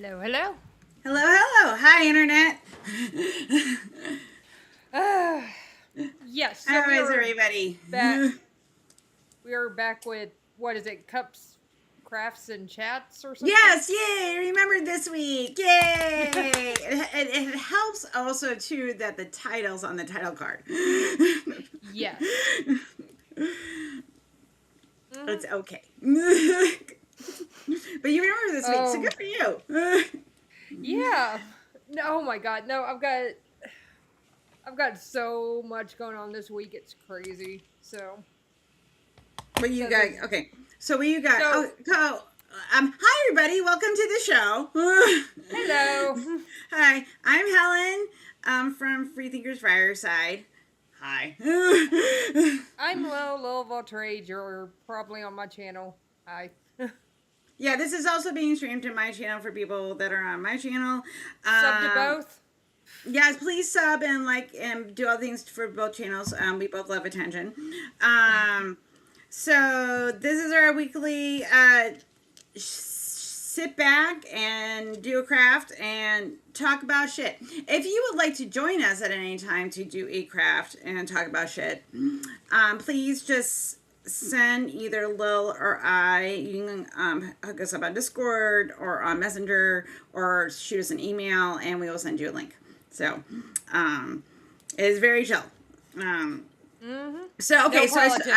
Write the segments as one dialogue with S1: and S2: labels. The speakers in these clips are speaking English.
S1: Hello, hello.
S2: Hello, hello. Hi, Internet.
S1: Uh, yes, so
S2: How
S1: we
S2: is
S1: are
S2: everybody?
S1: back. We are back with, what is it, cups, crafts, and chats or something?
S2: Yes, yay. Remembered this week. Yay. It helps also, too, that the title's on the title card.
S1: Yes.
S2: It's
S1: hmm
S2: okay. But you remember this week, so
S1: Oh,
S2: good for you.
S1: yeah. No, oh my god. No, I've got so much going on this week. It's crazy.
S2: What you
S1: So
S2: got?
S1: this
S2: Okay. So what you got?
S1: so
S2: Oh, hi, everybody. Welcome to the show.
S1: hello.
S2: Hi, I'm Helen from Freethinkers Fireside. Hi.
S1: I'm Lil Voltrage. You're probably on my channel. Hi.
S2: Yeah, this is also being streamed to my channel for people that are on my channel.
S1: Sub to both.
S2: Yes, please sub and like and do all things for both channels. We both love attention. So this is our weekly sit back and do a craft and talk about shit. If you would like to join us at any time to do a craft and talk about shit, please just send either Lil or I. You can hook us up on Discord or on Messenger or shoot us an email and we will send you a link. So it is very chill. So okay,
S1: No
S2: so
S1: politics.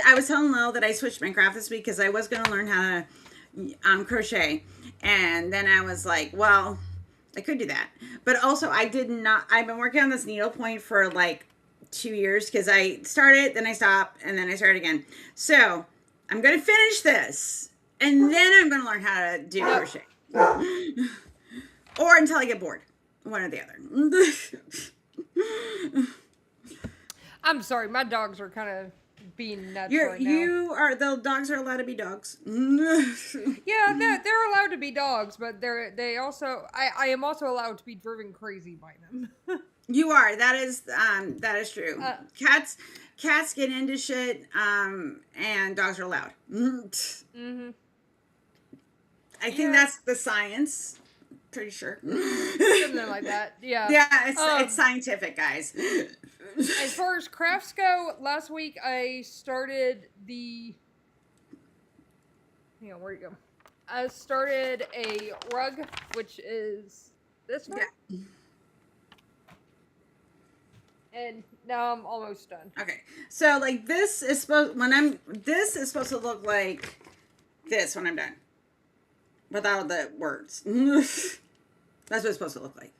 S2: I was telling Lil that I switched my craft this week because I was going to learn how to crochet, and then I was like, well, I could do that, but also I did not. I've been working on this needlepoint for like 2 years because I started, then I stopped, and then I started again. So I'm going to finish this, and then I'm going to learn how to do
S1: No.
S2: crochet, or until I get bored, one or the other.
S1: I'm sorry, my dogs are kind of being nuts
S2: You're
S1: right now.
S2: you are the dogs are allowed to be dogs.
S1: Yeah, they're allowed to be dogs, but they also I am also allowed to be driven crazy by them.
S2: You are. That is true.
S1: uh,
S2: Cats get into shit and dogs are allowed.
S1: hmm
S2: I think
S1: Yeah,
S2: that's the science. Pretty sure.
S1: something like that. Yeah.
S2: Yeah, it's
S1: Um,
S2: scientific, guys.
S1: as far as crafts go, last week I started the. Hang on, where you go? I started a rug, which is this one,
S2: Yeah.
S1: and now I'm almost done.
S2: Okay. So like this is supposed to look like this when I'm done. Without the words. That's what it's supposed to look like.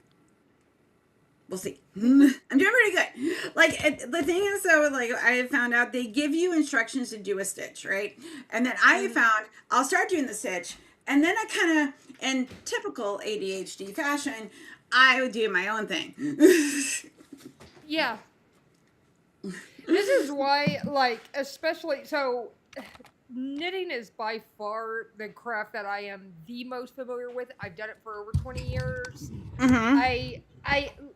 S2: We'll see. I'm doing pretty good. Like the thing is though, like I found out they give you instructions to do a stitch, right? And then I
S1: hmm
S2: found I'll start doing the stitch, and then I kind of, in typical ADHD fashion, I would do my own thing.
S1: Yeah, this is why, like, especially so. Knitting is by far the craft that I am the most familiar with. I've done it for over 20 years.
S2: Mm-hmm.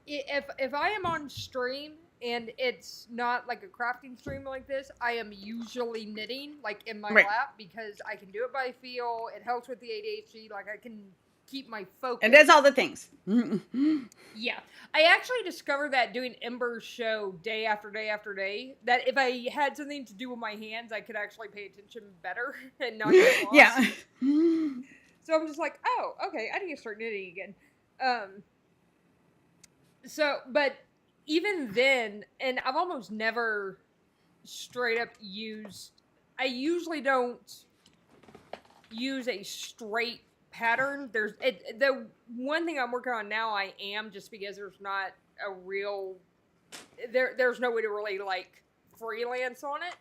S1: If I am on stream and it's not like a crafting stream like this, I am usually knitting like in my
S2: Right.
S1: lap because I can do it by feel. It helps with the ADHD. Like I can keep my
S2: And that's all
S1: focus.
S2: the things.
S1: Yeah, I actually discovered that doing Ember's show day after day after day, that if I had something to do with my hands, I could actually pay attention better and not get
S2: Yeah.
S1: lost. So I'm just like, oh, okay, I need to start knitting again. Um, but even then, and I've almost never straight up used. I usually don't use a straight pattern. The one thing I'm working on now. I am just because there's not a real there's no way to really like freelance on it.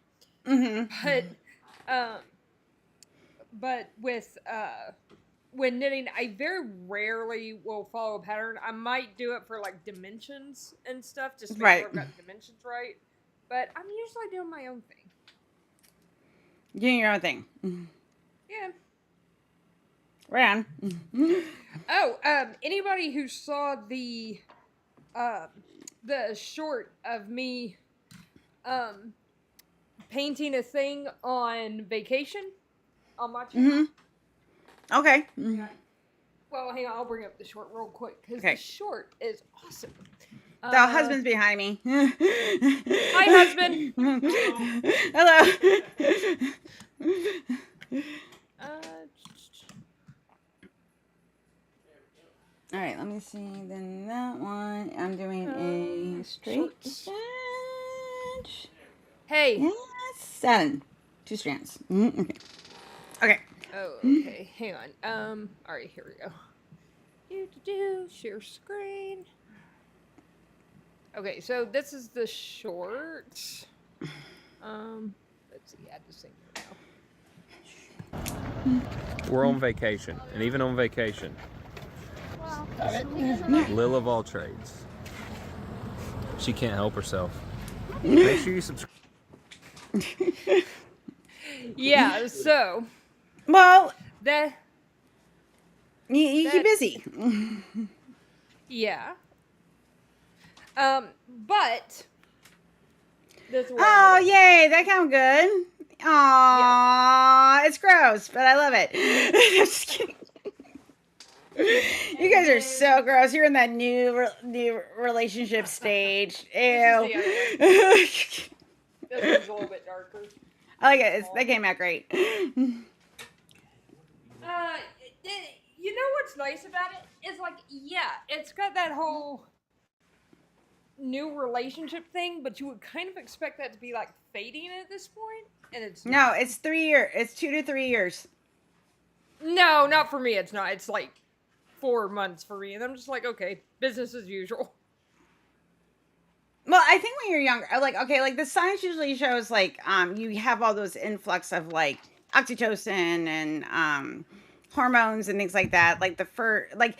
S2: Mm-hmm.
S1: But with when knitting, I very rarely will follow a pattern. I might do it for like dimensions and stuff, just to make sure
S2: Right.
S1: I've got the dimensions right. But I'm usually doing my own thing.
S2: Doing your own thing.
S1: Yeah.
S2: Right on.
S1: Oh, anybody who saw um the short of me um painting a thing on vacation on my channel.
S2: Mm-hmm. Okay.
S1: Yeah. Well, hang on, I'll bring up the short real quick because
S2: Okay.
S1: the short is awesome.
S2: The husband's behind me.
S1: Hi, husband.
S2: Hello. All right, let me see. Then that one, I'm doing a straight
S1: shorts.
S2: stitch.
S1: Hey.
S2: Yes, 7. 2 strands. Okay. Okay.
S1: Oh, okay. Hang on. All right, here we go. Share screen. Okay, so this is the short. Let's see. Add this thing now.
S3: We're on vacation, and even on vacation, Lil of all trades. She can't help herself. Make sure you subscribe.
S1: Yeah, so
S2: Well,
S1: that
S2: you keep busy.
S1: yeah. But this one.
S2: Oh, yay! That sounds good. Aww, it's gross, but I love it. I'm just kidding. You guys are so gross. You're in that new relationship stage. Ew.
S1: This one's a little bit darker.
S2: I like it. That came out great.
S1: You know what's nice about it is like, yeah, it's got that whole new relationship thing, but you would kind of expect that to be like fading at this point, and it's
S2: no, it's 3 years. It's 2 to 3 years.
S1: No, not for me. It's not. It's like 4 months for me, and I'm just like, okay, business as usual.
S2: Well, I think when you're younger, like, okay, like the science usually shows like you have all those influx of like oxytocin and hormones and things like that. Like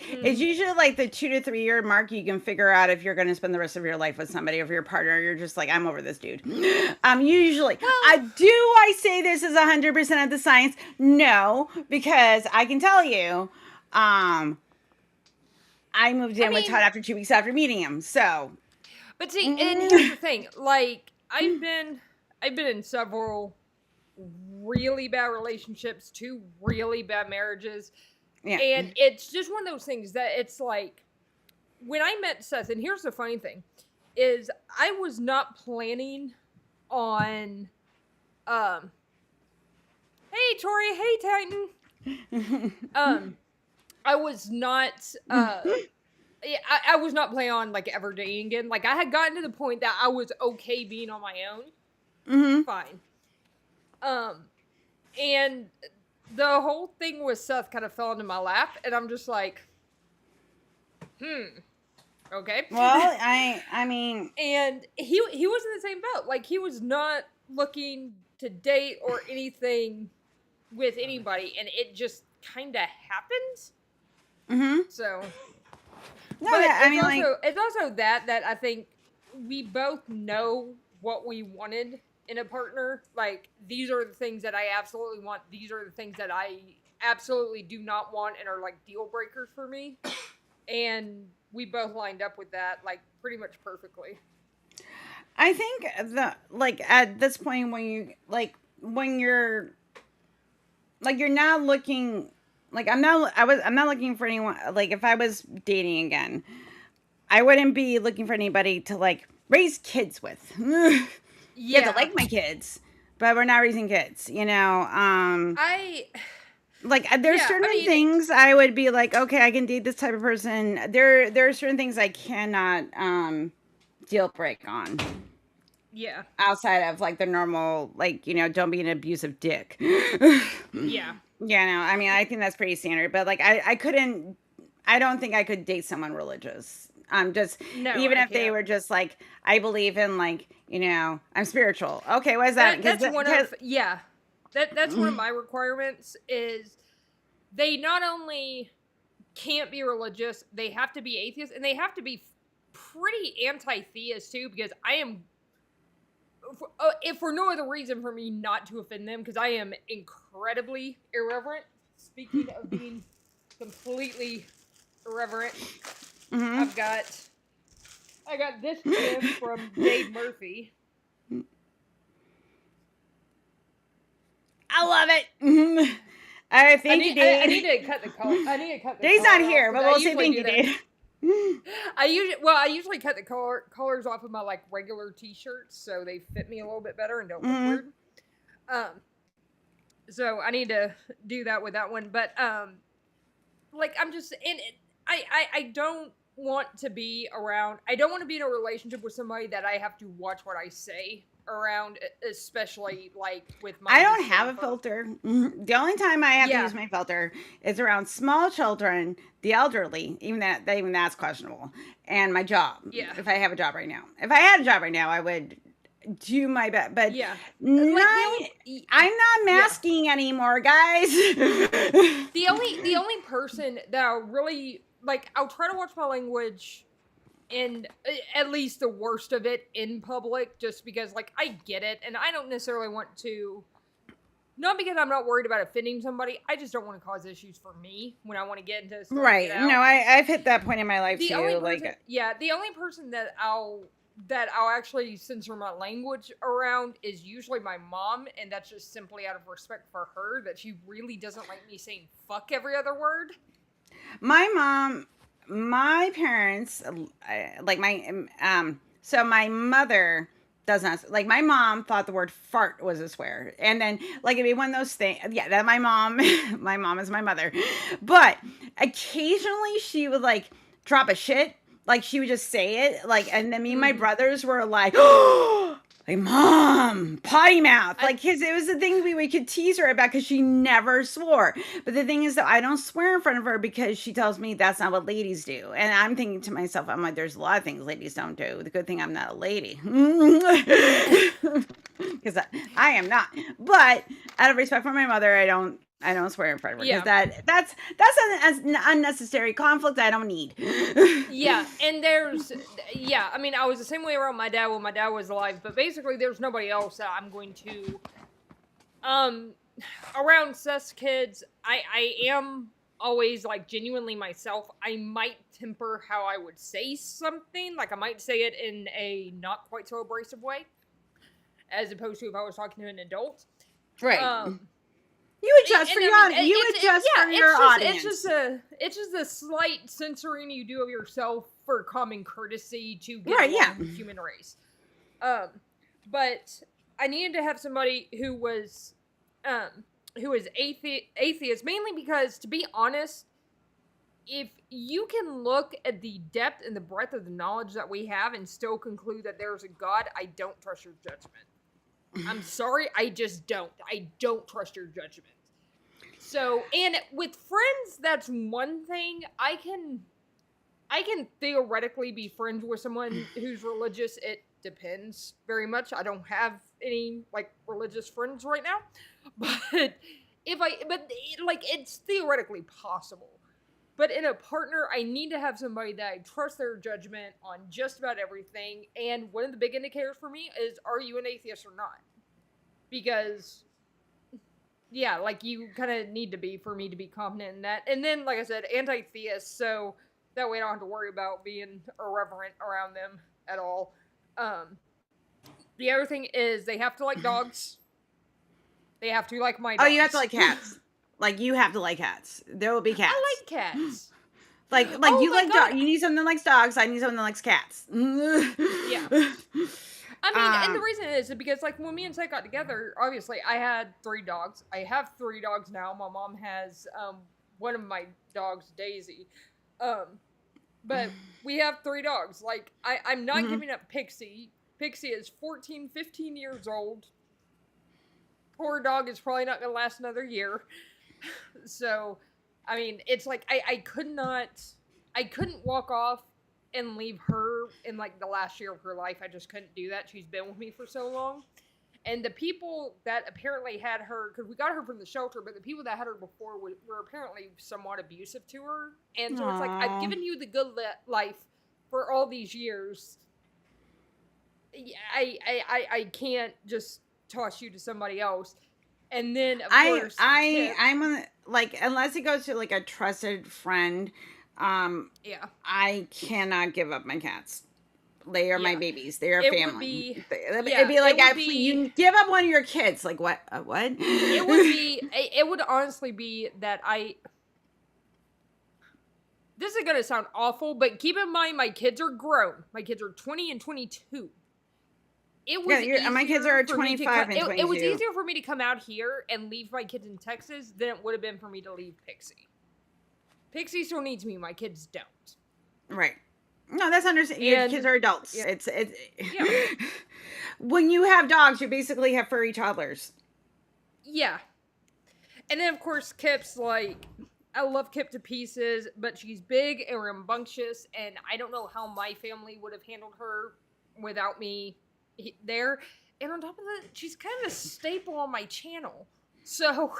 S2: it's usually like the 2 to 3 year mark you can figure out if you're going to spend the rest of your life with somebody, or if your partner, you're just like, I'm over this dude. Usually, I say this is 100% of the science? No, because I can tell you, I moved in with Todd after 2 weeks after meeting him, so.
S1: But see, and here's the thing: like, I've been in several really bad relationships, 2 really bad marriages, and it's just one of those things that it's like, when I met Seth, and here's the funny thing, is I was not planning on, hey Tori, hey Titan, I was not, I was not planning on like ever dating again. Like, I had gotten to the point that I was okay being on my own. Fine. And the whole thing with Seth kind of fell into my lap, and I'm just like, okay.
S2: Well, I mean,
S1: and he was in the same boat. Like, he was not looking to date or anything with anybody, and it just kind of happened. So.
S2: No,
S1: but
S2: yeah,
S1: it's also that I think we both know what we wanted in a partner. Like, these are the things that I absolutely want. These are the things that I absolutely do not want and are like deal breakers for me. And we both lined up with that like pretty much perfectly.
S2: I think at this point when you're not looking. Like, I'm not looking for anyone. Like, if I was dating again, I wouldn't be looking for anybody to like raise kids with. You have to like my kids, but we're not raising kids, you know. There's certain things I would be like, okay, I can date this type of person. There are certain things I cannot deal break on.
S1: Yeah.
S2: Outside of like the normal, like, you know, don't be an abusive dick.
S1: Yeah.
S2: Yeah, no, I mean, I think that's pretty standard, but like, I don't think I could date someone religious. Even if they were just like, I believe in, like, you know, I'm spiritual. Okay, what is that?
S1: That's one of my requirements is they not only can't be religious, they have to be atheist, and they have to be pretty anti-theist too, because I am, if for no other reason for me not to offend them, because I am incredibly irreverent. Speaking of being completely irreverent, I got this gift from Dave Murphy.
S2: I love it. I thank you,
S1: I
S2: Dave.
S1: need to cut the color. I need to cut the
S2: Dave's
S1: color
S2: not here,
S1: off,
S2: but
S1: 'cause I
S2: we'll say
S1: usually
S2: thank
S1: do
S2: you,
S1: that.
S2: Dave.
S1: I usually cut the colors off of my like regular t-shirts so they fit me a little bit better and don't look weird. So I need to do that with that one. But like I'm just I don't want to be around. I don't want to be in a relationship with somebody that I have to watch what I say around, especially like with my.
S2: I don't have a filter. The only time I have to
S1: Yeah.
S2: use my filter is around small children, the elderly, even that's questionable, and my job.
S1: Yeah.
S2: If I have a job right now. If I had a job right now, I would do my best. But
S1: Yeah.
S2: I'm not masking anymore, guys.
S1: The only person that I really like, I'll try to watch my language and at least the worst of it in public, just because like I get it and I don't necessarily want to, not because I'm not worried about offending somebody, I just don't want to cause issues for me when I want to get into stuff.
S2: Right. No, I've hit that point in my life
S1: the only
S2: too.
S1: person, the only person that I'll actually censor my language around is usually my mom, and that's just simply out of respect for her, that she really doesn't like me saying fuck every other word.
S2: My parents, like so my mother does not, like my mom thought the word fart was a swear. And then like it'd be one of those things. Yeah, that my mom is my mother. But occasionally she would like drop a shit. Like she would just say it. Like, and then me and my brothers were like, oh, like, Mom, potty mouth. Like, cause it was the thing we could tease her about because she never swore. But the thing is that I don't swear in front of her because she tells me that's not what ladies do. And I'm thinking to myself, I'm like, there's a lot of things ladies don't do. The good thing I'm not a lady. Because I am not. But out of respect for my mother, I don't swear in front of her because that's an unnecessary conflict I don't need.
S1: Yeah, and I mean, I was the same way around my dad when my dad was alive, but basically there's nobody else that I'm going to, around sus kids, I am always like genuinely myself. I might temper how I would say something, like I might say it in a not quite so abrasive way, as opposed to if I was talking to an adult.
S2: Right. You adjust for your audience.
S1: It's just a slight censoring you do of yourself for common courtecy to get along with the human race. But I needed to have somebody who was atheist, mainly because, to be honest, if you can look at the depth and the breadth of the knowledge that we have and still conclude that there's a God, I don't trust your judgment. I'm sorry, I just don't. I don't trust your judgment. So, and with friends, that's one thing. I can theoretically be friends with someone who's religious. It depends very much. I don't have any like religious friends right now, but it's theoretically possible. But in a partner, I need to have somebody that I trust their judgment on just about everything. And one of the big indicators for me is, are you an atheist or not? Because, yeah, like you kind of need to be for me to be confident in that. And then, like I said, anti-theist, so that way I don't have to worry about being irreverent around them at all. The other thing is they have to like dogs. They have to like my dogs.
S2: Oh, you have to like cats. Like, you have to like cats. There will be cats.
S1: I like cats.
S2: Like you like dogs. You need something that likes dogs. I need something that likes cats.
S1: Yeah. I mean, and the reason is because, like, when me and Seth got together, obviously, I had 3 dogs. I have 3 dogs now. My mom has one of my dogs, Daisy. But we have 3 dogs. Like, I'm not giving up Pixie. Pixie is 14, 15 years old. Poor dog is probably not going to last another year. So, I mean, it's like, I couldn't walk off and leave her in like the last year of her life. I just couldn't do that. She's been with me for so long. And the people that apparently had her, because we got her from the shelter, but the people that had her before were apparently somewhat abusive to her. And so it's like, I've given you the good life for all these years. I can't just toss you to somebody else. And then, of course,
S2: I'm gonna, like, unless it goes to like a trusted friend, I cannot give up my cats. They are my
S1: Yeah.
S2: babies. They are
S1: It would
S2: family.
S1: be-
S2: It'd
S1: yeah,
S2: be like,
S1: it would be-
S2: you give up one of your kids. Like, what? What?
S1: It would be. It would honestly be that I. This is gonna sound awful, but keep in mind my kids are grown. My kids are 20 and 22. It was
S2: my kids
S1: easier
S2: are
S1: for me to
S2: 25 and
S1: It was
S2: 22.
S1: easier for me to come out here and leave my kids in Texas than it would have been for me to leave Pixie. Pixie still needs me. My kids don't.
S2: Right. No, that's understandable. Your
S1: And-
S2: kids are adults.
S1: yeah.
S2: It's
S1: Yeah.
S2: When you have dogs, you basically have furry toddlers.
S1: Yeah. And then, of course, Kip's like, I love Kip to pieces, but she's big and rambunctious, and I don't know how my family would have handled her without me there. And on top of that, she's kind of a staple on my channel. So,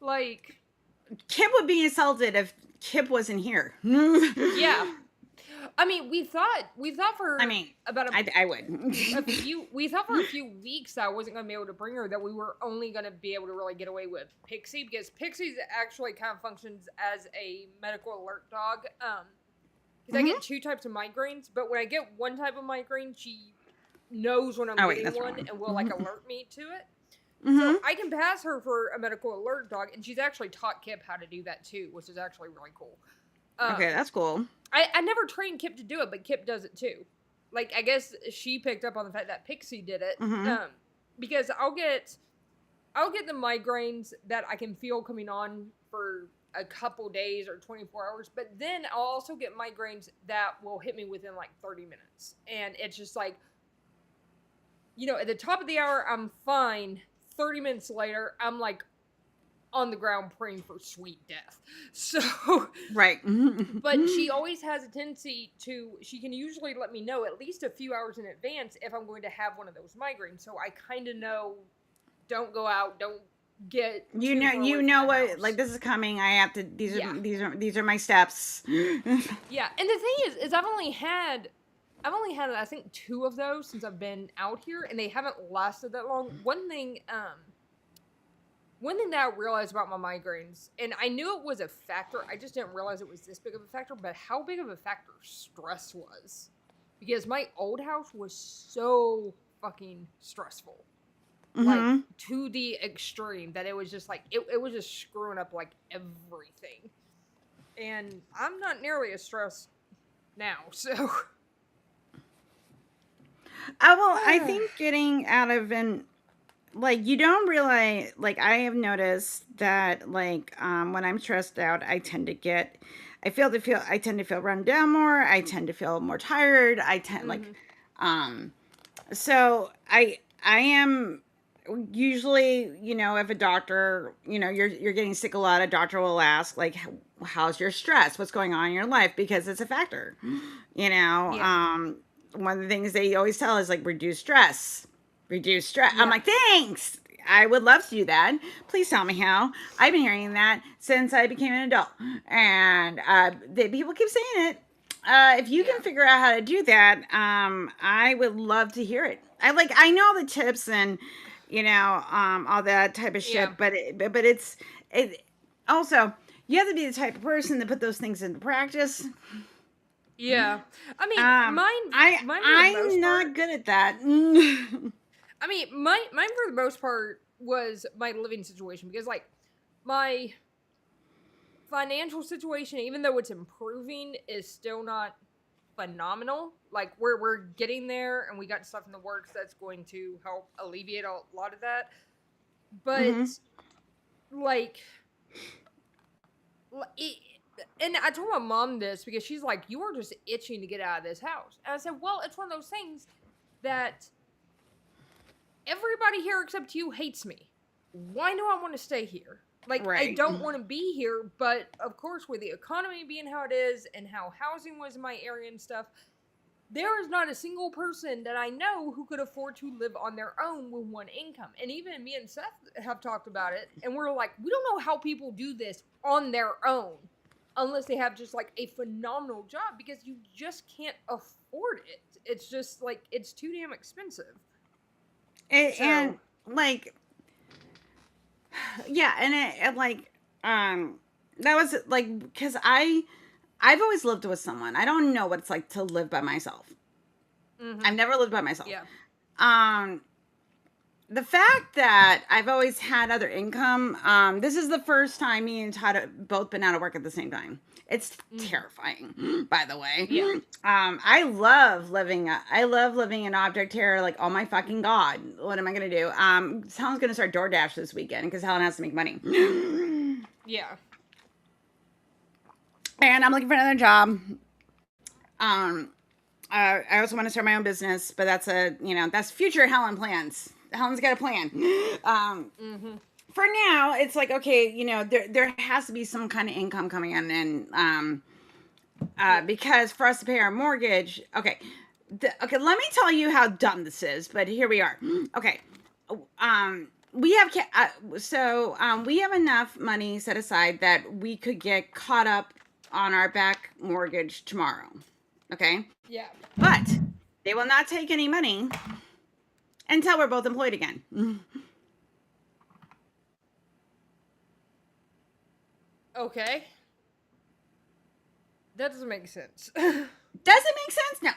S1: like...
S2: Kip would be insulted if Kip wasn't here.
S1: Yeah. I mean, we thought for about
S2: I would.
S1: we thought for a few weeks that I wasn't going to be able to bring her, that we were only going to be able to really get away with Pixie, because Pixie actually kind of functions as a medical alert dog. Because I get two types of migraines, but when I get one type of migraine, she knows when I'm getting one and will like alert me to it. So I can pass her for a medical alert dog, and she's actually taught Kip how to do that too, which is actually really cool.
S2: Okay, that's cool.
S1: I never trained Kip to do it, but Kip does it too. Like, I guess she picked up on the fact that Pixie did it. Because I'll get the migraines that I can feel coming on for a couple days or 24 hours, but then I'll also get migraines that will hit me within like 30 minutes. And it's just like, you know, at the top of the hour, I'm fine. 30 minutes later, I'm like on the ground praying for sweet death. So,
S2: right.
S1: but she always has a tendency to, she can usually let me know at least a few hours in advance if I'm going to have one of those migraines. So I kind of know, don't go out, don't get,
S2: you know what, house. Like, this is coming. I have to, these are my steps.
S1: Yeah. And the thing is I've only had I think 2 of those since I've been out here, and they haven't lasted that long. One thing that I realized about my migraines, and I knew it was a factor, I just didn't realize it was this big of a factor, but how big of a factor stress was. Because my old house was so fucking stressful. Like, to the extreme, that it was just like, it was just screwing up like everything. And I'm not nearly as stressed now, so...
S2: I think getting out of like, you don't realize, like, I have noticed that, like, when I'm stressed out, I tend to feel run down more. I tend to feel more tired. So I am usually, you know, if a doctor, you know, you're getting sick a lot, a doctor will ask, like, how's your stress? What's going on in your life? Because it's a factor, you know.
S1: Yeah.
S2: One of the things they always tell is, like, reduce stress. Yeah. I'm like, thanks. I would love to do that. Please tell me how. I've been hearing that since I became an adult. And people keep saying it. If you can figure out how to do that, I would love to hear it. I know the tips and, you know, all that type of shit, but it's also, you have to be the type of person to put those things into practice.
S1: Yeah. I mean,
S2: I'm not good at that.
S1: I mean, mine for the most part was my living situation, because, like, my financial situation, even though it's improving, is still not phenomenal. Like, we're getting there, and we got stuff in the works that's going to help alleviate a lot of that. But, like, and I told my mom this because she's like, you are just itching to get out of this house. And I said, well, it's one of those things that everybody here except you hates me. Why do I want to stay here? Like, I don't want to be here, but of course, with the economy being how it is and how housing was in my area and stuff, there is not a single person that I know who could afford to live on their own with one income. And even me and Seth have talked about it, and we're like, we don't know how people do this on their own unless they have just, like, a phenomenal job, because you just can't afford it. It's just, like, it's too damn expensive.
S2: And like, yeah, and that was, like, because I've always lived with someone. I don't know what it's like to live by myself. I've never lived by myself.
S1: Yeah.
S2: The fact that I've always had other income, this is the first time me and Todd have both been out of work at the same time. It's terrifying, by the way.
S1: Yeah.
S2: I love living in object terror. Like, oh my fucking God, what am I going to do? Helen's going to start DoorDash this weekend because Helen has to make money.
S1: Yeah.
S2: And I'm looking for another job. I also want to start my own business, but that's future Helen plans. Helen's got a plan. For now, it's like, okay, there has to be some kind of income coming in, and because for us to pay our mortgage, okay, let me tell you how dumb this is, but here we are. Okay, we have we have enough money set aside that we could get caught up on our back mortgage tomorrow. Okay.
S1: Yeah.
S2: But they will not take any money until we're both employed again.
S1: Okay. That doesn't make sense.
S2: Does it make sense? No.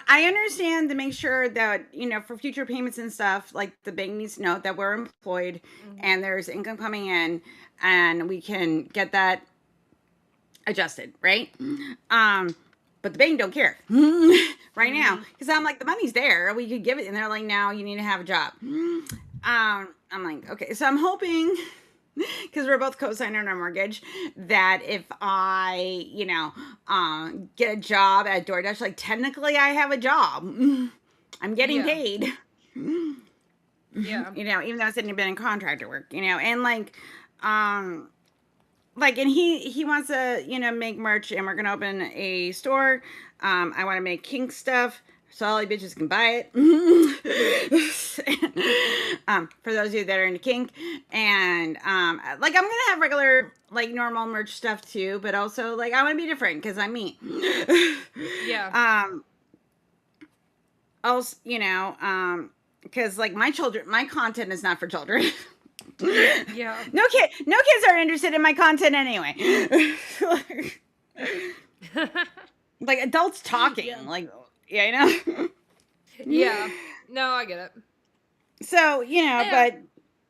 S2: I understand to make sure that, for future payments and stuff, like the bank needs to know that we're employed and there's income coming in and we can get that adjusted, right? But the bank don't care right now because I'm like, the money's there. We could give it. And they're like, no, you need to have a job. I'm like, okay. So I'm hoping, because we're both co-signing on our mortgage, that if I, get a job at DoorDash, like technically I have a job. I'm getting paid.
S1: Yeah.
S2: Even though I said I've been in contractor work, and and he wants to, make merch, and we're going to open a store. I want to make kink stuff so all you bitches can buy it. For those of you that are into kink. And, I'm going to have regular, normal merch stuff too, but also, I want to be different because I'm me.
S1: Yeah.
S2: Also, because, my content is not for children.
S1: Yeah.
S2: No kids are interested in my content anyway. Adults talking,
S1: Yeah. No, I get it.
S2: So,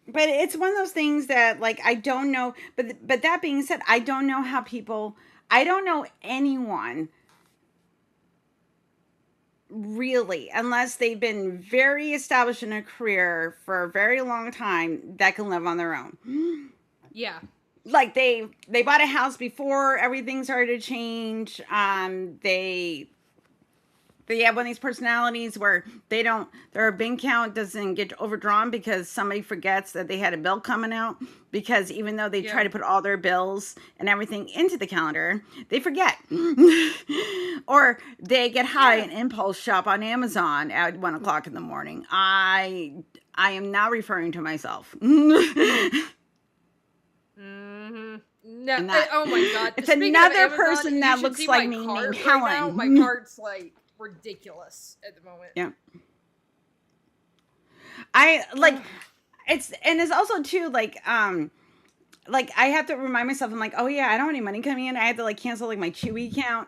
S2: but it's one of those things that I don't know, but that being said, I don't know I don't know anyone really, unless they've been very established in a career for a very long time, that can live on their own.
S1: Yeah.
S2: They bought a house before everything started to change. They have one of these personalities where their bank account doesn't get overdrawn because somebody forgets that they had a bill coming out, because even though they try to put all their bills and everything into the calendar, they forget. Or they get high and impulse shop on Amazon at 1 o'clock in the morning. I am now referring to myself.
S1: No, oh my God.
S2: It's
S1: Speaking
S2: another
S1: of Amazon,
S2: person that looks like me named Helen.
S1: Now. My card's ridiculous at the moment.
S2: Yeah. It's also too I have to remind myself, I'm like, oh yeah, I don't have any money coming in. I had to cancel my Chewy account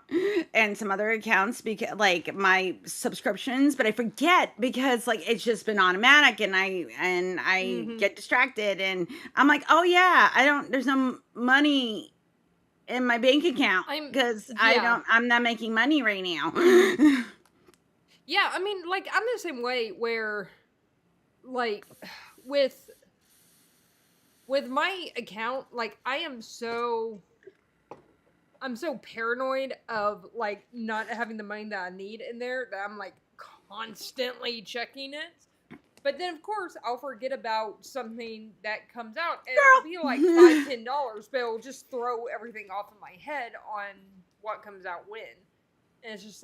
S2: and some other accounts because my subscriptions, but I forget because it's just been automatic and I get distracted and I'm like, oh yeah, there's no money in my bank account because I'm not making money right now.
S1: Yeah, I mean, I'm the same way where with my account, I'm so paranoid of not having the money that I need in there that I'm constantly checking it. But then of course I'll forget about something that comes out and it'll be $5-10, but it'll just throw everything off of my head on what comes out when. And it's just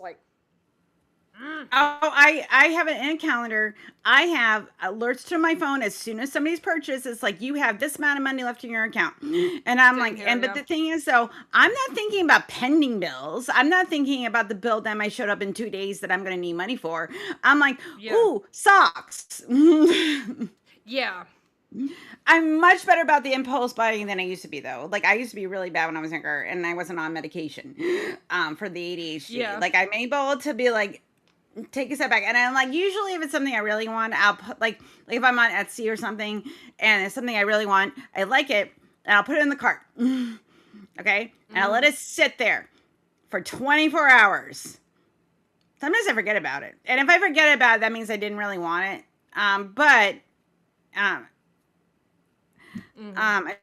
S2: Oh, I have it in a calendar. I have alerts to my phone as soon as somebody's purchased. It's you have this amount of money left in your account. And I'm but the thing is though, I'm not thinking about pending bills. I'm not thinking about the bill that might show up in 2 days that I'm going to need money for. I'm ooh, socks.
S1: Yeah.
S2: I'm much better about the impulse buying than I used to be though. I used to be really bad when I was younger and I wasn't on medication for the ADHD.
S1: Yeah.
S2: I'm able to be take a step back. And I'm like, usually if it's something I really want, I'll put like if I'm on Etsy or something and it's something I really want, I like it, and I'll put it in the cart. Okay? And I'll let it sit there for 24 hours. Sometimes I forget about it. And if I forget about it, that means I didn't really want it. I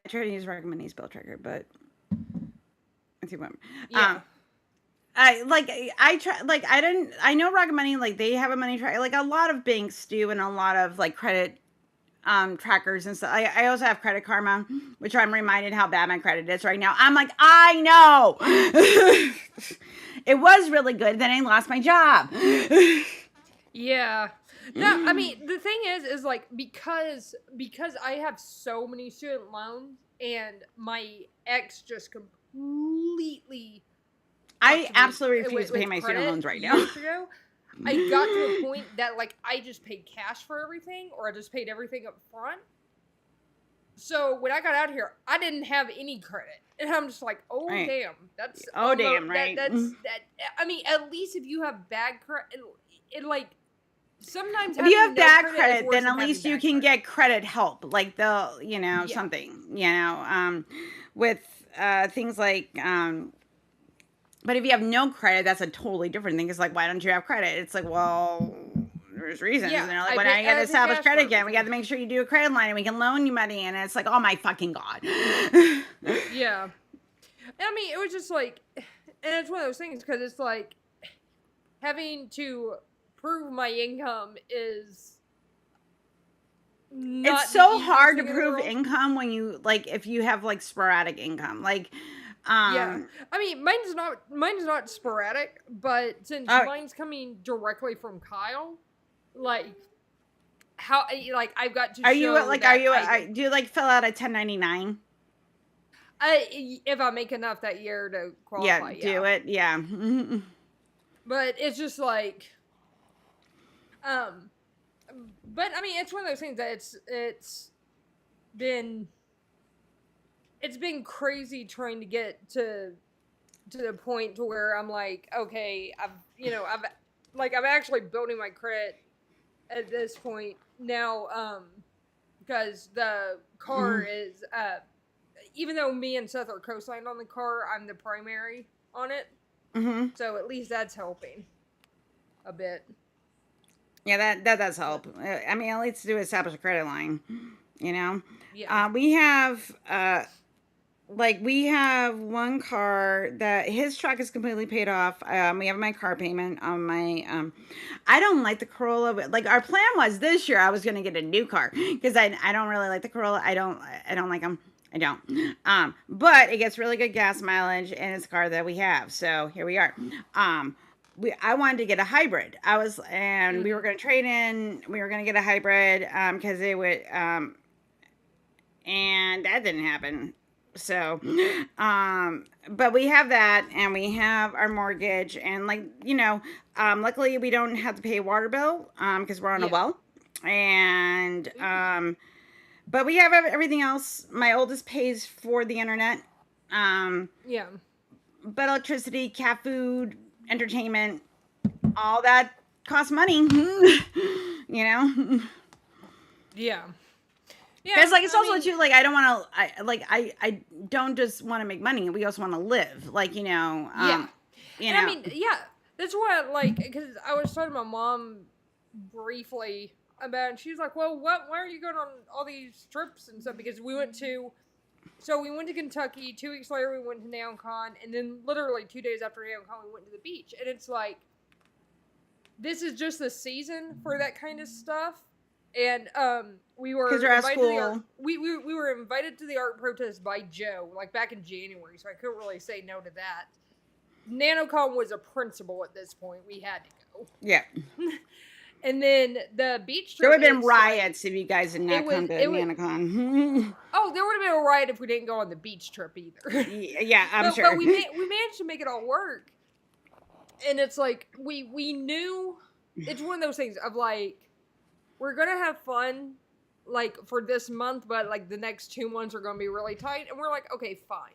S2: try to use recommending spell tracker, but I think what.
S1: Yeah.
S2: I know Rocket Money, like they have a money tracker, like a lot of banks do, and a lot of like credit trackers and stuff. I also have Credit Karma, which I'm reminded how bad my credit is right now. I'm like, I know. It was really good, then I lost my job.
S1: Yeah. No, I mean, the thing is like, because I have so many student loans, and my ex just completely
S2: I
S1: fucked me
S2: absolutely refuse to pay
S1: with
S2: my student
S1: credit
S2: loans right now.
S1: years ago. I got to a point that like I just paid cash for everything, or I just paid everything up front. So when I got out of here, I didn't have any credit, and I'm just like, oh
S2: Right.
S1: damn, that's
S2: Right?
S1: that. I mean, at least if you have bad credit, it like sometimes
S2: If you have
S1: having
S2: bad
S1: no is
S2: credit,
S1: worse
S2: then
S1: than
S2: at
S1: having
S2: least you
S1: bad
S2: can
S1: credit.
S2: get credit help, like
S1: Yeah.
S2: something, with things like, but if you have no credit, that's a totally different thing. It's like, why don't you have credit? It's like, well, there's reasons.
S1: Yeah,
S2: And they're like,
S1: I
S2: well,
S1: pay-
S2: now you got
S1: I
S2: to
S1: pay
S2: establish
S1: cash for
S2: credit again. We got
S1: everything.
S2: to make sure you do a credit line and we can loan you money. And it's like, oh my fucking God.
S1: Yeah. And I mean, it was just like, and it's one of those things because it's like having to prove my income is not
S2: It's
S1: the
S2: so
S1: easiest
S2: hard to
S1: thing in the
S2: prove
S1: world.
S2: income when you, like, if you have like sporadic income. Like,
S1: Yeah, I mean, mine's not sporadic, but since
S2: Oh.
S1: mine's coming directly from Kyle, like how like I've got to
S2: are
S1: show
S2: you like,
S1: that
S2: do you like fill out a 1099?
S1: if I make enough that year to
S2: Yeah,
S1: qualify,
S2: do it. Yeah.
S1: But it's just like, but I mean, it's one of those things that been it's been crazy trying to get to the point to where I'm like, okay, I'm actually building my credit at this point now, because the car is even though me and Seth are co-signed on the car, I'm the primary on it.
S2: Mm-hmm.
S1: So at least that's helping a bit.
S2: Yeah, that does help. I mean, at least to establish a credit line,
S1: Yeah.
S2: we have one car that his truck is completely paid off. We have my car payment on my, I don't like the Corolla, but like our plan was this year I was going to get a new car because I don't really like the Corolla. I don't like them. I don't. But it gets really good gas mileage and it's a car that we have. So here we are. I wanted to get a hybrid. We were going to trade in. We were going to get a hybrid because it would, and that didn't happen. So, but we have that, and we have our mortgage, and luckily we don't have to pay a water bill because we're on a well, and but we have everything else. My oldest pays for the internet,
S1: Yeah.
S2: but electricity, cat food, entertainment, all that costs money.
S1: Yeah. Yeah.
S2: Because it's also too like I don't want to. I don't just want to make money. We also want to live.
S1: Yeah. I mean, yeah. That's what because I was talking to my mom briefly about it, and she's like, "Well, why are you going on all these trips and stuff?" Because we went to Kentucky. 2 weeks later, we went to NeonCon, and then literally 2 days after NeonCon, we went to the beach. And it's like, this is just the season for that kind of stuff. And we were invited to the art, we were invited to the art protest by Joe, back in January, so I couldn't really say no to that. NanoCon was a principle at this point. We had to go.
S2: Yeah.
S1: And then the beach trip.
S2: There would have been riots if you guys had not come to NanoCon.
S1: Oh, there would have been a riot if we didn't go on the beach trip either.
S2: Yeah, I'm sure.
S1: But we managed to make it all work. And it's like, we knew, it's one of those things of we're gonna have fun for this month, but the next 2 months are gonna be really tight, and we're like, okay, fine.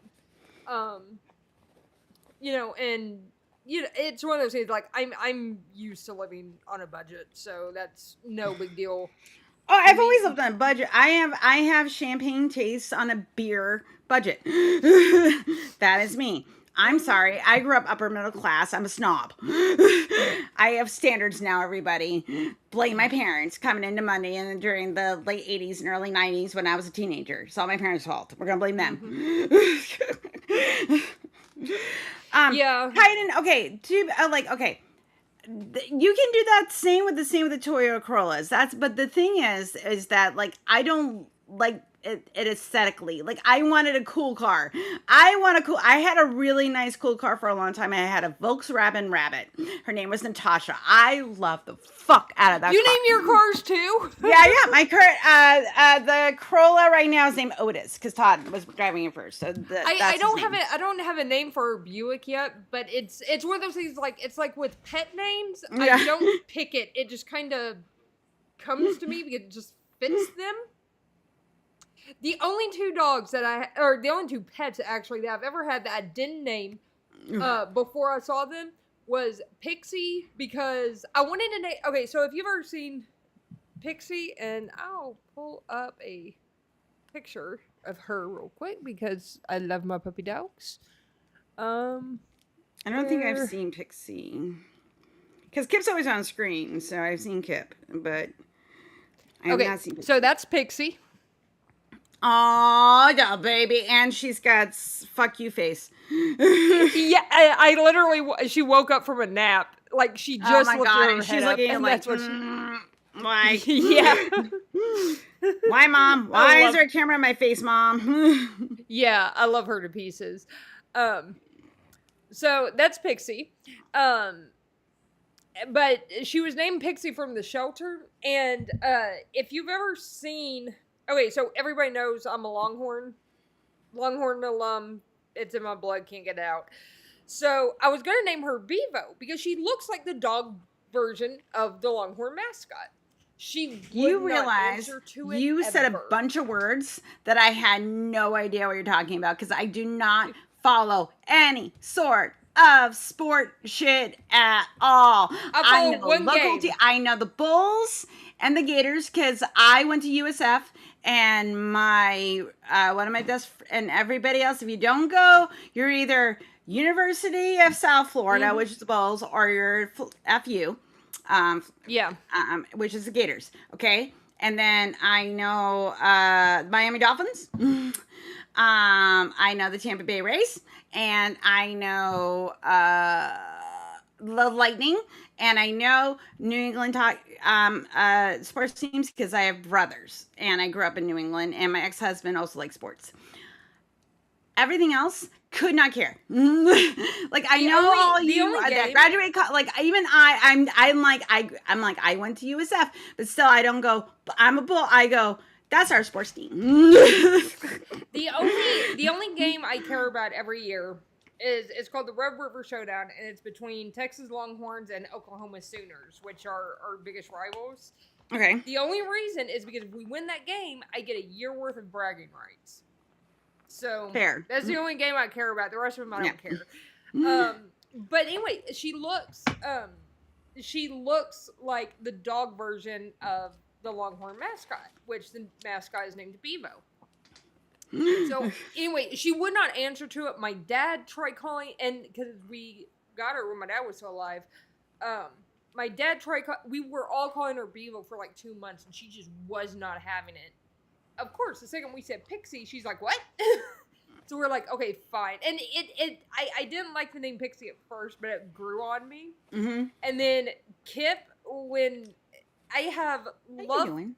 S1: And you know, it's one of those things. Like I'm used to living on a budget, so that's no big deal.
S2: Oh,
S1: for
S2: I've
S1: me.
S2: always lived on a budget. I have champagne tastes on a beer budget. That is me. I'm sorry. I grew up upper middle class. I'm a snob. I have standards now, everybody. Blame my parents coming into money and during the late 80s and early 90s when I was a teenager. It's all my parents' fault. We're going to blame them.
S1: Yeah.
S2: Titan, okay. Okay. You can do that same with the Toyota Corollas. But the thing is that like I don't like it aesthetically. Like I wanted a cool car. I had a really nice cool car for a long time. I had a Volkswagen Rabbit. Her name was Natasha. I love the fuck out of that
S1: You
S2: car.
S1: name your cars too?
S2: Yeah. My current the Corolla right now is named Otis because Todd was driving it first. So
S1: I don't have a name for a Buick yet, but it's one of those things. Like it's like with pet names,
S2: Yeah.
S1: I don't pick it. It just kind of comes to me because it just fits them. The only two dogs the only two pets actually that I've ever had that I didn't name before I saw them was Pixie, because I wanted to name. Okay, so if you've ever seen Pixie, and I'll pull up a picture of her real quick because I love my puppy dogs.
S2: I don't think I've seen Pixie because Kip's always on screen, so I've seen Kip, but I have not seen Pixie.
S1: So that's Pixie.
S2: Oh, yeah, baby, and she's got fuck you face.
S1: Yeah, I literally, she woke up from a nap. Like, she just lifted her head
S2: she's
S1: up,
S2: looking
S1: and
S2: like,
S1: that's what she...
S2: why?
S1: Yeah.
S2: Why, Mom? Why is there a camera in my face, Mom?
S1: Yeah, I love her to pieces. So that's Pixie. But she was named Pixie from the shelter, and if you've ever seen... Okay, so everybody knows I'm a Longhorn alum. It's in my blood, can't get it out. So I was going to name her Bevo because she looks like the dog version of the Longhorn mascot.
S2: You realize you said a bunch of words that I had no idea what you're talking about because I do not follow any sort of sport shit at all.
S1: I
S2: know the local team. I know the Bulls and the Gators because I went to USF. And my one of my best and everybody else, if you don't go, you're either University of South Florida, which is the Bulls, or you're FU, which is the Gators. Okay, and then I know Miami Dolphins. I know the Tampa Bay Rays, and I know the Lightning, and I know New England sports teams because I have brothers, and I grew up in New England, and my ex-husband also likes sports. Everything else, could not care. Like I know all you that graduate, like even I'm like I went to USF, but still I don't go. I'm a Bull. I go. That's our sports team.
S1: The only game I care about every year it's called the Red River Showdown, and it's between Texas Longhorns and Oklahoma Sooners, which are our biggest rivals.
S2: Okay.
S1: The only reason is because if we win that game, I get a year worth of bragging rights. So
S2: fair.
S1: That's the only game I care about. The rest of them I don't care. But anyway, she looks like the dog version of the Longhorn mascot, which the mascot is named Bevo. So anyway, she would not answer to it. My dad tried calling, and because we got her when my dad was still alive, my dad tried. We were all calling her Bevo for like 2 months, and she just was not having it. Of course, the second we said Pixie, she's like, "What?" So we're like, "Okay, fine." And I didn't like the name Pixie at first, but it grew on me. Mm-hmm. And then Kip, when I have loved,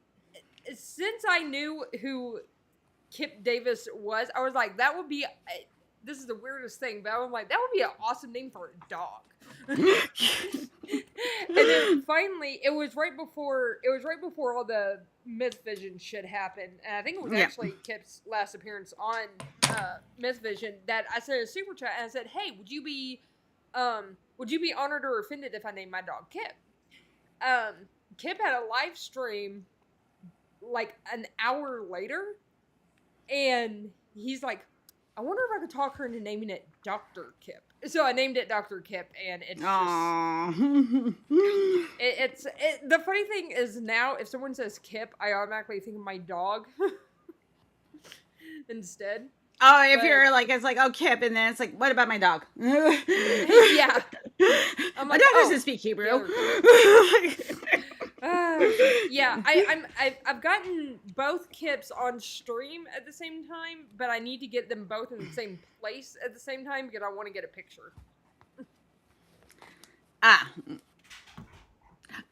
S1: since I knew who Kip Davis was, I was like, that would be, this is the weirdest thing, but I was like, that would be an awesome name for a dog. And then finally, it was right before all the Mythvision shit happened, and I think it was actually Kip's last appearance on Mythvision that I sent a super chat and I said, hey, would you be honored or offended if I named my dog Kip? Kip had a live stream like an hour later, and he's like, I wonder if I could talk her into naming it Dr. Kip. So I named it Dr. Kip, and it's
S2: Aww.
S1: just the funny thing is now if someone says Kip, I automatically think of my dog instead.
S2: Oh, if you're like, it's like, oh, Kip, and then it's like, what about my dog?
S1: Yeah. I'm
S2: My
S1: like,
S2: dog
S1: oh,
S2: doesn't speak Hebrew.
S1: Yeah, I've gotten both Kips on stream at the same time, but I need to get them both in the same place at the same time because I want to get a picture.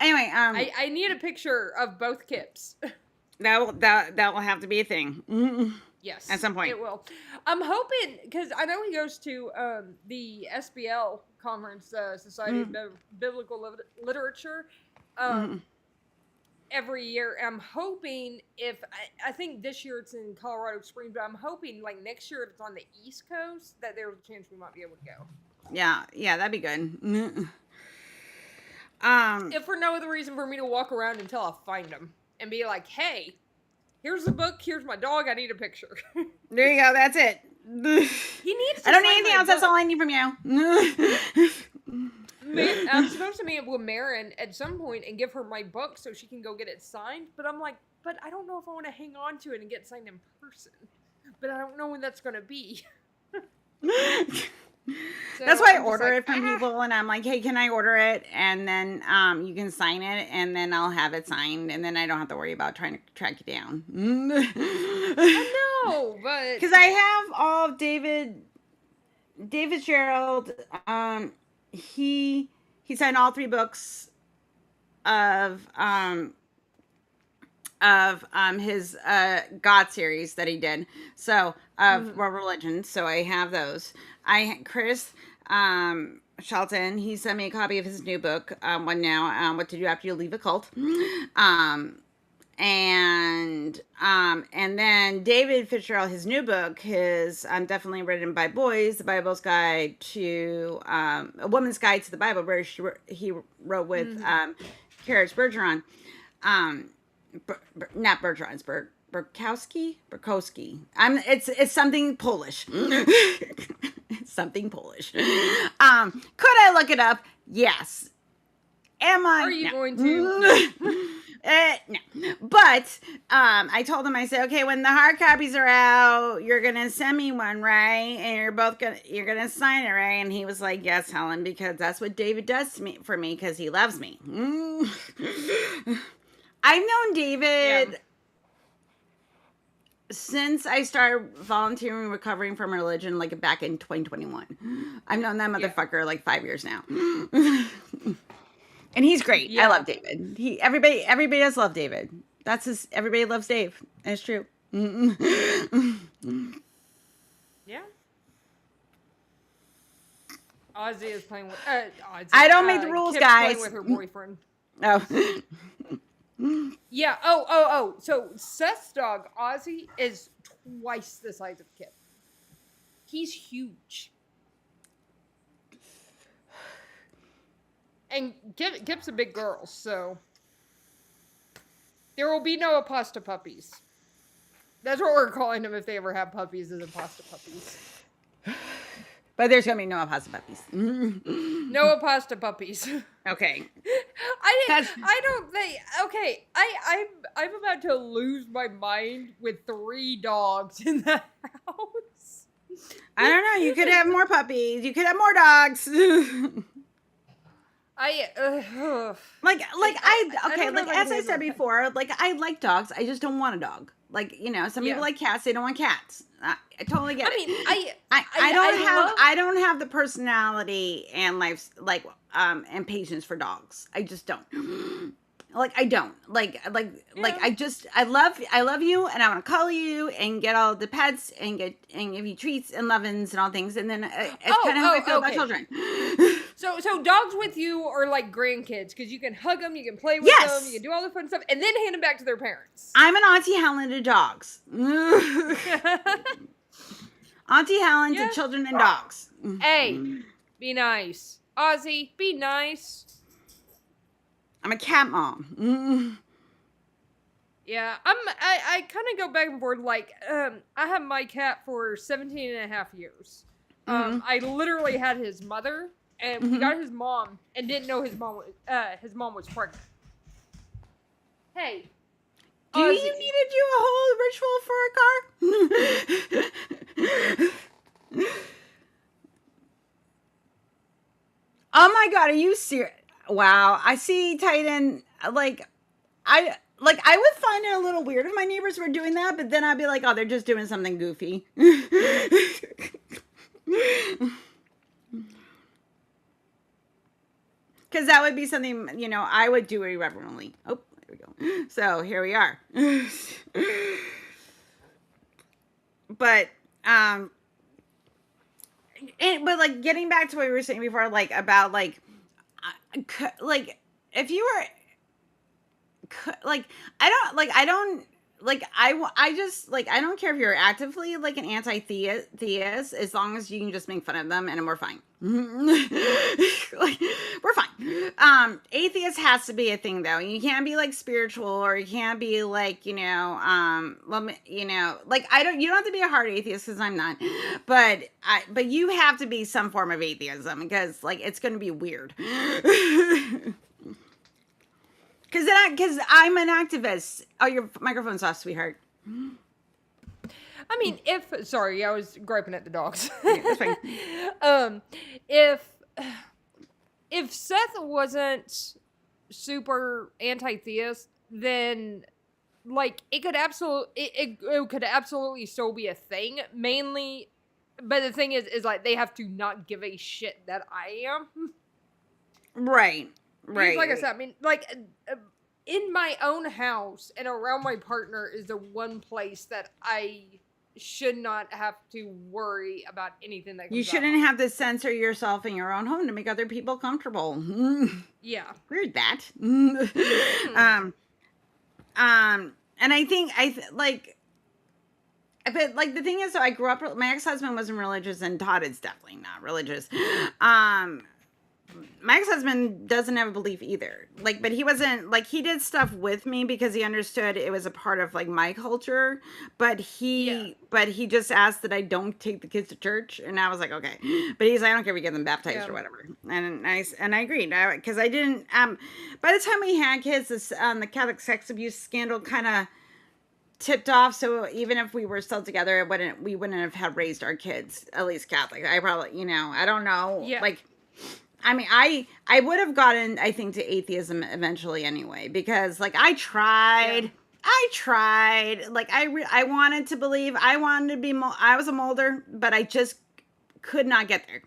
S2: Anyway,
S1: I need a picture of both Kips.
S2: that will have to be a thing.
S1: Yes,
S2: at some point
S1: it will. I'm hoping because I know he goes to the SBL conference, Society of Biblical Literature, every year. I'm hoping if I think this year it's in Colorado Springs, but I'm hoping like next year if it's on the East Coast that there's a chance we might be able to go.
S2: Yeah, that'd be good.
S1: If for no other reason for me to walk around until I find them and be like, hey. Here's the book. Here's my dog. I need a picture.
S2: There you go. That's it.
S1: He needs.
S2: I don't need anything else. That's all I need from you.
S1: I'm supposed to meet up with Marin at some point and give her my book so she can go get it signed. But I'm like, but I don't know if I want to hang on to it and get signed in person. But I don't know when that's going to be. So
S2: that's why I order it from people, and I'm like, hey, can I order it? And then you can sign it, and then I'll have it signed, and then I don't have to worry about trying to track you down.
S1: I know, but
S2: because I have all of David Gerald. He signed all 3 books of his God series that he did. So of World Religion. So I have those. Chris Shelton, he sent me a copy of his new book, One Now, What to Do After You Leave a Cult. And then David Fitzgerald, his new book, his Definitely Written by Boys, the Bible's Guide to a Woman's Guide to the Bible, where he wrote with Carrot Bergeron. Not Bergeron's, Burkowski. It's something Polish. It's something Polish. Could I look it up? Yes. Am I?
S1: Are you going to?
S2: No. But I told him, I said, okay, when the hard copies are out, you're gonna send me one, right? And you're gonna sign it, right? And he was like, yes, Helen, because that's what David does for me, because he loves me. I've known David since I started volunteering, recovering from religion, like back in 2021. I've known that motherfucker like 5 years now. And he's great. I love David. Everybody does love David. Everybody loves Dave. And it's true.
S1: Yeah. Ozzy is playing with
S2: I don't make the rules,
S1: Kip's
S2: guys.
S1: playing with her boyfriend.
S2: Oh.
S1: Yeah. Oh. So Seth's dog, Ozzy, is twice the size of Kip. He's huge. And Kip's a big girl, so there will be no pasta puppies. That's what we're calling them if they ever have puppies, is pasta puppies.
S2: But there's gonna be no pasta puppies.
S1: No pasta puppies.
S2: Okay.
S1: I don't think. Okay, I'm about to lose my mind with 3 dogs in the house.
S2: I don't know. You could have more puppies. You could have more dogs. As I said before, like, I like dogs. I just don't want a dog. Like, some people like cats. They don't want cats. I totally get it. I don't have the personality and life, like, and patience for dogs. I just don't. Like, I don't. I love you, and I want to cuddle you and get all the pets and give you treats and lovins and all things, and then it's kind of how I feel about children.
S1: So dogs with you are like grandkids, because you can hug them, you can play with them, you can do all the fun stuff, and then hand them back to their parents.
S2: I'm an Auntie Helen to dogs. Auntie Helen to children and dogs.
S1: Hey, be nice. Ozzy, be nice.
S2: I'm a cat mom.
S1: Yeah, I kind of go back and forth. Like, I had my cat for 17 and a half years.
S2: Mm-hmm.
S1: I literally had his mother, and we
S2: Mm-hmm.
S1: got his mom, and didn't know his mom was pregnant. Hey,
S2: Do you
S1: Ozzy.
S2: need to do a whole ritual for a car? Oh my god, are you serious? Wow, I see Titan. I would find it a little weird if my neighbors were doing that, but then I'd be like, oh, they're just doing something goofy. Because that would be something, I would do irreverently. Oh, there we go. So here we are. But, but like getting back to what we were saying before, like about like if you were like I don't care if you're actively like an anti-theist as long as you can just make fun of them and we're fine. Like, we're fine. Atheist has to be a thing though. You can't be like spiritual, or you can't be like like you don't have to be a hard atheist, because I'm not, but you have to be some form of atheism, because like it's gonna be weird. Because I'm an activist. Oh, your microphone's off, sweetheart.
S1: I mean, sorry, I was griping at the dogs.
S2: Yeah, that's fine.
S1: If Seth wasn't super anti-theist, then like it could absolutely still be a thing. Mainly, but the thing is like they have to not give a shit that I am.
S2: Right.
S1: Because, like I said, I mean, like in my own house and around my partner is the one place that I should not have to worry about anything that comes
S2: You shouldn't have to censor yourself in your own home to make other people comfortable.
S1: Yeah.
S2: Weird that. And I think but like the thing is, so I grew up. My ex-husband wasn't religious, and Todd is definitely not religious. My ex-husband doesn't have a belief either. Like, but he wasn't like, he did stuff with me because he understood it was a part of like my culture. But he just asked that I don't take the kids to church, and I was like, okay. But he's like, I don't care if we get them baptized or whatever. And I agreed, because I didn't. By the time we had kids, the Catholic sex abuse scandal kind of tipped off. So even if we were still together, we wouldn't have had raised our kids at least Catholic. I probably, I don't know, like. I mean, I would have gotten, I think, to atheism eventually anyway, because like I tried, like I wanted to believe, I wanted to be, I was a molder, but I just could not get there.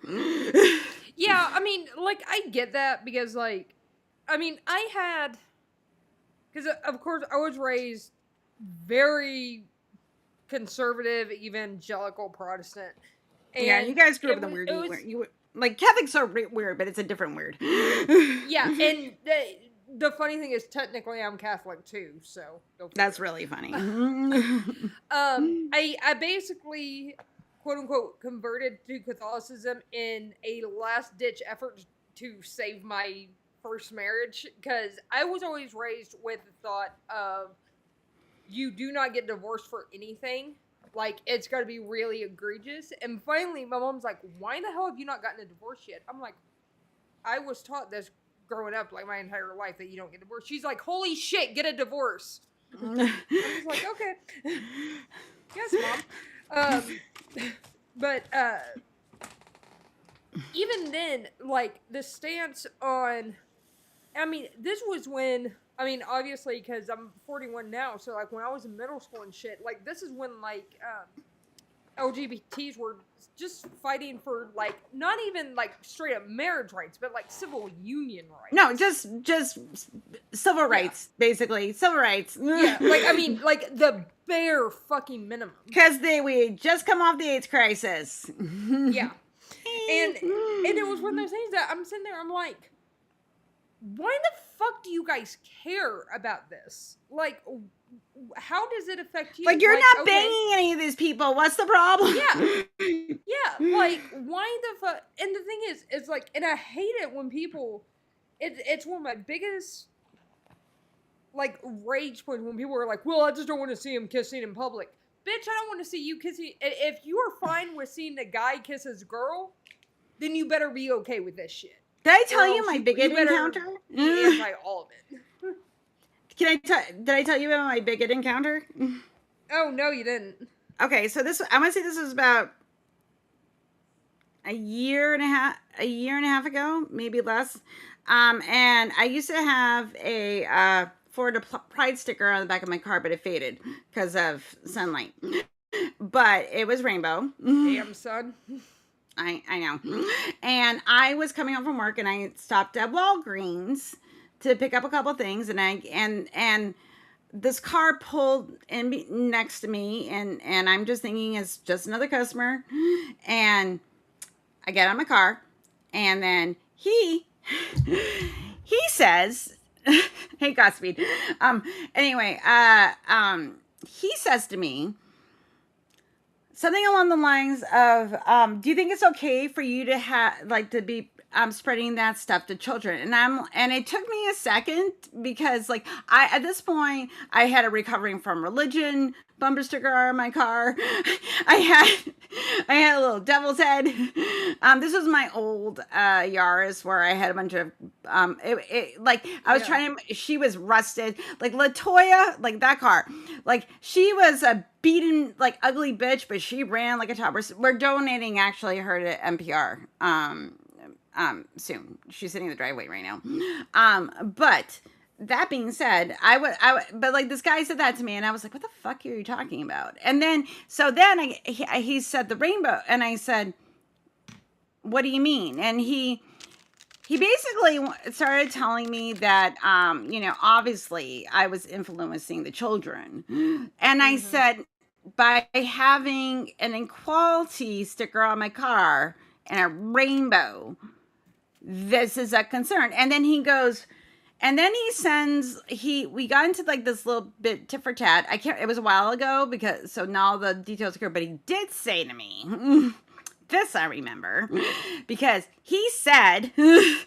S1: Yeah, I mean, like I get that, because like, I mean, because of course I was raised very conservative, evangelical Protestant. And
S2: yeah, you guys grew up in the weird. You like Catholics are weird, but it's a different weird.
S1: Yeah, and the funny thing is, technically, I'm Catholic too, so
S2: that's really funny.
S1: I basically, quote unquote, converted to Catholicism in a last ditch effort to save my first marriage, because I was always raised with the thought of you do not get divorced for anything. Like, it's got to be really egregious. And finally, my mom's like, why the hell have you not gotten a divorce yet? I'm like, I was taught this growing up, like, my entire life, that you don't get divorced. She's like, holy shit, get a divorce. I was like, okay. Yes, Mom. But even then, like, the stance on... I mean, this was when... I mean, obviously, because I'm 41 now, so, like, when I was in middle school and shit, like, this is when, like, LGBTs were just fighting for, like, not even, like, straight-up marriage rights, but, like, civil union rights.
S2: No, just civil rights, basically. Civil rights.
S1: Yeah, like, I mean, like, the bare fucking minimum.
S2: Because we just come off the AIDS crisis.
S1: Yeah. And it was one of those things that I'm sitting there, I'm like, why the fuck do you guys care about this? Like, how does it affect you?
S2: Like, you're not banging any of these people. What's the problem?
S1: Yeah. Yeah. Like, why the fuck? And the thing is, it's like, and I hate it when people, it's one of my biggest like rage point when people are like, "Well, I just don't want to see him kissing in public." Bitch, I don't want to see you kissing. If you are fine with seeing a guy kiss his girl, then you better be okay with this shit.
S2: Did I tell
S1: Or
S2: you
S1: else
S2: my
S1: you
S2: bigot
S1: better
S2: encounter?
S1: be anti all of it.
S2: Did I tell you about my bigot encounter?
S1: Oh no, you didn't.
S2: Okay, so I want to say this was about a year and a half ago, maybe less. And I used to have a Florida Pride sticker on the back of my car, but it faded because of sunlight. But it was rainbow.
S1: Damn, son.
S2: I know. And I was coming home from work, and I stopped at Walgreens to pick up a couple things, and this car pulled in next to me, and I'm just thinking it's just another customer, and I get out of my car, and then he says, "Hey, Godspeed." Anyway, he says to me something along the lines of, "Do you think it's okay for you to to be spreading that stuff to children?" And it took me a second because, like, at this point I had a recovering from religion bumper sticker on my car. I had a little devil's head. This was my old Yaris where I had a bunch of I was trying to. She was rusted, like Latoya, like that car. Like she was a beaten, like ugly bitch, but she ran like a top. We're donating actually her to NPR. Soon. She's sitting in the driveway right now. But that being said, but like this guy said that to me, and I was like, "What the fuck are you talking about?" And then, he said the rainbow, and I said, "What do you mean?" And he basically started telling me that, obviously I was influencing the children, and I said, by having an equality sticker on my car and a rainbow, this is a concern. And then he goes, and then we got into like this little bit tit for tat. It was a while ago so now the details are clear, but he did say to me, this I remember, because he said, he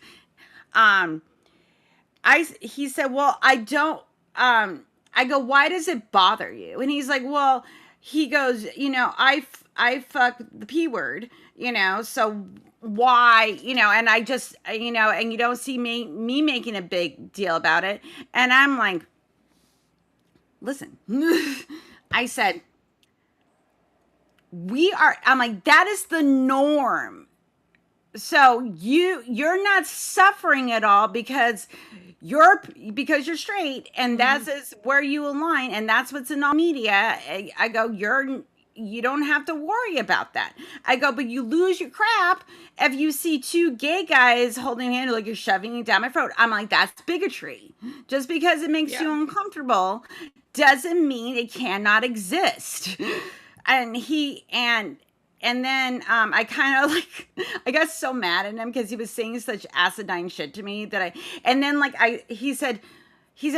S2: said, "Well, I don't," I go, "Why does it bother you?" And he's like, "Well," he goes, I fuck the P word, so why, and I just, and you don't see me making a big deal about it. And I'm like, listen, I said, I'm like, that is the norm. So you're not suffering at all because you're straight, and that's is where you align, and that's what's in all media. I go, you don't have to worry about that. I go, but you lose your crap if you see two gay guys holding hands, like you're shoving it down my throat. I'm like, that's bigotry. Just because it makes you uncomfortable doesn't mean it cannot exist. And then I kind of like, I got so mad at him because he was saying such acidine shit to me he said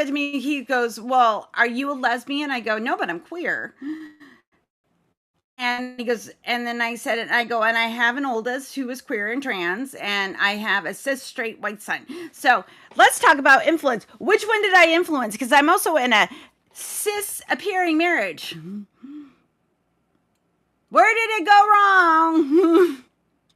S2: to me, he goes, "Well, are you a lesbian?" I go, "No, but I'm queer." And he goes, and then I said it, and I go, "And I have an oldest who is queer and trans, and I have a cis straight white son." So let's talk about influence. Which one did I influence? Because I'm also in a cis appearing marriage. Where did it go wrong?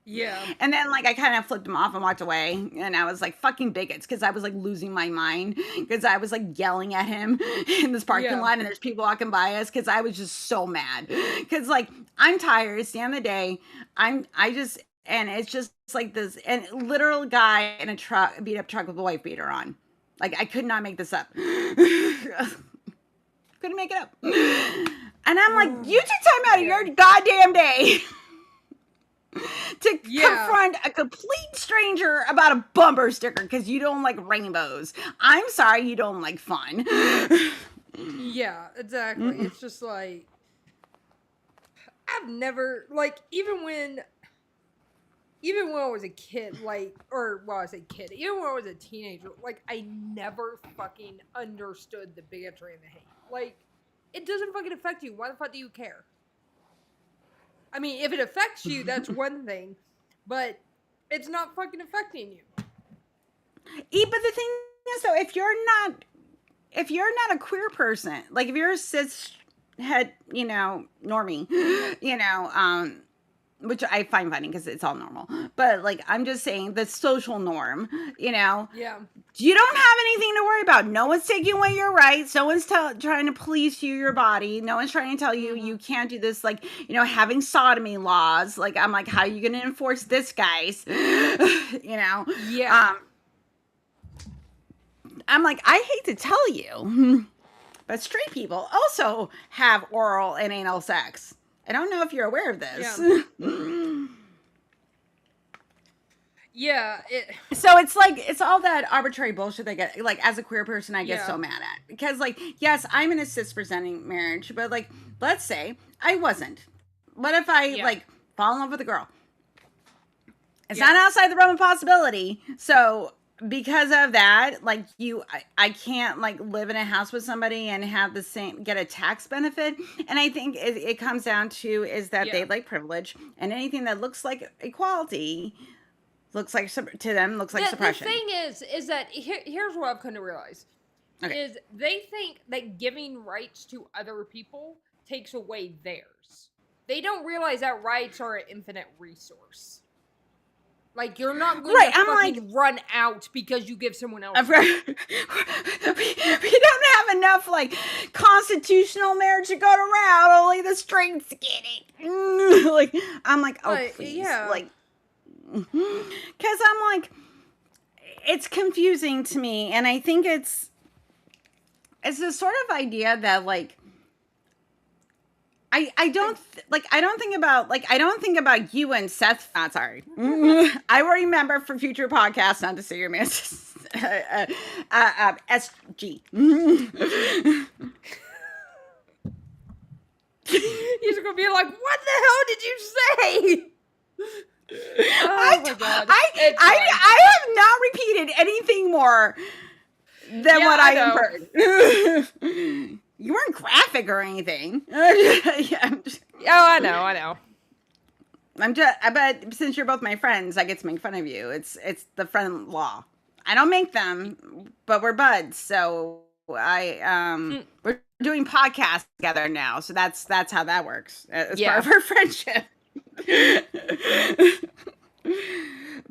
S1: Yeah.
S2: And then I kind of flipped him off and walked away, and I was like, fucking bigots, because I was like losing my mind, because I was like yelling at him in this parking lot, and there's people walking by us, because I was just so mad, because I'm tired. It's the end of the day. And it's just like this, and literal guy in a truck, beat up truck with a wife beater on. I could not make this up. Couldn't make it up. And I'm like, you took time out of your goddamn day to confront a complete stranger about a bumper sticker because you don't like rainbows. I'm sorry, you don't like fun.
S1: Yeah, exactly. It's just like, I've never, even when I was a kid, even when I was a teenager, I never fucking understood the bigotry and the hate. It doesn't fucking affect you. Why the fuck do you care? I mean, if it affects you, that's one thing, but it's not fucking affecting you.
S2: But the thing is, though, if you're not if you're not a queer person, like if you're a cis head, normie, which I find funny because it's all normal. But like, I'm just saying the social norm,
S1: Yeah.
S2: you don't have anything to worry about. No one's taking away your rights. No one's trying to police your body. No one's trying to tell you you can't do this. Like, having sodomy laws. Like, I'm like, how are you going to enforce this, guys?
S1: Yeah.
S2: I'm like, I hate to tell you, but straight people also have oral and anal sex. I don't know if you're aware of this.
S1: Yeah.
S2: So it's like, it's all that arbitrary bullshit that get, like, as a queer person, I get so mad at. Because, like, yes, I'm in a cis-presenting marriage, but, like, let's say I wasn't. What if I, like, fall in love with a girl? It's not outside the realm of possibility. So because of that, like, I can't, like, live in a house with somebody and have the same, get a tax benefit. And I think it comes down to is that they like privilege, and anything that looks like equality looks like, to them, looks like suppression.
S1: The thing is that here's what I've come to realize.
S2: Okay.
S1: Is they think that giving rights to other people takes away theirs. They don't realize that rights are an infinite resource. Like, you're not going to fucking run out because you give someone else.
S2: We don't have enough, like, constitutional marriage to go around. Only the straights get it. Like, I'm like, oh, please.
S1: Yeah.
S2: Like, because I'm like, it's confusing to me. And I think it's this sort of idea that, like, I don't think about you and Seth. Not sorry. I will remember for future podcasts not to say your man. SG.
S1: He's gonna be like, "What the hell did you say?" Oh my god!
S2: I have not repeated anything more than what I have heard. You weren't graphic or anything.
S1: I know.
S2: But since you're both my friends, I get to make fun of you. It's the friend law. I don't make them, but we're buds. So we're doing podcasts together now. So that's how that works. It's part of our friendship.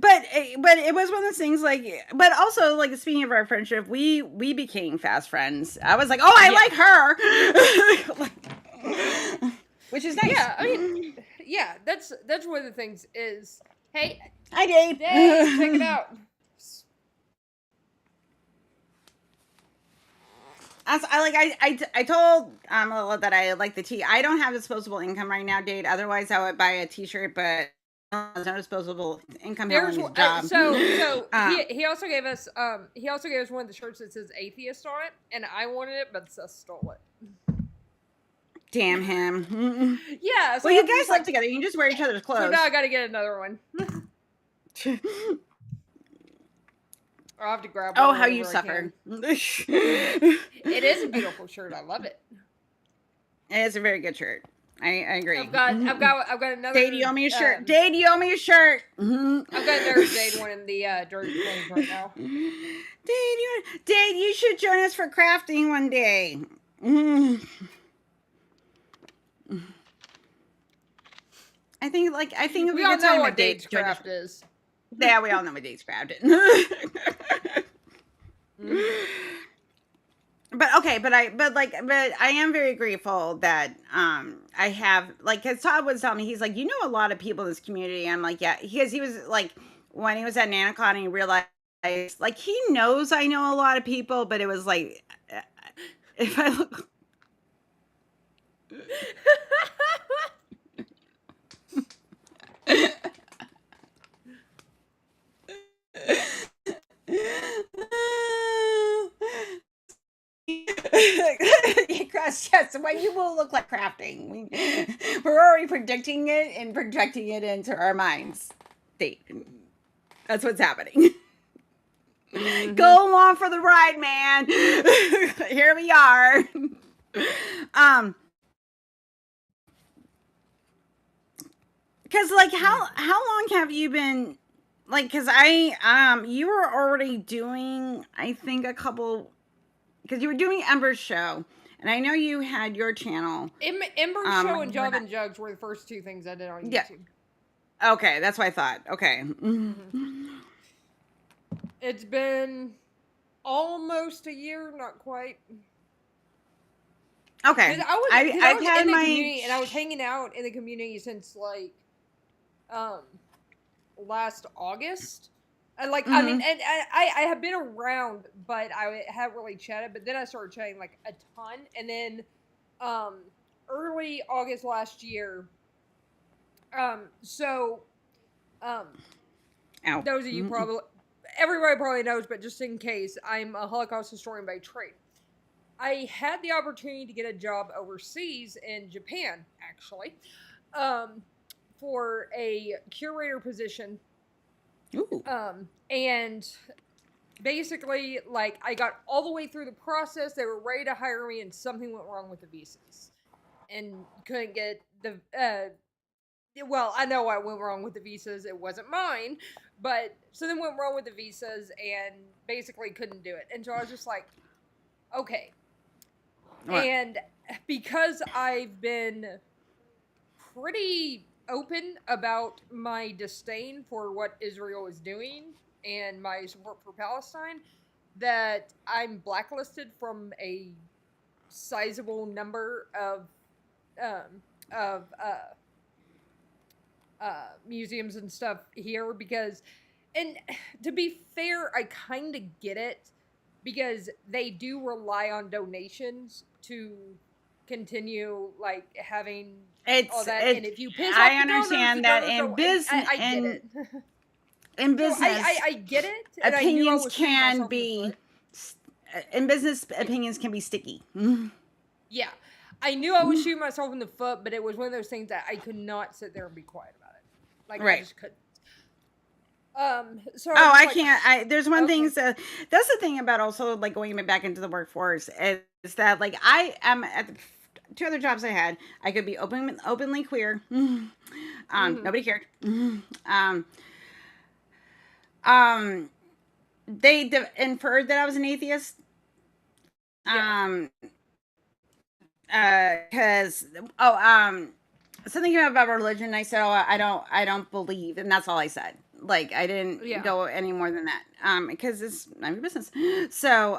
S2: But it was one of those things, like, but also, like, speaking of our friendship, we became fast friends. I was like, oh, I like her, which is nice.
S1: Yeah, I mean, yeah, that's one of the things is, hey,
S2: hi, Dave,
S1: check it out.
S2: I told that I like the tea. I don't have disposable income right now, Dave. Otherwise, I would buy a t-shirt, but no disposable income.
S1: So he also gave us one of the shirts that says atheist on it, and I wanted it, but Seth stole it.
S2: Damn him.
S1: Yeah. So
S2: well, you guys live together. You can just wear each other's clothes.
S1: So now I got to get another one. I'll have to grab one.
S2: Oh, how you suffer.
S1: It is a beautiful shirt. I love it.
S2: It is a very good shirt. I agree.
S1: I've got another.
S2: Dade, you owe me a shirt. Dade, you owe me a shirt.
S1: I've got another Dade one in the Dirty Plains right now.
S2: Dade, you should join us for crafting one day. I think
S1: we all know what Dade's craft is.
S2: Yeah, we all know what Dade's craft is. But I am very grateful that I have, like, because Todd was telling me, he's like, you know, a lot of people in this community. I'm like, yeah, because he was like, when he was at NanaCon, he realized, like, he knows I know a lot of people, but it was like, if I look. Yes, well, you will look like crafting. We're already predicting it and projecting it into our minds. That's what's happening. Mm-hmm. Go along for the ride, man. Here we are. Because, like, how long have you been, like, because you were already doing, I think, a couple because you were doing Ember's show, and I know you had your channel.
S1: Ember's show and Job and Jugs were the first two things I did on YouTube.
S2: Okay, that's what I thought. Okay.
S1: It's been almost a year, not quite.
S2: Okay.
S1: I was in the community, and I was hanging out in the community since like last August. And like I mean, and I have been around, but I haven't really chatted. But then I started chatting like a ton, and then early August last year. Those of you probably, everybody probably knows, but just in case, I'm a Holocaust historian by trade. I had the opportunity to get a job overseas in Japan, actually, for a curator position.
S2: Ooh.
S1: And basically, like, I got all the way through the process. They were ready to hire me, and something went wrong with the visas, and couldn't get the. Well, I know what went wrong with the visas. It wasn't mine, but something went wrong with the visas, and basically couldn't do it. And so I was just like, okay. What? And because I've been pretty open about my disdain for what Israel is doing and my support for Palestine, that I'm blacklisted from a sizable number of museums and stuff here, because, and to be fair, I kind of get it, because they do rely on donations to continue like having all that. And if you piss off
S2: I understand that in business,
S1: I get it.
S2: In business,
S1: I get it. And
S2: opinions can be in business. Opinions can be sticky.
S1: Yeah, I knew I was shooting myself in the foot, but it was one of those things that I could not sit there and be quiet about it. Like, right. I just couldn't. So
S2: I can't. There's one thing. So that's the thing about also like going back into the workforce is that like I am at the two other jobs I had. I could be openly queer. Nobody cared. They inferred that I was an atheist. Because something about religion. I said, I don't believe, and that's all I said. Like, I didn't go any more than that. Because it's not your business. So,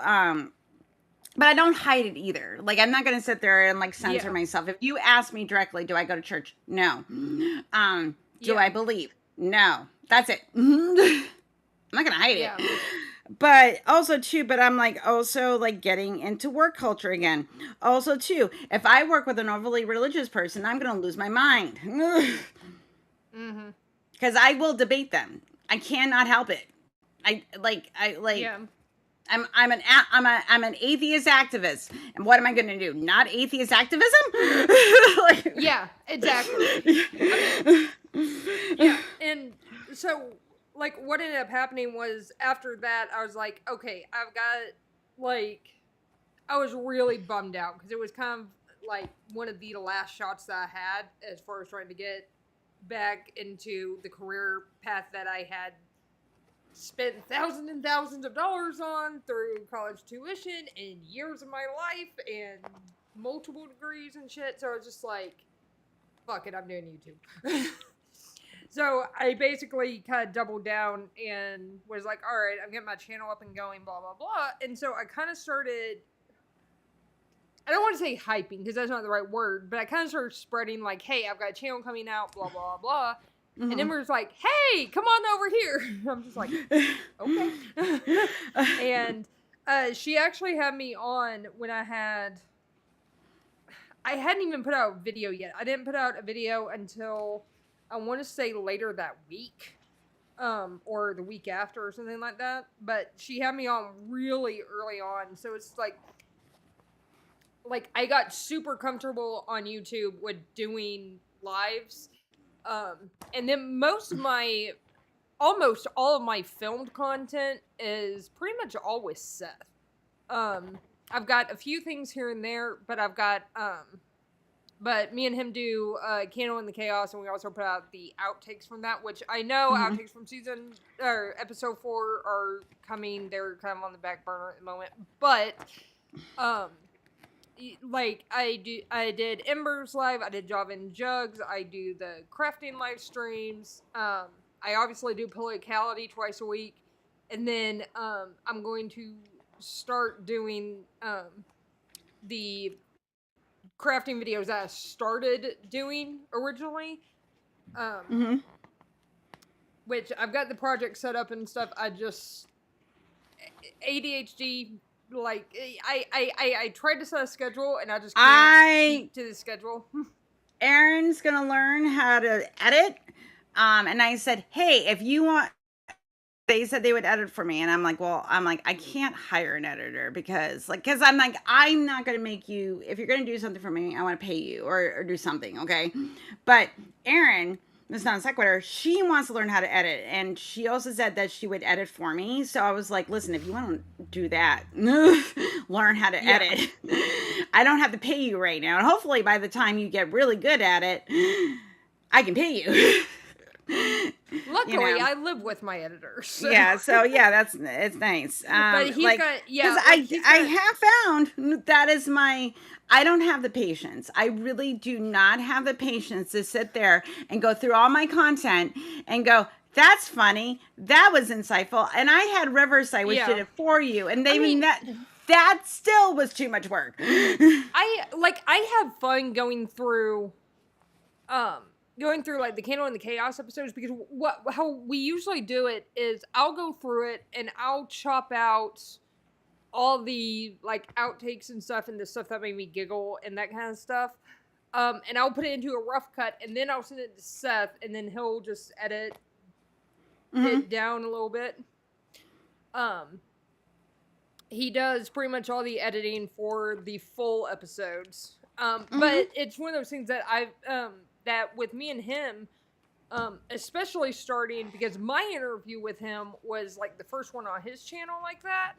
S2: but I don't hide it either. Like, I'm not going to sit there and like censor myself. If you ask me directly, do I go to church? No. Do I believe? No. That's it. I'm not going to hide it. But also too, I'm like also like getting into work culture again. Also too, if I work with an overly religious person, I'm going to lose my mind. Because I will debate them. I cannot help it. I'm an atheist activist, and what am I going to do? Not atheist activism?
S1: Like, yeah, exactly. And so like what ended up happening was after that I was like, okay, I've got like, I was really bummed out because it was kind of like one of the last shots that I had as far as trying to get back into the career path that I had spent thousands and thousands of dollars on through college tuition and years of my life and multiple degrees and shit. So I was just like, fuck it, I'm doing YouTube. So I basically kind of doubled down and was like, all right, I'm getting my channel up and going, blah, blah, blah. And so I kind of started, I don't want to say hyping because that's not the right word, but I kind of started spreading like, hey, I've got a channel coming out, blah, blah, blah. And then was like, hey, come on over here. I'm just like, okay. And she actually had me on when I hadn't even put out a video yet. I didn't put out a video until, I want to say later that week, or the week after or something like that. But she had me on really early on. So it's like I got super comfortable on YouTube with doing lives. And then almost all of my filmed content is pretty much all with Seth. I've got a few things here and there, but I've got, but me and him do Candle in the Chaos, and we also put out the outtakes from that, which I know outtakes from episode 4 are coming. They're kind of on the back burner at the moment. But like I did Embers live, I did Java and Jugs, I do the crafting live streams. I obviously do Politicality twice a week, and then I'm going to start doing the crafting videos that I started doing originally.
S2: Mm-hmm.
S1: Which I've got the project set up and stuff. I just ADHD. Like I tried to set a schedule and I just can't keep to the schedule.
S2: Erin's gonna learn how to edit. And I said, hey, if you want, they said they would edit for me, and I'm like, I can't hire an editor because I'm like, I'm not gonna make you. If you're gonna do something for me, I want to pay you or do something, okay? But Erin, Miss Non Sequitur, she wants to learn how to edit, and she also said that she would edit for me. So I was like, listen, if you want to do that, learn how to edit. I don't have to pay you right now, and hopefully by the time you get really good at it, I can pay you.
S1: Luckily, I live with my editor. So.
S2: Yeah, so yeah, it's nice.
S1: But he's got
S2: because I have found that is I don't have the patience. I really do not have the patience to sit there and go through all my content and go, that's funny, that was insightful, and I had Riverside which did it for you, and that still was too much work.
S1: I have fun going through like the Candle and the Chaos episodes, because how we usually do it is I'll go through it and I'll chop out all the like outtakes and stuff and the stuff that made me giggle and that kind of stuff. And I'll put it into a rough cut and then I'll send it to Seth and then he'll just edit it down a little bit. He does pretty much all the editing for the full episodes. But it's one of those things that that with me and him, especially starting, because my interview with him was like the first one on his channel like that,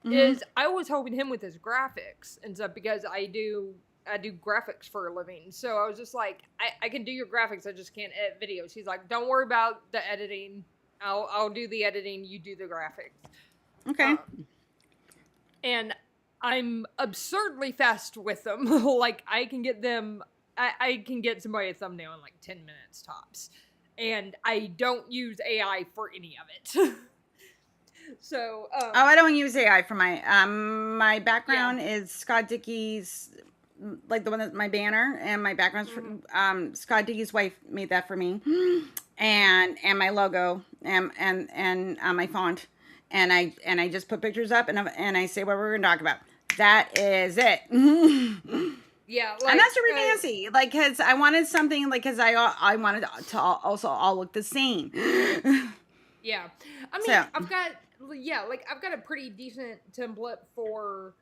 S1: is I was helping him with his graphics and stuff, because I do graphics for a living. So I was just like, I can do your graphics, I just can't edit videos. He's like, don't worry about the editing. I'll do the editing, you do the graphics.
S2: Okay.
S1: And I'm absurdly fast with them. Like I can get them. I can get somebody a thumbnail in like 10 minutes tops. And I don't use AI for any of it. So,
S2: I don't use AI for my background is Scott Dickey's, like the one that's my banner, and my background's Scott Dickey's wife made that for me. And my logo and my font. And I just put pictures up and I say what we're going to talk about. That is it.
S1: Yeah,
S2: like, and that's super fancy. Like, cause I wanted something like, cause I wanted to also all look the same.
S1: Yeah, I mean, I've got a pretty decent template for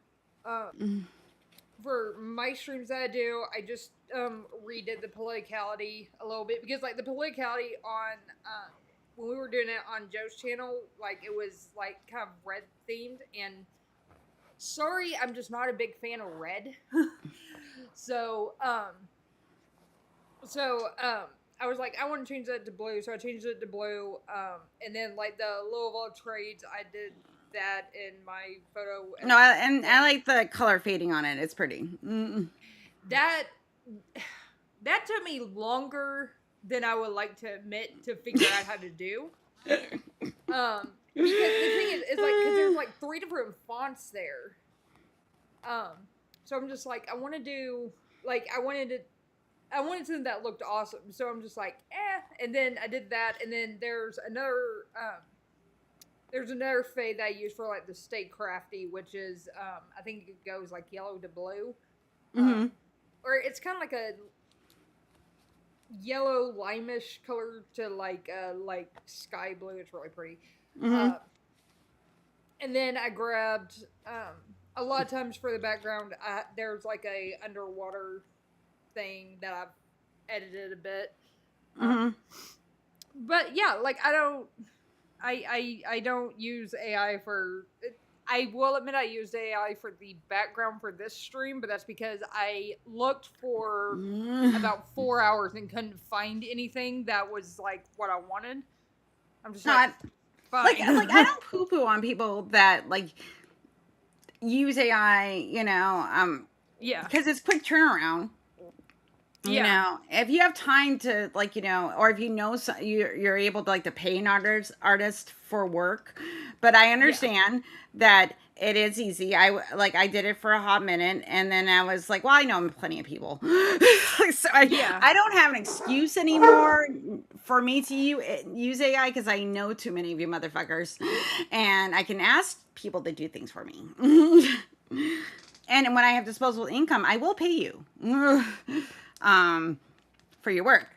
S1: my streams that I do. I just redid the Politicality a little bit, because like the Politicality on when we were doing it on Joe's channel, like it was like kind of red themed, and sorry, I'm just not a big fan of red. So I was like, I want to change that to blue, so I changed it to blue. And then like the Louisville trades, I did that in my photo.
S2: No, I like the color fading on it. It's pretty.
S1: That took me longer than I would like to admit to figure out how to do. Because the thing is, it's like, because there's like 3 different fonts there. So I'm just like, I wanted something that looked awesome. So I'm just like, and then I did that, and then there's another fade that I use for like the Stay Crafty, which is I think it goes like yellow to blue, or it's kind of like a yellow limeish color to like sky blue. It's really pretty. And then I grabbed a lot of times for the background, there's like a underwater thing that I've edited a bit. But yeah, like I don't use AI for. I will admit I used AI for the background for this stream, but that's because I looked for about 4 hours and couldn't find anything that was like what I wanted. I'm just not
S2: like I don't poo-poo on people that like. use AI,
S1: Yeah.
S2: because it's quick turnaround. You know, if you have time to, like, or if you're able to, like, to pay an artist for work. But I understand that it is easy. I did it for a hot minute, and then I was like, well, I know plenty of people. So I don't have an excuse anymore for me to use AI, because I know too many of you motherfuckers, and I can ask people to do things for me. And when I have disposable income, I will pay you. For your work.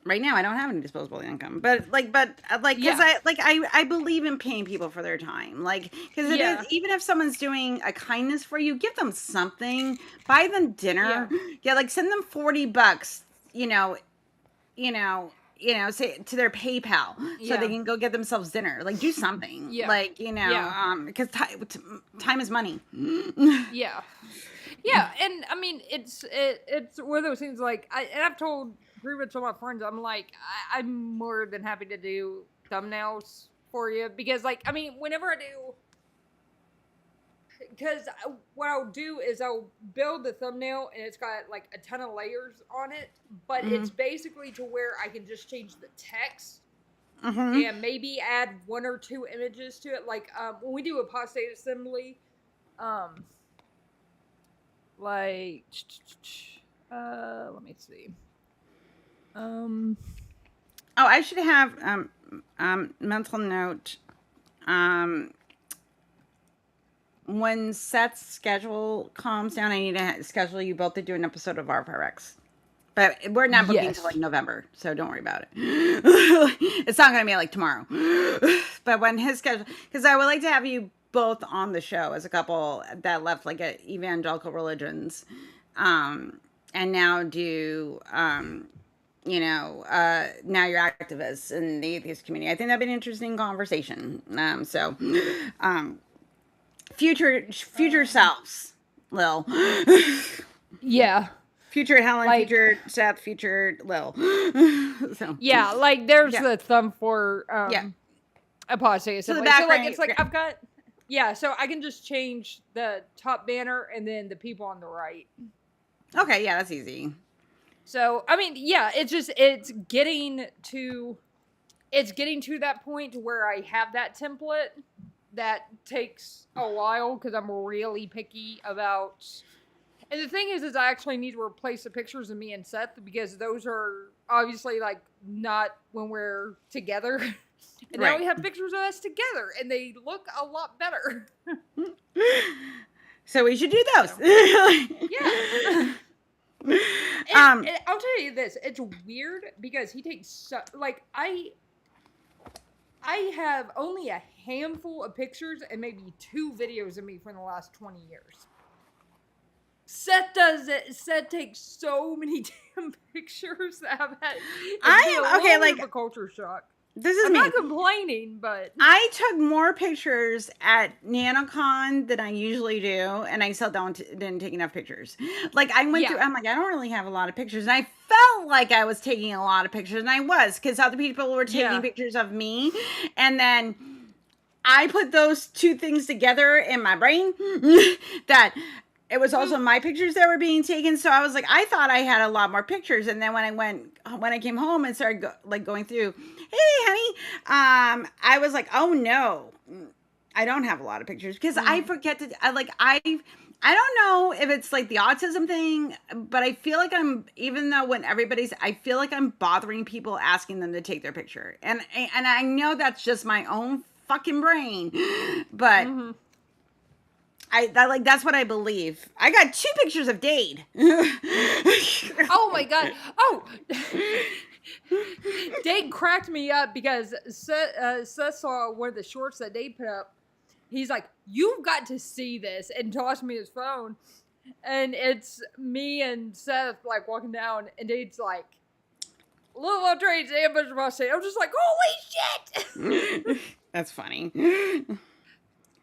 S2: Right now I don't have any disposable income, but because I believe in paying people for their time, like, because it is, even if someone's doing a kindness for you, give them something, buy them dinner, like, send them $40, say to their PayPal, so they can go get themselves dinner, like, do something, like, because time is money.
S1: Yeah, and I mean, it's one of those things, like, I've told pretty much all my friends, I'm like, I'm more than happy to do thumbnails for you, because, like, I mean, whenever I do, because what I'll do is I'll build the thumbnail, and it's got, like, a ton of layers on it, but it's basically to where I can just change the text, and maybe add 1 or 2 images to it, like, when we do apostate assembly, like, let me see.
S2: I should have mental note. When Seth's schedule calms down, I need to schedule you both to do an episode of RFRX. But we're not booking until, like, November, so don't worry about it. It's not going to be, like, tomorrow. But when his schedule, because I would like to have you both on the show as a couple that left, like, evangelical religions, and now do, now you're activists in the atheist community. I think that'd be an interesting conversation. Future selves, Lil. Future Helen, like, future Seth, future Lil. So
S1: like, there's the thumb for apostate. So, like, it's like I've got. Yeah, so I can just change the top banner and then the people on the right.
S2: Okay, yeah, that's easy.
S1: So, I mean, it's getting to that point to where I have that template. That takes a while, because I'm really picky about. And the thing is I actually need to replace the pictures of me and Seth, because those are obviously, like, not when we're together. And now we have pictures of us together, and they look a lot better.
S2: So we should do those.
S1: And I'll tell you this, it's weird, because he takes I have only a handful of pictures and maybe 2 videos of me from the last 20 years. Seth does it. Seth takes so many damn pictures that I've had. It's a culture shock. I'm not complaining, but
S2: I took more pictures at NanoCon than I usually do, and I still didn't take enough pictures. Like, I went through, I'm like, I don't really have a lot of pictures, and I felt like I was taking a lot of pictures, and I was, because other people were taking pictures of me, and then I put those 2 things together in my brain that it was also my pictures that were being taken. So I was like, I thought I had a lot more pictures. And then when I came home and started going through, hey, honey, I was like, oh no, I don't have a lot of pictures, because I forget to, I don't know if it's like the autism thing, but I feel like I feel like I'm bothering people, asking them to take their picture. And I know that's just my own fucking brain, but that's what I believe. I got 2 pictures of Dade.
S1: Oh my god. Oh, Dade cracked me up, because Seth saw one of the shorts that Dade put up. He's like, you've got to see this, and tossed me his phone. And it's me and Seth, like, walking down, and Dade's like, little old trains ambush my state. I'm just like, holy shit!
S2: That's funny.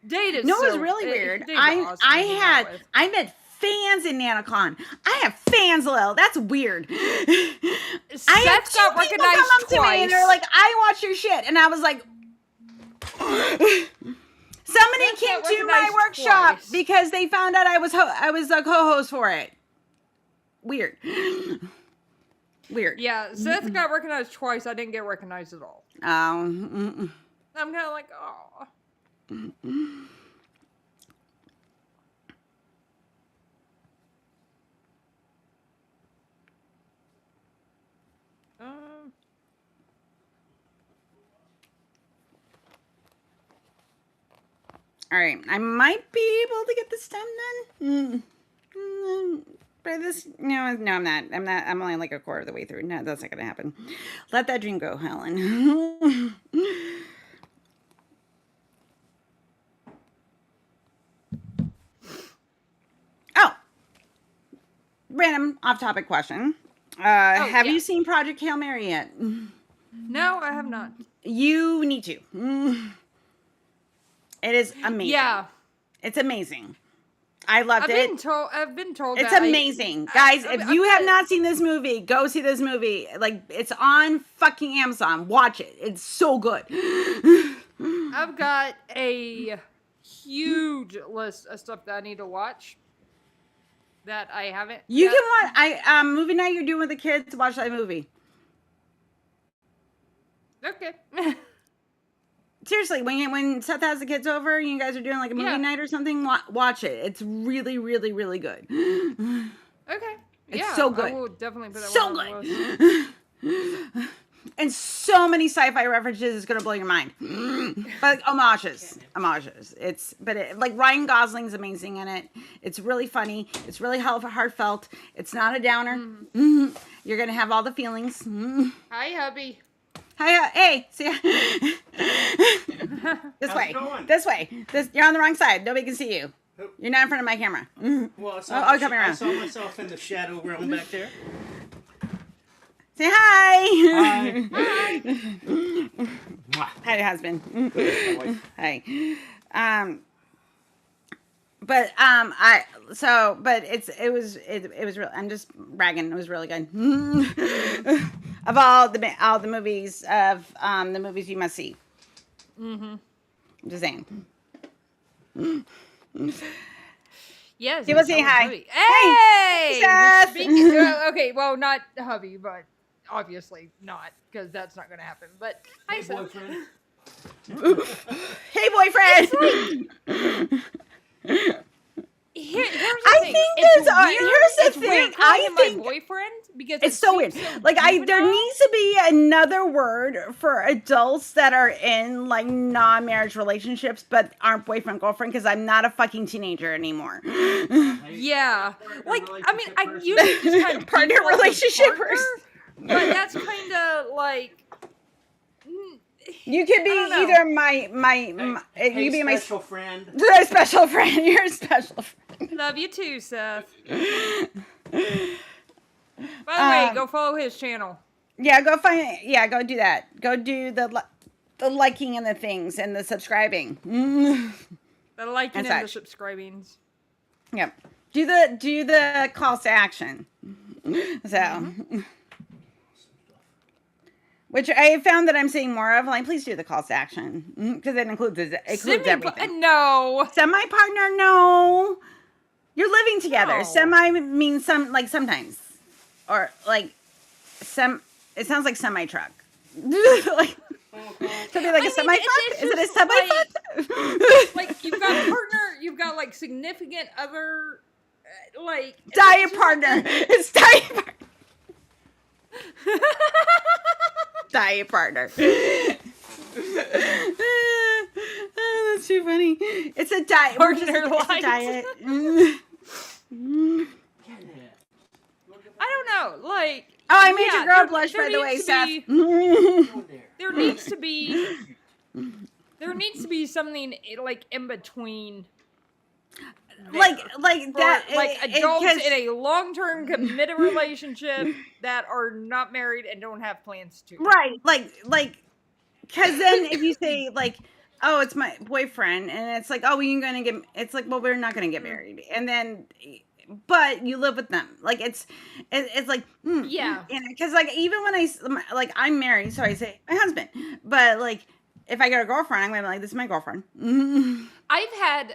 S1: Dade is
S2: it was really weird.
S1: Awesome
S2: I met fans in NanoCon. I have fans, Lil. That's weird.
S1: Seth got recognized
S2: come up
S1: twice.
S2: to me and they're like, I watch your shit. And I was like, Somebody
S1: Seth
S2: came
S1: got
S2: to my
S1: recognized
S2: workshop
S1: twice.
S2: because they found out I was a co-host for it. Weird. Weird.
S1: Yeah, Seth got recognized twice. I didn't get recognized at all.
S2: Oh.
S1: I'm kind of like, oh.
S2: All right, I might be able to get this done then. But this, no, I'm not. I'm only like a quarter of the way through. No, that's not gonna happen. Let that dream go, Helen. Oh, random off-topic question. Have you seen Project Hail Mary yet?
S1: No, I have not.
S2: You need to. It is amazing.
S1: Yeah.
S2: It's amazing. I loved it.
S1: I've been told
S2: It's
S1: that
S2: amazing. Guys, if you have not seen this movie, go see this movie. Like, it's on fucking Amazon. Watch it. It's so good.
S1: I've got a huge list of stuff that I need to watch that I haven't.
S2: You can watch movie night you're doing with the kids, watch that movie.
S1: Okay.
S2: Seriously, when Seth has the kids over, you guys are doing like a movie night or something, watch it. It's really, really, really good.
S1: Okay.
S2: It's so good.
S1: I will definitely put that
S2: So
S1: one on the
S2: good. And so many sci-fi references, it's gonna blow your mind. But homages. Like Ryan Gosling's amazing in it. It's really funny. It's really heartfelt. It's not a downer. You're gonna have all the feelings.
S1: Hi, hubby.
S2: Hi, hey, see ya. This way. You're on the wrong side. Nobody can see you. You're not in front of my camera.
S4: Well,
S2: Come around.
S4: I saw myself in the shadow realm back there.
S2: Say hi.
S4: Hi.
S2: Hi, husband. Hi. But it was real. I'm just bragging. It was really good. Of all the movies the movies you must see. Just saying.
S1: Yes.
S2: Give us a hi.
S1: Hey.
S2: Seth.
S1: Okay, well, not hubby, but obviously not, because that's not going to happen. But hi, Seth.
S4: Boyfriend.
S2: Hey, boyfriend.
S1: Here's the
S2: I
S1: thing.
S2: think
S1: It's
S2: there's
S1: weird.
S2: here's the
S1: It's
S2: thing.
S1: weird calling
S2: I
S1: him
S2: think
S1: my boyfriend because
S2: it's so weird. Like there
S1: juvenile.
S2: needs to be another word for adults that are in like non-marriage relationships but aren't boyfriend girlfriend, because I'm not a fucking teenager anymore.
S1: Yeah, like I mean, I usually just kind of
S2: Partner
S1: default to
S2: relationship
S1: partner,
S2: or-
S1: but that's kind of like.
S2: You could be
S1: I don't know.
S2: either my you could be my
S4: special friend.
S2: special friend. You're a special friend.
S1: Love you too, Seth. By the way, go follow his channel.
S2: Yeah, go do that. Go do the liking and the things and the subscribing.
S1: The liking
S2: And
S1: and the
S2: such.
S1: subscribing.
S2: Yep. Do the calls to action. So, which I found that I'm seeing more of. Like, please do the calls to action, because it includes everything.
S1: No.
S2: Semi partner, no. You're living together.
S1: No.
S2: Semi means sometimes, or like some. It sounds like semi truck. Like. Could be like a semi fuck. Is it a semi fuck?
S1: Like you've got a partner, you've got like significant other, like
S2: Diet partner. It's diet partner. Diet partner. Oh, that's too funny. It's a diet.
S1: Partner
S2: It's a
S1: light.
S2: diet.
S1: I don't know, like.
S2: Oh, I made your girl
S1: there-
S2: blush,
S1: there
S2: by the way,
S1: needs to
S2: Seth.
S1: be- There needs to be something like in between.
S2: like
S1: for,
S2: that.
S1: like adults in a long-term committed relationship that are not married and don't have plans to.
S2: Right, like, because then if you say like, oh, it's my boyfriend, and it's like, oh, we're gonna get, it's like, well, we're not gonna get married, and then, but you live with them, like it's like,
S1: Yeah.
S2: because like even when I'm married, so I say my husband, but like if I get a girlfriend, I'm gonna be like, this is my girlfriend.
S1: I've had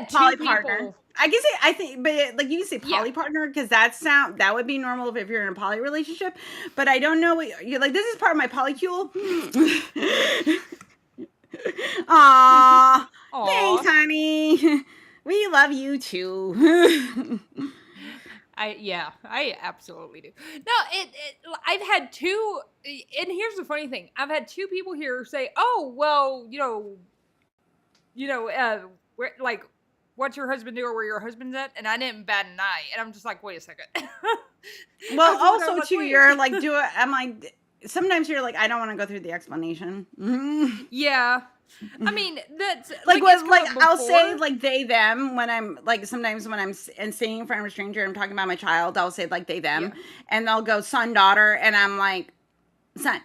S1: two
S2: Poly
S1: people.
S2: partner. I can say, I think, but like you can say poly
S1: Yeah.
S2: partner because that would be normal if you're in a poly relationship. But I don't know what you're like. This is part of my polycule. Aw, thanks,
S1: Aw.
S2: honey. We love you too.
S1: I absolutely do. No, I've had two, and here's the funny thing: I've had two people here say, "Oh, well, like, what's your husband do or where your husband's at?" And I didn't bat an eye, and I'm just like, "Wait a second."
S2: Well,
S1: I was
S2: also
S1: like,
S2: too,
S1: "Wait."
S2: you're like, I'm like, sometimes you're like, I don't want to go through the explanation.
S1: Yeah, I mean that's
S2: Like
S1: it's
S2: what?
S1: come
S2: Like
S1: up
S2: I'll say
S1: before.
S2: like they them when I'm like sometimes when I'm and sitting in front of a stranger and I'm talking about my child, I'll say like they them,
S1: Yeah.
S2: and they'll go son daughter, and I'm like son,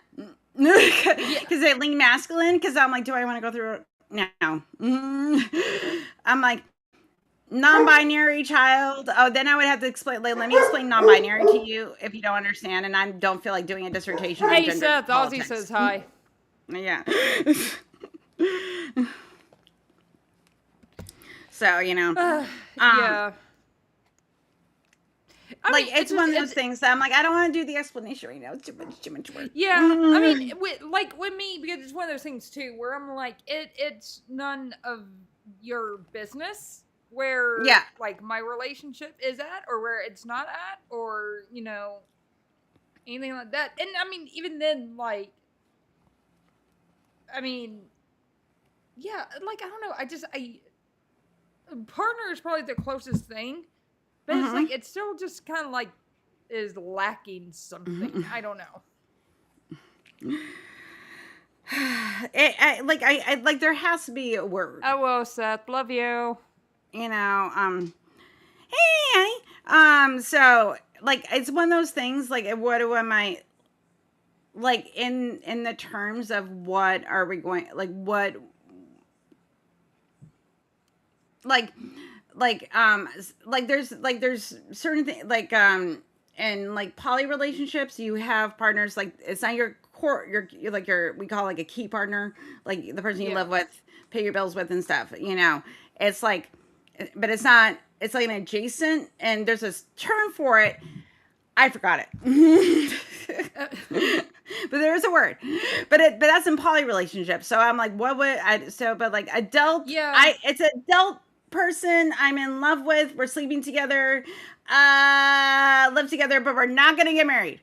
S2: because they lean masculine. Because I'm like, do I want to go through it? No. I'm like non-binary child. Oh, then I would have to explain. Like, let me explain non-binary to you if you don't understand, and I don't feel like doing a dissertation on
S1: Hey
S2: gender
S1: Seth, Ozzy
S2: politics.
S1: says hi.
S2: Yeah. So,
S1: Yeah. I
S2: like
S1: mean,
S2: it's one of those things that I'm like, I don't want to do the explanation right now. It's too much work.
S1: Yeah, I mean, with me, because it's one of those things too, where I'm like, it's none of your business where
S2: Yeah.
S1: like my relationship is at, or where it's not at, or anything like that. And I mean, even then, like, I mean, yeah, like I don't know, I partner is probably the closest thing, but it's like it's still just kind of like is lacking something. I don't know.
S2: I like there has to be a word.
S1: Oh well, Seth, love you.
S2: Hey, so like it's one of those things. Like, what am I? Like in the terms of what are we going? Like what? Like there's certain things in like poly relationships you have partners like it's not your core you're like your we call like a key partner, like the person you live with, pay your bills with and stuff, it's like, but it's not, it's like an adjacent, and there's a term for it, I forgot it. But there is a word, but that's in poly relationships. So I'm like, what would I? So, but like adult, it's adult person I'm in love with. We're sleeping together, live together, but we're not gonna get married.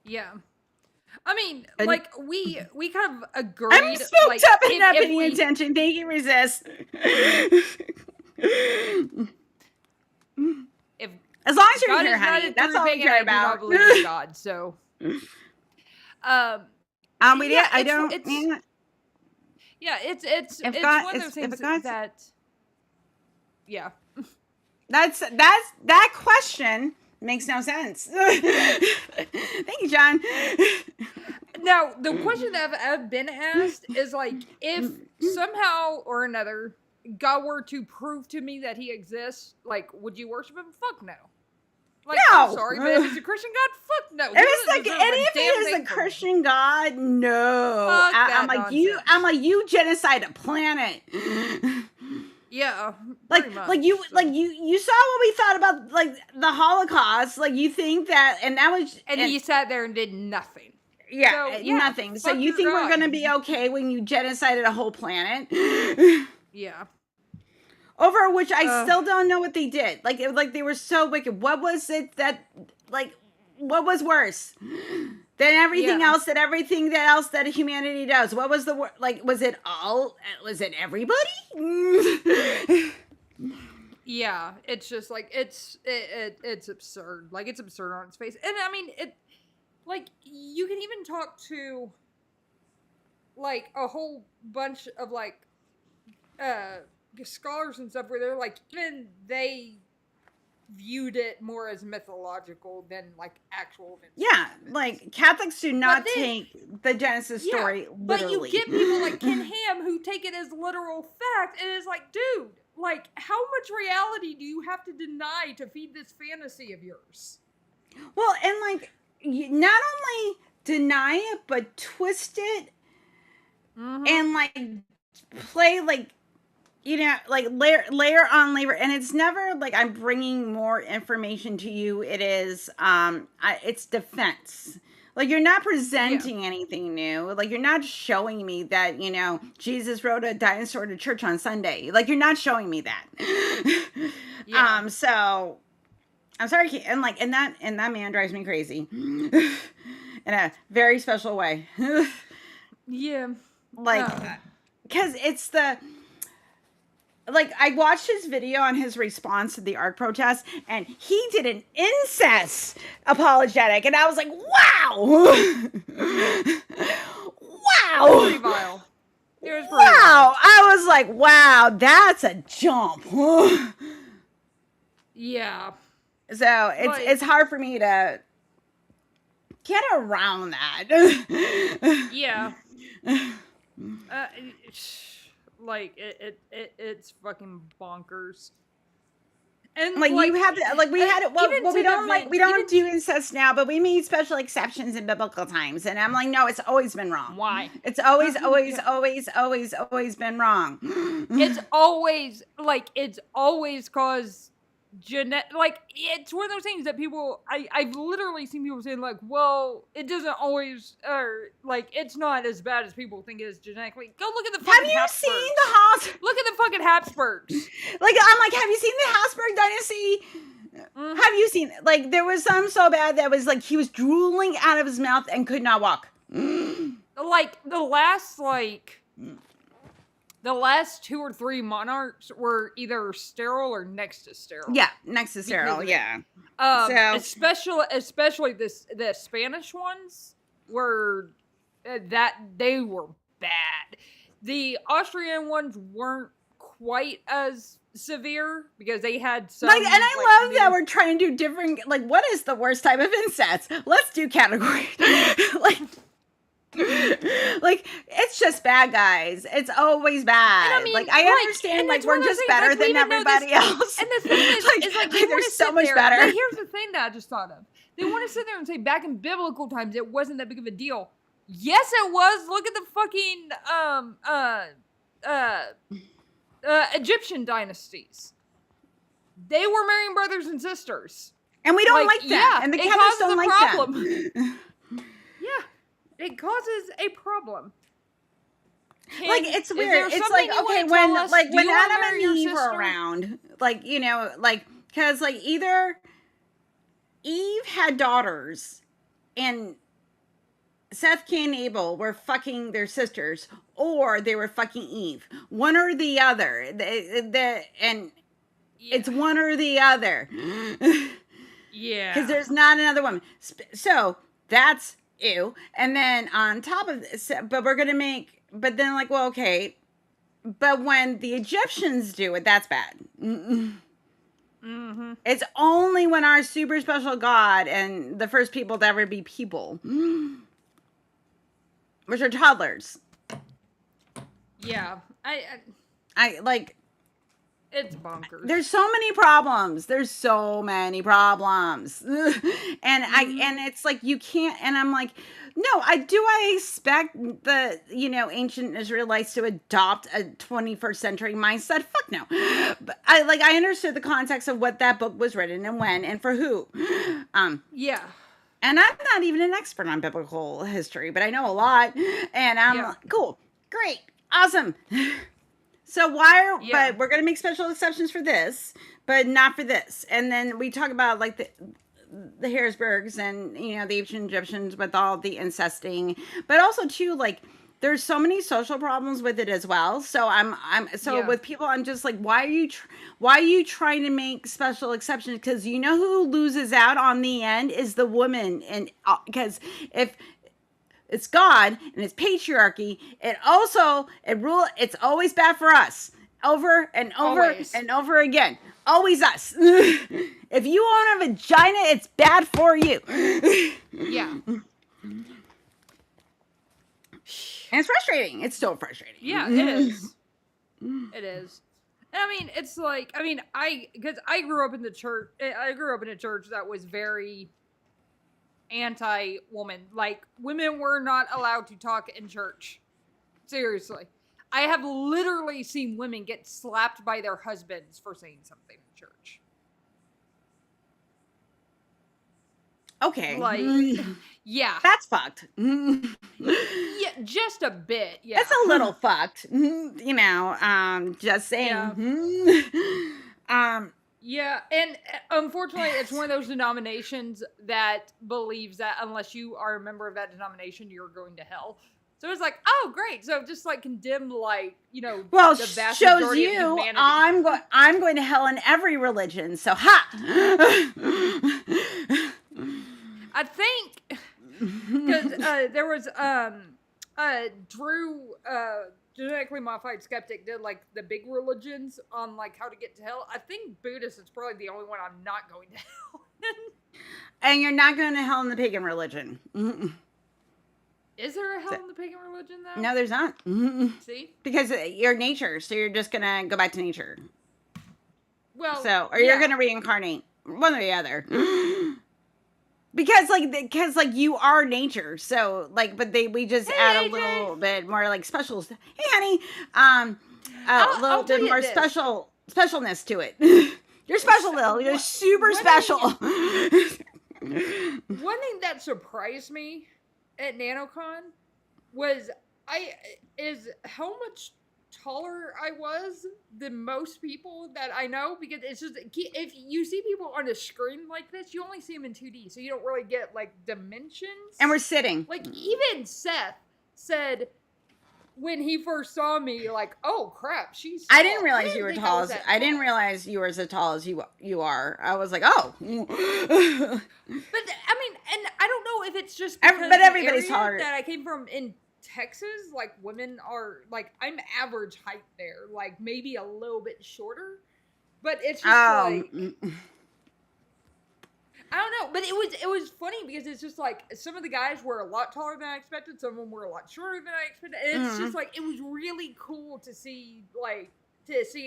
S1: Yeah, I mean, like we kind of agreed.
S2: I'm spooked
S1: like,
S2: up and not paying attention. Thank you, resist.
S1: If
S2: as long as you're
S1: God
S2: here,
S1: is not
S2: honey, that's all we
S1: big,
S2: care
S1: I do not
S2: about.
S1: believe in God, so.
S2: I don't.
S1: Yeah, it's
S2: God,
S1: one of those things that. Yeah.
S2: That question makes no sense. Thank you, John.
S1: Now, the question that I've been asked is like, if somehow or another God were to prove to me that he exists, like, would you worship him? Fuck no. Like,
S2: no.
S1: I'm sorry, but if it's a Christian God, fuck no.
S2: If it's like, and if it is a Christian God, no. I'm like, you genocide a planet.
S1: Yeah,
S2: like you saw what we thought about like the Holocaust. Like you think that, and that was,
S1: and he sat there and did nothing.
S2: Yeah, so, nothing. So you think we're gonna be okay when you genocided a whole planet?
S1: Yeah.
S2: Over which I still don't know what they did. Like they were so wicked. What was it that what was worse than everything else, everything else that humanity does? What was was it everybody?
S1: Yeah, it's just like it's absurd. Like it's absurd on its face. And I mean it, like you can even talk to like a whole bunch of like scholars and stuff where they're like, even they viewed it more as mythological than like actual events.
S2: Yeah, like Catholics do not take the Genesis story literally.
S1: But you get people like Ken Ham who take it as literal fact, and it's like, dude, like how much reality do you have to deny to feed this fantasy of yours?
S2: Well, and like not only deny it, but twist it and like play like you know, like layer on layer, and it's never like I'm bringing more information to you. It is, it's defense. Like you're not presenting anything new. Like you're not showing me that, you know, Jesus rode a dinosaur to church on Sunday. Like you're not showing me that. So I'm sorry, and like, and that man drives me crazy in a very special way.
S1: Yeah.
S2: Like, because it's the, like, I watched his video on his response to the ARC protest, and he did an incest apologetic, and I was like, wow! Wow!
S1: Pretty vile. It was pretty
S2: Wow! I was like, wow, that's a jump.
S1: Yeah.
S2: So it's hard for me to get around that.
S1: Yeah. Like it's fucking bonkers. And
S2: like you have to, like we had it. Well, we don't we don't do incest now, but we made special exceptions in biblical times. And I'm like, no, it's always been wrong.
S1: Why?
S2: It's always been wrong.
S1: It's always caused like it's one of those things that people I've literally seen people saying like, well, it doesn't always, or like it's not as bad as people think it is genetically. Go look at the fucking Habsburgs.
S2: Have you seen the
S1: Look at the fucking Habsburgs.
S2: Like I'm like, have you seen the Habsburg dynasty? Mm-hmm. Have you seen, like, there was some so bad that was like he was drooling out of his mouth and could not walk.
S1: Like the last 2 or 3 monarchs were either sterile or next to sterile.
S2: Yeah, next to sterile. Yeah.
S1: Especially the Spanish ones were that they were bad. The Austrian ones weren't quite as severe because they had some.
S2: Like, and I love that we're trying to do different. Like, what is the worst type of incest? Let's do categories. Like it's just bad, guys. It's always bad. I mean, like I understand, like we're just better than everybody else.
S1: And the thing is like
S2: they're so much better.
S1: But here's the thing that I just thought of. They want to sit there and say back in biblical times it wasn't that big of a deal. Yes, it was. Look at the fucking Egyptian dynasties. They were marrying brothers and sisters,
S2: and we don't like that.
S1: Yeah,
S2: and the Catholics don't like
S1: problem.
S2: that.
S1: Yeah. It causes a problem.
S2: Like it's weird. It's like, okay, when Adam and Eve were around, like, you know, like, because like either Eve had daughters and Seth, Cain, and Abel were fucking their sisters, or they were fucking Eve. One or the other. It's one or the other.
S1: Yeah.
S2: Because there's not another woman. So that's ew. And then on top of this, but then like, well, okay, but when the Egyptians do it, that's bad. Mm-hmm. It's only when our super special God and the first people to ever be people, which are toddlers.
S1: Yeah.
S2: I like,
S1: it's bonkers.
S2: There's so many problems. And and it's like, you can't, and I'm like, no, I expect the, you know, ancient Israelites to adopt a 21st century mindset? Fuck no. But I understood the context of what that book was written and when and for who.
S1: Yeah.
S2: And I'm not even an expert on biblical history, but I know a lot. And I'm like, cool, great, awesome. So but we're going to make special exceptions for this, but not for this. And then we talk about like the Harrisburgs and, you know, the ancient Egyptians with all the incesting, but also too, like, there's so many social problems with it as well. So with people, I'm just like, why are you trying to make special exceptions? Because you know who loses out on the end is the woman. And because if it's God and it's patriarchy, it's always bad for us. Over and over and over again. Always us. If you own a vagina, it's bad for you.
S1: Yeah.
S2: And it's frustrating. It's so frustrating.
S1: Yeah, it is. It is. And I mean, it's like, because I grew up in the church. I grew up in a church that was very anti-woman. Like, women were not allowed to talk in church. Seriously. I have literally seen women get slapped by their husbands for saying something in church.
S2: Okay.
S1: Like, yeah.
S2: That's fucked.
S1: Yeah, just a bit. Yeah.
S2: It's a little fucked. You know, just saying.
S1: Yeah. Yeah, and unfortunately, it's one of those denominations that believes that unless you are a member of that denomination, you're going to hell. So it's like, oh, great. So just like condemn, like, you know,
S2: Well,
S1: the vast
S2: shows
S1: majority of
S2: you
S1: humanity.
S2: I'm going to hell in every religion. So ha.
S1: I think because there was Drew genetically modified skeptic did like the big religions on like how to get to hell. I think Buddhist is probably the only one I'm not going to hell in.
S2: And you're not going to hell in the pagan religion.
S1: Is there a hell in the pagan religion though?
S2: No, there's not.
S1: See?
S2: Because you're nature, so you're just going to go back to nature.
S1: Well,
S2: So, or you're going to reincarnate, one or the other. Because you are nature, so like, but we just add a little bit more like specials. Hey, honey, a little bit more specialness to it. You're special, Lil. You're super special.
S1: One thing that surprised me at NanoCon was how much taller I was than most people that I know, because it's just, if you see people on a screen like this, you only see them in 2D, so you don't really get like dimensions.
S2: And we're sitting.
S1: Like even Seth said when he first saw me, like, oh crap, she's tall.
S2: I didn't realize you were tall. I didn't realize you were as tall as you are. I was like, oh.
S1: But I mean, and I don't know if it's just because
S2: but everybody's
S1: the area
S2: taller.
S1: that I came from in Texas, like women are like, I'm average height there, like maybe a little bit shorter, but it's just like, I don't know, but it was funny because it's just like some of the guys were a lot taller than I expected, some of them were a lot shorter than I expected, and it's just like, it was really cool to see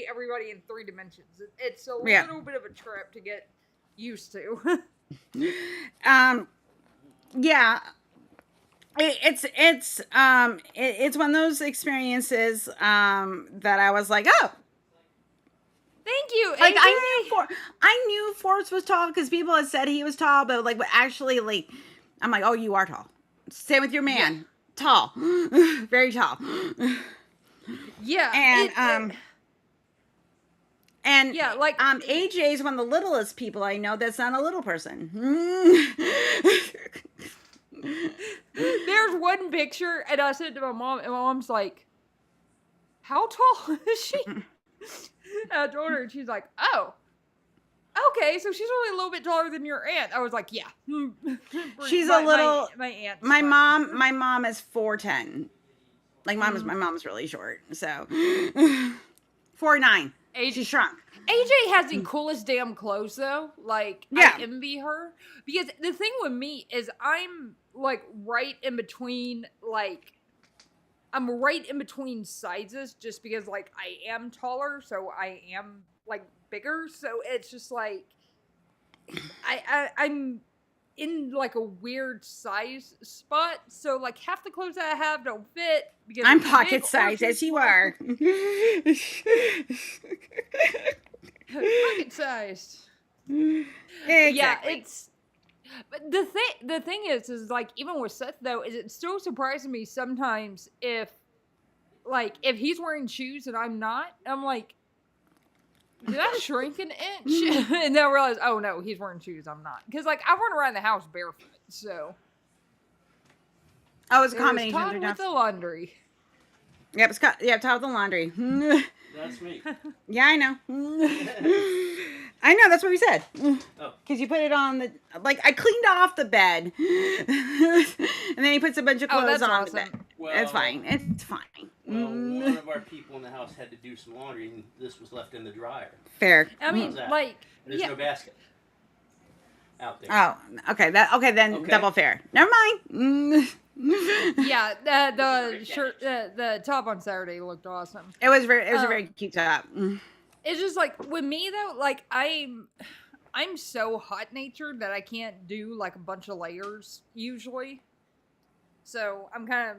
S1: everybody in 3 dimensions. It's a little bit of a trip to get used to.
S2: Yeah. It's one of those experiences that I was like, oh,
S1: thank you.
S2: Like I knew Forrest was tall because people had said he was tall, but actually, like, I'm like, oh, you are tall. Same with your man, tall, very tall.
S1: Yeah,
S2: and
S1: yeah, like
S2: AJ is one of the littlest people I know that's not a little person.
S1: There's one picture, and I said to my mom, and my mom's like, how tall is she? I told her, and she's like, oh, okay, so she's only a little bit taller than your aunt. I was like, yeah.
S2: She's a little,
S1: my aunt.
S2: My mom is 4'10". Like, my mom's really short, so 4'9". She shrunk.
S1: AJ has the coolest damn clothes, though. Like, I envy her. Because the thing with me is I'm, like, right in between, like, I'm right in between sizes just because, like, I am taller, so I am, like, bigger. So it's just, like, I'm in, like, a weird size spot. So, like, half the clothes that I have don't fit. Because
S2: I'm pocket size, as you are.
S1: Pocket sized.
S2: Exactly.
S1: Yeah, it's. But the thing is like, even with Seth though, is it still surprises me sometimes if he's wearing shoes and I'm not. I'm like, did I shrink an inch? And then I realize, oh no, he's wearing shoes. I'm not, because like I run around the house barefoot, so.
S2: Oh, it's a combination.
S1: Todd with the laundry.
S2: Yep, Todd with the laundry.
S4: That's me.
S2: Yeah, I know. I know, that's what we said.
S4: Oh.
S2: Because you put it on the, like, I cleaned off the bed. And then he puts a bunch of clothes on the bed.
S4: Well,
S2: it's fine. It's fine.
S4: Well, one of our people in the house had to do some laundry, and this was left in the dryer.
S2: Fair.
S1: I mean, like,
S4: There's no basket out there.
S2: Oh, okay. Then double fair. Never mind.
S1: Yeah, the shirt, the top on Saturday looked awesome.
S2: It was a very cute top.
S1: It's just like with me though, like I'm so hot natured that I can't do like a bunch of layers usually. So I'm kind of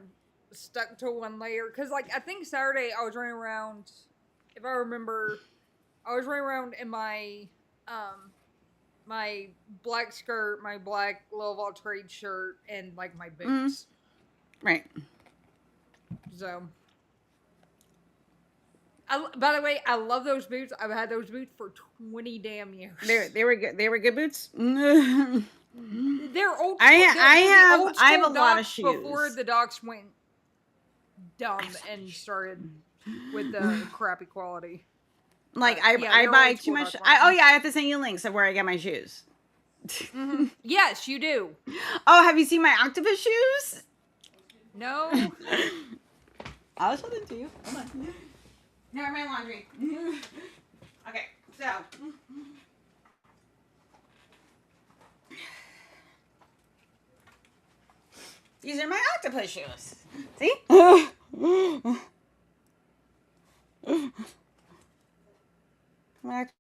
S1: stuck to one layer because, like, I think Saturday I was running around. If I remember, I was running around in my black skirt, my black Louisville trade shirt, and like my boots.
S2: Right.
S1: So, by the way, I love those boots. I've had those boots for 20 damn years.
S2: They were good. They were good boots.
S1: They're old.
S2: I have a lot of shoes
S1: before the docks went dumb and started with the crappy quality.
S2: Like
S1: But, yeah,
S2: I
S1: they're
S2: buy
S1: old
S2: too
S1: school
S2: much.
S1: Doc
S2: I
S1: Martens.
S2: have to send you links of where I get my shoes.
S1: Yes, you do.
S2: Oh, have you seen my octopus shoes?
S1: No.
S2: I'll show them to you. Hold on. Never my laundry. Okay, so. These are my octopus shoes. See?
S1: Oh,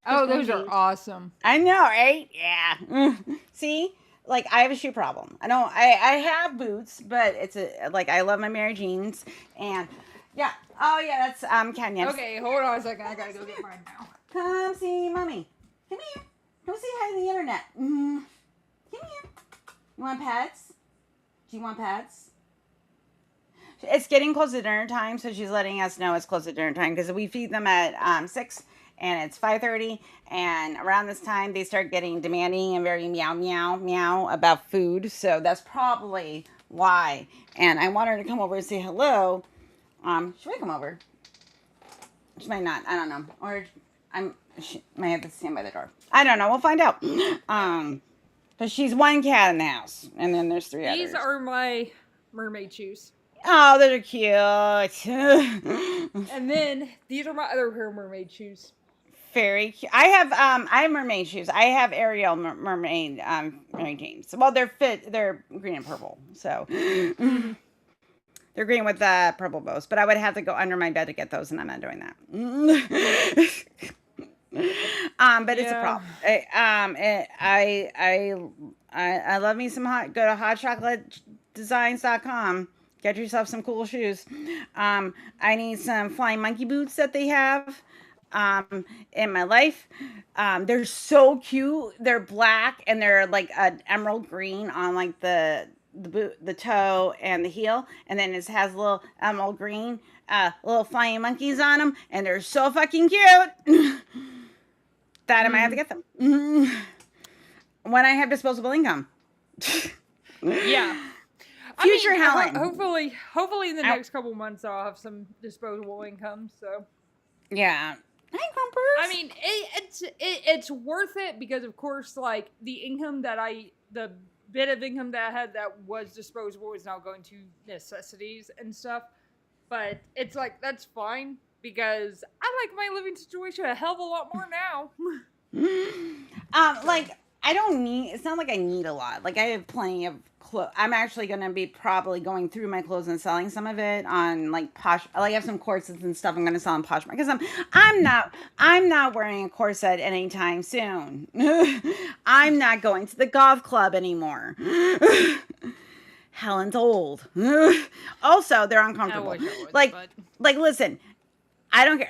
S1: those are awesome.
S2: I know, right? Yeah. See? Like, I have a shoe problem. I have boots, but it's like, I love my Mary Jeans. And, yeah. Oh, yeah, that's, Kenya.
S1: Okay, hold on a second. I gotta go get mine now.
S2: Come see mommy. Come here. Come say hi to the internet. Come here. You want pets? Do you want pets? It's getting close to dinner time, so she's letting us know it's close to dinner time because we feed them at 6 and it's 5:30, and around this time they start getting demanding and very meow meow meow about food, so that's probably why. And I want her to come over and say hello. Should I come over? She might not. I don't know. Or she might have to stand by the door. I don't know. We'll find out. But she's one cat in the house, and then there's 3 others.
S1: These are my mermaid shoes.
S2: Oh, those are cute.
S1: And then these are my other pair of mermaid shoes.
S2: Very cute. I have mermaid shoes. I have Ariel mermaid Mary Janes. Well, they're green and purple, so they're green with purple bows. But I would have to go under my bed to get those, and I'm not doing that. But it's a problem. I love me some hot. Go to hotchocolatedesigns.com. Get yourself some cool shoes. I need some flying monkey boots that they have in my life. They're so cute. They're black and they're like an emerald green on like the boot, the toe, and the heel, and then it has little emerald green little flying monkeys on them, and they're so fucking cute. That I might have to get them when I have disposable income.
S1: Yeah.
S2: Future Helen.
S1: Hopefully in the next couple months I'll have some disposable income. So
S2: yeah. Hi, Crumpers.
S1: I mean, it's worth it because of course, like the bit of income that I had that was disposable is now going to necessities and stuff. But it's like that's fine because I like my living situation a hell of a lot more now.
S2: Like I don't need. It's not like I need a lot. Like I have plenty of clothes. I'm actually gonna be probably going through my clothes and selling some of it on like Posh. Like I have some corsets and stuff. I'm gonna sell on Poshmark because I'm not wearing a corset anytime soon. I'm not going to the golf club anymore. Helen's old. Also, they're uncomfortable.
S1: I wish I was,
S2: like listen. I don't care.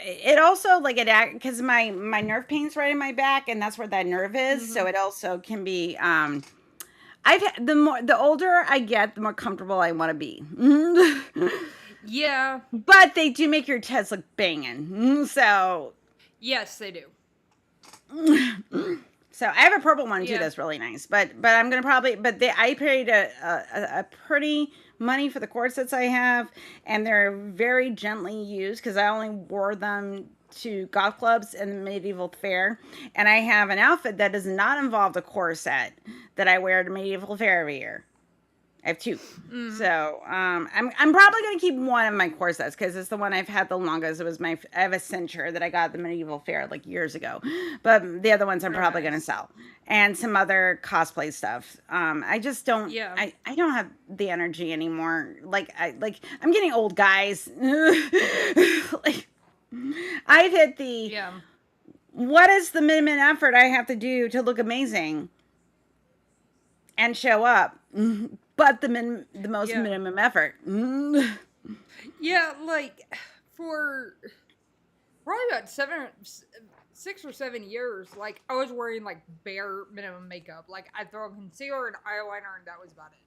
S2: It also like it because my nerve pain's right in my back, and that's where that nerve is. Mm-hmm. So it also can be. The older I get, the more comfortable I want to be.
S1: Yeah,
S2: but they do make your tits look banging. So
S1: yes, they do.
S2: So I have a purple one too that's really nice. But I'm gonna probably I paid a pretty money for the corsets I have, and they're very gently used because I only wore them to golf clubs and the medieval fair, and I have an outfit that does not involve the corset that I wear to medieval fair every year. I have 2. So I'm probably gonna keep one of my corsets because it's the one I've had the longest. It was I have a cincher that I got at the medieval fair like years ago, but the other ones I'm probably gonna sell, and some other cosplay stuff. I just don't. Yeah. I don't have the energy anymore. I'm getting old, guys. Like I've hit the. What is the minimum effort I have to do to look amazing and show up? but the most
S1: Yeah.
S2: minimum effort.
S1: Yeah, like for probably about 6 or 7 years, like I was wearing like bare minimum makeup. Like I'd throw a concealer and eyeliner, and that was about it.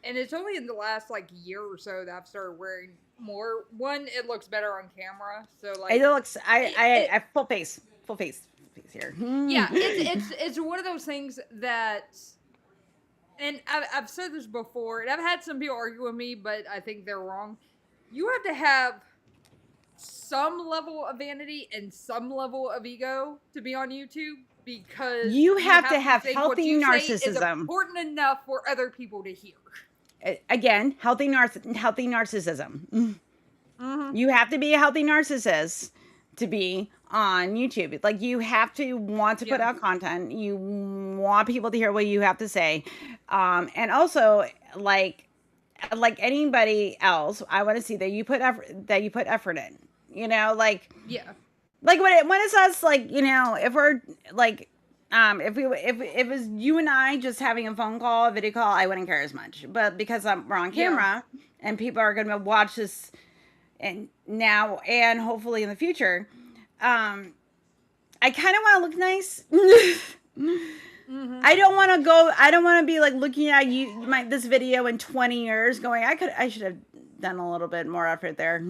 S1: And it's only in the last like year or so that I've started wearing more. One, it looks better on camera, so like
S2: It looks.
S1: it-
S2: I full face here.
S1: yeah, it's one of those things that, and I've said this before, and I've had some people argue with me, but I think they're wrong. You have to have some level of vanity and some level of ego to be on YouTube, because
S2: You have to have
S1: think what
S2: healthy
S1: you say is
S2: narcissism.
S1: important enough for other people to hear.
S2: Again, healthy narcissism. You have to be a healthy narcissist to be on YouTube. Like, you have to want to put out content. You want people to hear what you have to say. And also, like anybody else, I want to see that you put effort in. You know, like when it's us, like, you know, if we're like, if it was you and I just having a phone call, a video call, I wouldn't care as much. But because we're on camera and people are going to watch this, and now and hopefully in the future, I kind of want to look nice. I don't want to be like looking at this video in 20 years going, I should have done a little bit more effort there.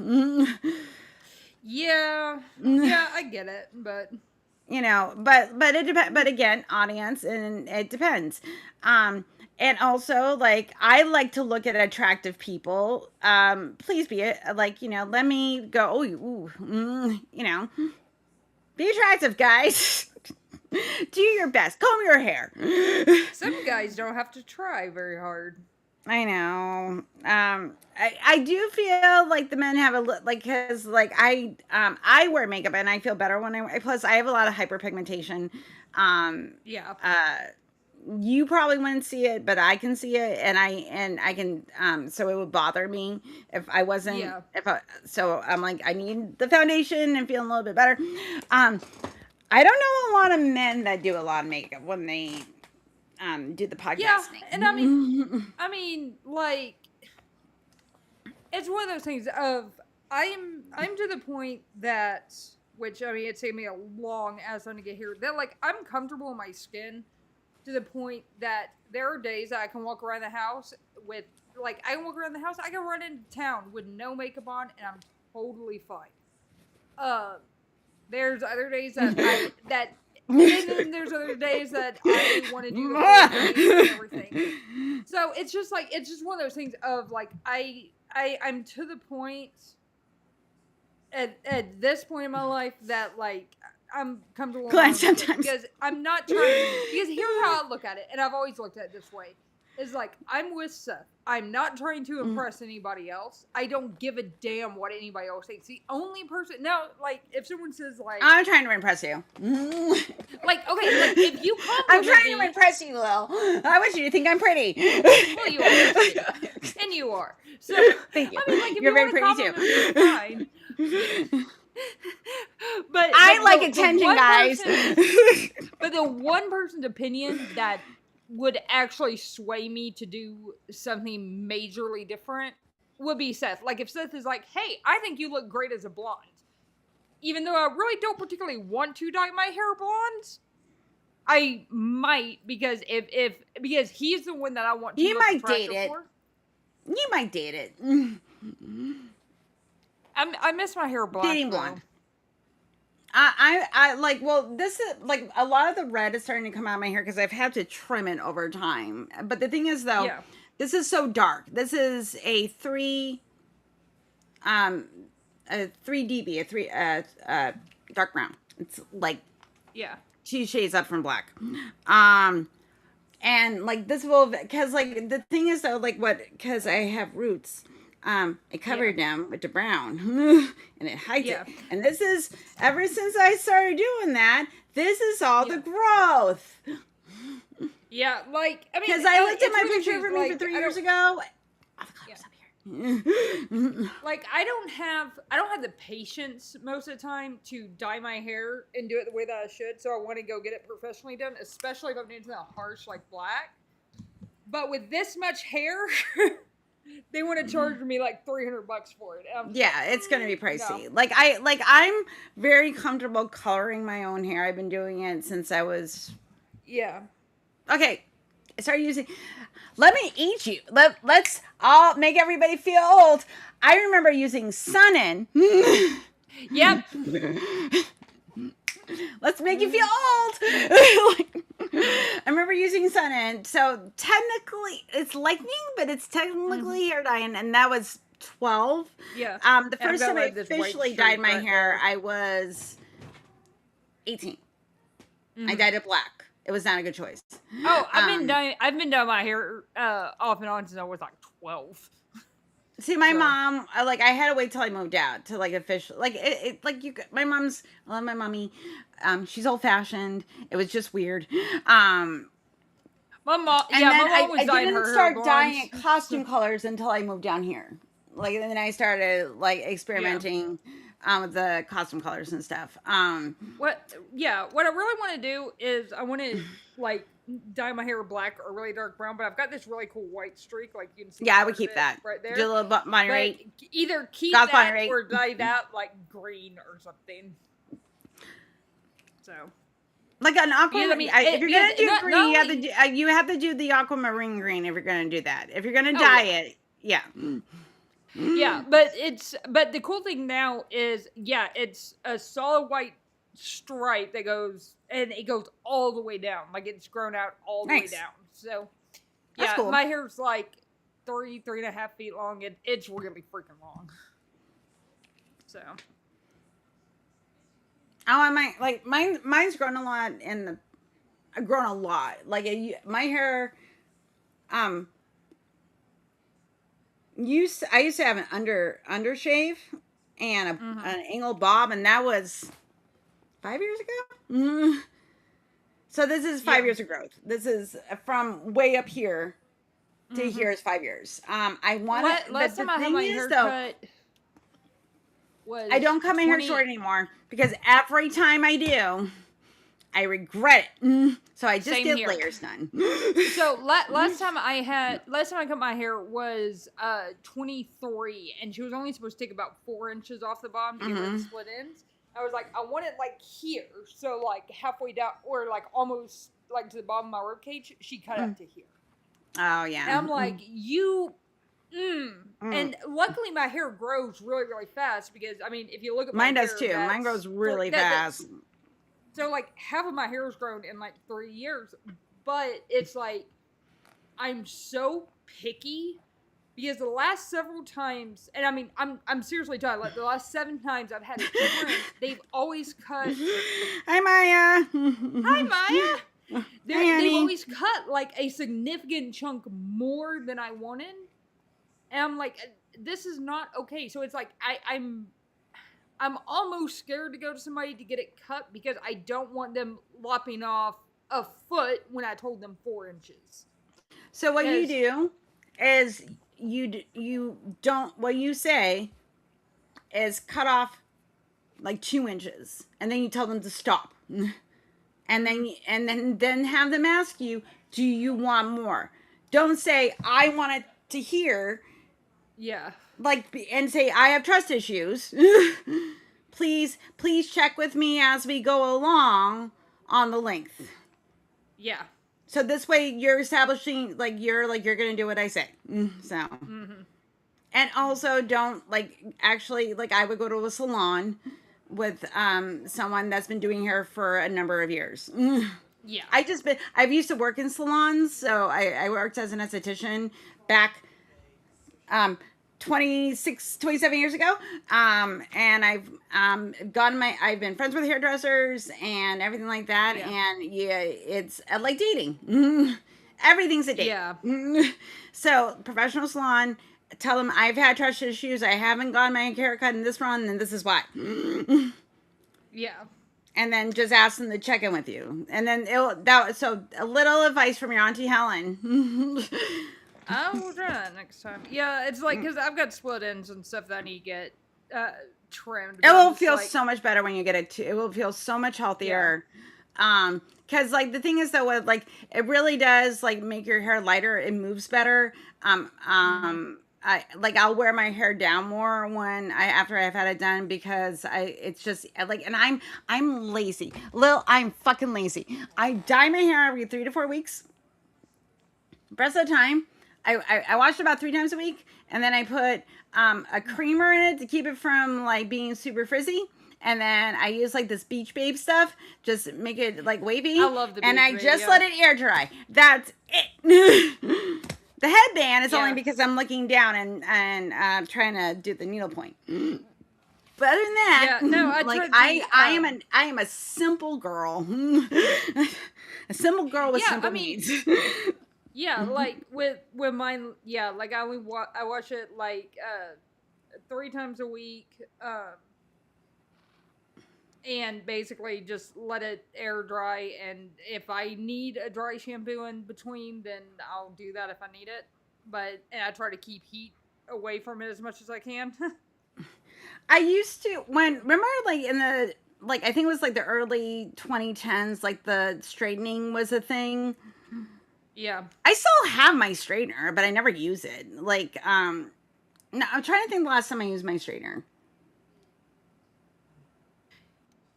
S1: Yeah, I get it, but
S2: you know, but it depends. But again, audience, and it depends. And also, like, I like to look at attractive people. Please be like, you know, let me go. You know, be attractive, guys. Do your best. Comb your hair.
S1: some guys don't have to try very hard.
S2: I know. I do feel like the men have because like I wear makeup and I feel better when plus I have a lot of hyperpigmentation. You probably wouldn't see it, but I can see it, and I can so it would bother me if I wasn't so I'm like, I need the foundation and feeling a little bit better. I don't know a lot of men that do a lot of makeup when they do the podcasting.
S1: Yeah, and I mean, like, it's one of those things of I'm to the point that, which I mean, it's taken me a long ass time to get here, that like I'm comfortable in my skin to the point that there are days that I can walk around the house with, like, I can run into town with no makeup on, and I'm totally fine. There's other days that and then there's other days that I want to do the whole thing and everything. So it's just one of those things of like I'm to the point at this point in my life that like I'm comfortable
S2: sometimes
S1: because I'm not trying. Because here's how I look at it, and I've always looked at it this way: is like I'm with Seth. I'm not trying to impress anybody else. I don't give a damn what anybody else thinks. The only person now, like, if someone says like,
S2: I'm trying to impress you.
S1: Like, okay, like if you compliment
S2: I'm trying to impress you, Lil. I want you to think I'm pretty.
S1: Well, you are, and you are. So
S2: thank you.
S1: I mean, like, if
S2: You're
S1: you
S2: very
S1: want
S2: pretty
S1: to compliment me, fine. But
S2: I like attention, guys.
S1: But the one person's opinion that would actually sway me to do something majorly different would be Seth. Like, if Seth is like, hey, I think you look great as a blonde, even though I really don't particularly want to dye my hair blonde, I might, because because he's the one that I want to
S2: You
S1: look
S2: might
S1: attractive
S2: date it.
S1: for.
S2: You might date it.
S1: I miss my hair black.
S2: Dating blonde. I like, well, this is like a lot of the red is starting to come out of my hair because I've had to trim it over time. But the thing is, though, this is so dark. This is a 3 dB, dark brown. It's like 2 shades up from black. And like this will, because like the thing is, though, like because I have roots. I covered them with the brown and it hides it. And this is, ever since I started doing that, this is all the growth.
S1: Yeah, like, I mean,
S2: because I looked at my picture for me for 3 years ago.
S1: Like, I don't have the patience most of the time to dye my hair and do it the way that I should. So I want to go get it professionally done, especially if I'm into that harsh like black. But with this much hair, they want to charge me like $300 for it.
S2: Yeah, it's gonna be pricey.
S1: No.
S2: I'm very comfortable coloring my own hair. I've been doing it since I was
S1: Yeah.
S2: okay. I started using. Let me eat you. Let's all make everybody feel old. I remember using Sun-In.
S1: Yep.
S2: Let's make you feel old. I remember using Sun-In. So technically, it's lightning, but it's technically hair dye, and that was 12.
S1: Yeah.
S2: The first time I officially dyed my hair, I was 18. I dyed it black. It was not a good choice.
S1: Oh, I've been dyeing my hair off and on since I was like 12.
S2: See, my mom, I had to wait till I moved out to official, my mom's, I love my mommy. She's old fashioned. It was just weird.
S1: My mom,
S2: my mom was dyeing her hair. I didn't start dyeing costume colors until I moved down here. And then I started experimenting with the costume colors and stuff.
S1: What I really want to do is I want to dye my hair black or really dark brown, but I've got this really cool white streak, like you can see.
S2: Yeah, I would keep that
S1: right there.
S2: Do a little money rate.
S1: Either keep
S2: God's
S1: that
S2: rate.
S1: or dye that green or something. So,
S2: an aquamarine. If you're gonna do green, you have to do the aquamarine green if you're gonna do that. If you're gonna dye it, yeah.
S1: Yeah, but the cool thing now is it's a solid white stripe that goes all the way down, it's grown out all the way down. So
S2: that's cool.
S1: My hair's 3.5 feet long, and it's really freaking long. So mine's grown a lot my hair I used to have an undershave and an angle bob, and that was 5 years ago. So this is 5 years of growth. This is from way up here to here is 5 years. I want to. Last time I had my hair cut was
S2: I don't cut my hair short anymore because every time I do, I regret it. So I just get layers done.
S1: So last time I cut my hair was 23, and she was only supposed to take about 4 inches off the bottom to get rid of the split ends. I was I want it here, so halfway down, or almost to the bottom of my rib cage. She cut up to here.
S2: Oh yeah.
S1: And I'm you. And luckily my hair grows really, really fast because if you look at
S2: mine does too. Mine grows really fast.
S1: So half of my hair has grown in 3 years, but it's I'm so picky because the last several times, and I'm seriously tired. The last 7 times I've had a trim, they've always cut.
S2: Hi Maya.
S1: Hi Maya. They've always cut a significant chunk more than I wanted, and I'm this is not okay. So it's I'm almost scared to go to somebody to get it cut because I don't want them lopping off a foot when I told them 4 inches.
S2: So what you do is you don't, what you say is cut off 2 inches, and then you tell them to stop, and then have them ask you, do you want more? Don't say I want it to here.
S1: Yeah.
S2: And say, I have trust issues. Please check with me as we go along on the length.
S1: Yeah.
S2: So this way you're establishing, you're going to do what I say. So. And also don't, actually, I would go to a salon with someone that's been doing hair for a number of years.
S1: Yeah.
S2: I've used to work in salons, so I worked as an esthetician back 27 years ago, and I've been friends with hairdressers and everything like that, and it's like dating. Everything's a date.
S1: Yeah.
S2: So professional salon, tell them I've had trust issues, I haven't gotten my haircut in this run, and this is why.
S1: Yeah.
S2: And then just ask them to check in with you, and then so a little advice from your Auntie Helen.
S1: I will try that next time. Yeah, it's because I've got split ends and stuff that I need to get trimmed.
S2: It will feel so much better when you get it too. It will feel so much healthier. Because like the thing is though, like it really does like make your hair lighter. It moves better. I'll wear my hair down more after I've had it done because it's just like, and I'm lazy. I'm fucking lazy. I dye my hair every 3 to 4 weeks. The rest of the time, I wash it about 3 times a week, and then I put a creamer in it to keep it from like being super frizzy. And then I use like this Beach Babe stuff, just make it like wavy.
S1: I love the Beach
S2: and I
S1: Babe,
S2: just
S1: yeah.
S2: let it air dry. That's it. The headband is only because I'm looking down and trying to do the needlepoint. But other than that,
S1: Yeah, no,
S2: I am a simple girl. A simple girl with simple needs.
S1: Yeah, like with mine, yeah, like I watch it like 3 times a week, and basically just let it air dry. And if I need a dry shampoo in between, then I'll do that if I need it. And I try to keep heat away from it as much as I can.
S2: I used to remember like in the like I think it was like the early 2010s, like the straightening was a thing.
S1: Yeah.
S2: I still have my straightener, but I never use it. Like, no, I'm trying to think the last time I used my straightener.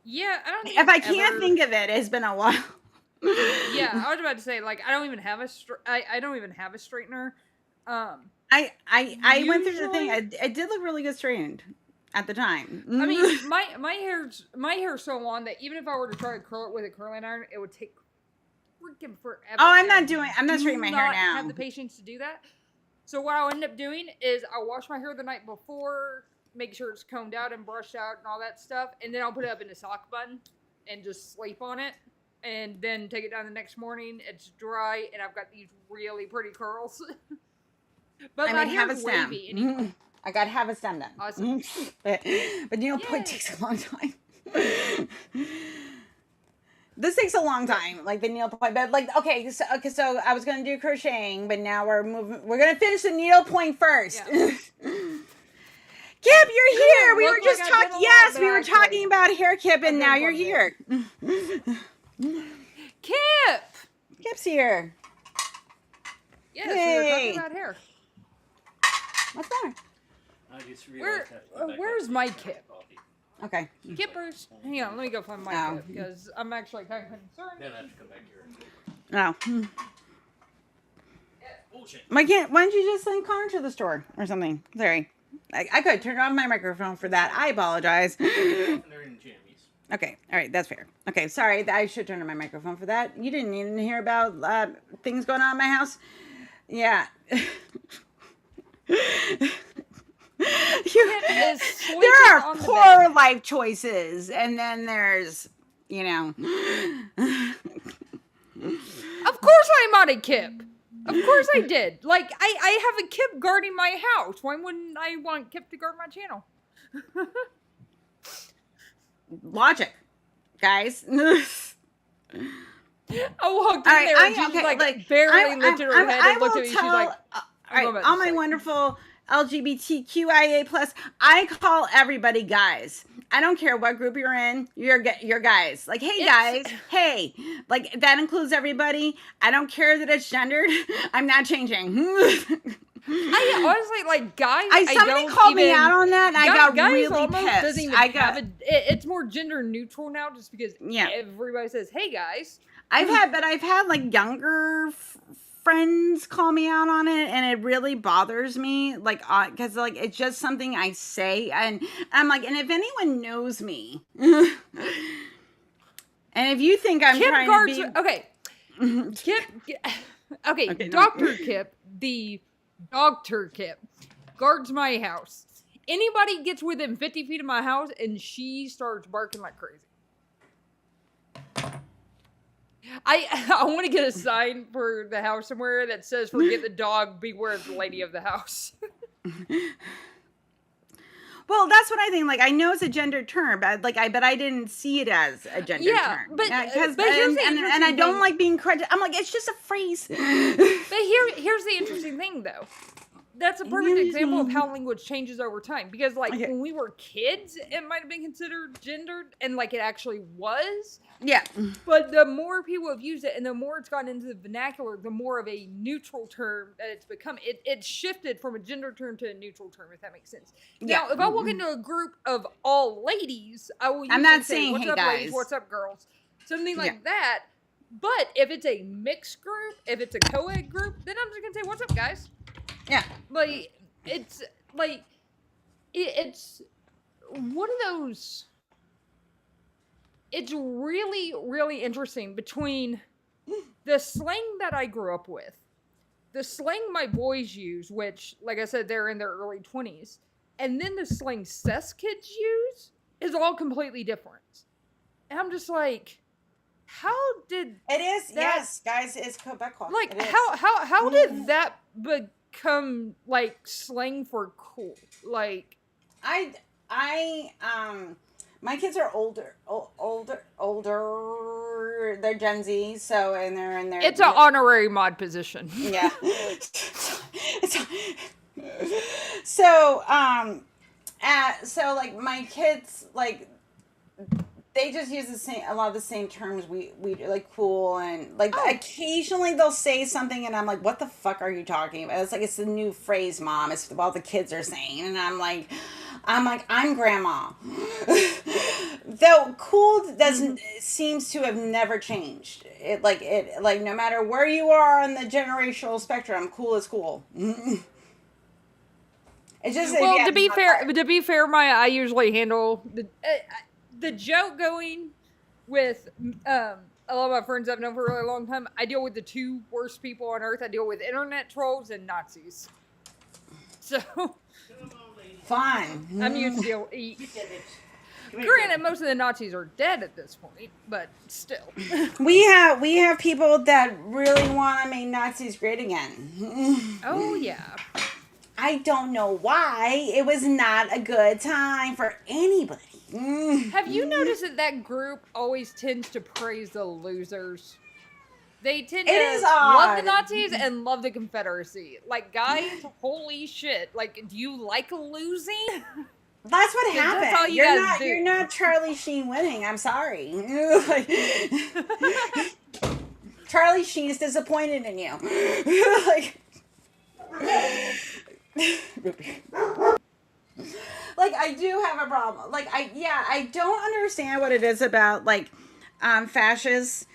S1: Yeah, I don't.
S2: If I can't think of it, it's been a while.
S1: Yeah, I was about to say like I don't even have a straightener.
S2: I went through the thing. It did look really good straightened at the time.
S1: I mean, my hair's so long that even if I were to try to curl it with a curling iron, it would take freaking forever.
S2: Oh, I'm not straightening my hair now.
S1: I have the patience to do that. So what I'll end up doing is I'll wash my hair the night before, make sure it's combed out and brushed out and all that stuff, and then I'll put it up in a sock bun and just sleep on it, and then take it down the next morning. It's dry, and I've got these really pretty curls. But
S2: I
S1: my
S2: have a
S1: hair's
S2: stem.
S1: wavy anyway.
S2: I gotta have a stem done.
S1: Awesome.
S2: but point takes a long time. This takes a long time, like the needle point. But like, okay, so I was gonna do crocheting, but now we're gonna finish the needle point first. Yeah. Kip, you're here. We were just talking. Yes, we were talking about hair, Kip, and now you're here.
S1: Kip.
S2: Kip's here.
S1: Yes, we were talking about hair.
S2: What's that?
S4: I just realized
S1: where's my Kip?
S2: Okay.
S1: Kippers. Hang on, let me go find my Kip because I'm actually kind of concerned.
S4: Then I have to come back here.
S2: Oh.
S4: Bullshit.
S2: Why don't you just send Connor to the store or something? Sorry. I could turn off my microphone for that. I apologize.
S4: They're in jammies.
S2: Okay. All right. That's fair. Okay. Sorry. I should turn on my microphone for that. You didn't even hear about things going on in my house? Yeah. There are poor life choices, and then there's,
S1: Of course I'm on a Kip. Of course I did. Like, I have a Kip guarding my house. Why wouldn't I want Kip to guard my channel?
S2: Logic, guys.
S1: I walked in there and she barely lifted her head and looked at me. She's like,
S2: all my wonderful LGBTQIA+, I call everybody guys. I don't care what group you're in, you're guys. Like, hey guys, hey. Like, that includes everybody. I don't care that it's gendered. I'm not changing.
S1: I honestly, like, guys,
S2: somebody called me out on that, and I got really pissed.
S1: It's more gender neutral now just because everybody says, hey guys.
S2: I've had like younger friends call me out on it, and it really bothers me, like, because like it's just something I say, and I'm like, and if anyone knows me, and if you think I'm
S1: Kip
S2: trying
S1: guards,
S2: to be
S1: Kip, okay, Dr. Kip, the Dr. Kip, guards my house. Anybody gets within 50 feet of my house, and she starts barking like crazy. I want to get a sign for the house somewhere that says, forget the dog, beware the lady of the house.
S2: Well, that's what I think. Like, I know it's a gendered term, but I didn't see it as a gendered term.
S1: But here's
S2: and I don't like being corrected. I'm like, it's just a phrase.
S1: But here's the interesting thing, though. that's a perfect example of how language changes over time. Because, like, when we were kids, it might have been considered gendered, and, like, it actually was.
S2: Yeah.
S1: But the more people have used it, and the more it's gotten into the vernacular, the more of a neutral term that it's become. It's shifted from a gender term to a neutral term, if that makes sense.
S2: Yeah.
S1: Now, if I walk into a group of all ladies, I will
S2: I'm
S1: usually
S2: not
S1: say,
S2: saying,
S1: what's
S2: hey,
S1: up,
S2: guys.
S1: ladies, what's up, girls? Something like that. But if it's a mixed group, if it's a co-ed group, then I'm just going to say, what's up, guys?
S2: Yeah.
S1: Like, it's like, it's one of those, it's really, really interesting between the slang that I grew up with, the slang my boys use, which, like I said, they're in their early 20s, and then the slang cis kids use is all completely different. And I'm just like, how did
S2: It is,
S1: that,
S2: yes, guys, it's Quebecois.
S1: like,
S2: It is.
S1: how did that become, like, slang for cool? Like,
S2: my kids are older. They're Gen Z, so, and they're in their...
S1: It's an honorary mod position.
S2: Yeah. So, so, like, my kids, like, they just use a lot of the same terms we do, like cool, and like occasionally they'll say something and I'm like, what the fuck are you talking about? It's like, it's the new phrase, Mom. It's what the kids are saying, and I'm like, I'm grandma. Though cool seems to have never changed. It no matter where you are on the generational spectrum, cool is cool. It's just,
S1: well, to be fair, Maya, I usually handle the joke going with a lot of my friends I've known for a really long time. I deal with the two worst people on earth. I deal with internet trolls and Nazis. So
S2: fine.
S1: I'm used to deal. Granted, most of the Nazis are dead at this point, but still.
S2: We have people that really want to make Nazis great again.
S1: Oh yeah.
S2: I don't know why. It was not a good time for anybody.
S1: Have you noticed that group always tends to praise the losers? They tend to love the Nazis and love the Confederacy. Like, guys, holy shit. Like, do you like losing?
S2: That's what happened.
S1: That's all
S2: you're not Charlie Sheen winning. I'm sorry. Charlie Sheen is disappointed in you. Like, I do have a problem. Like, I don't understand what it is about, like, fascists.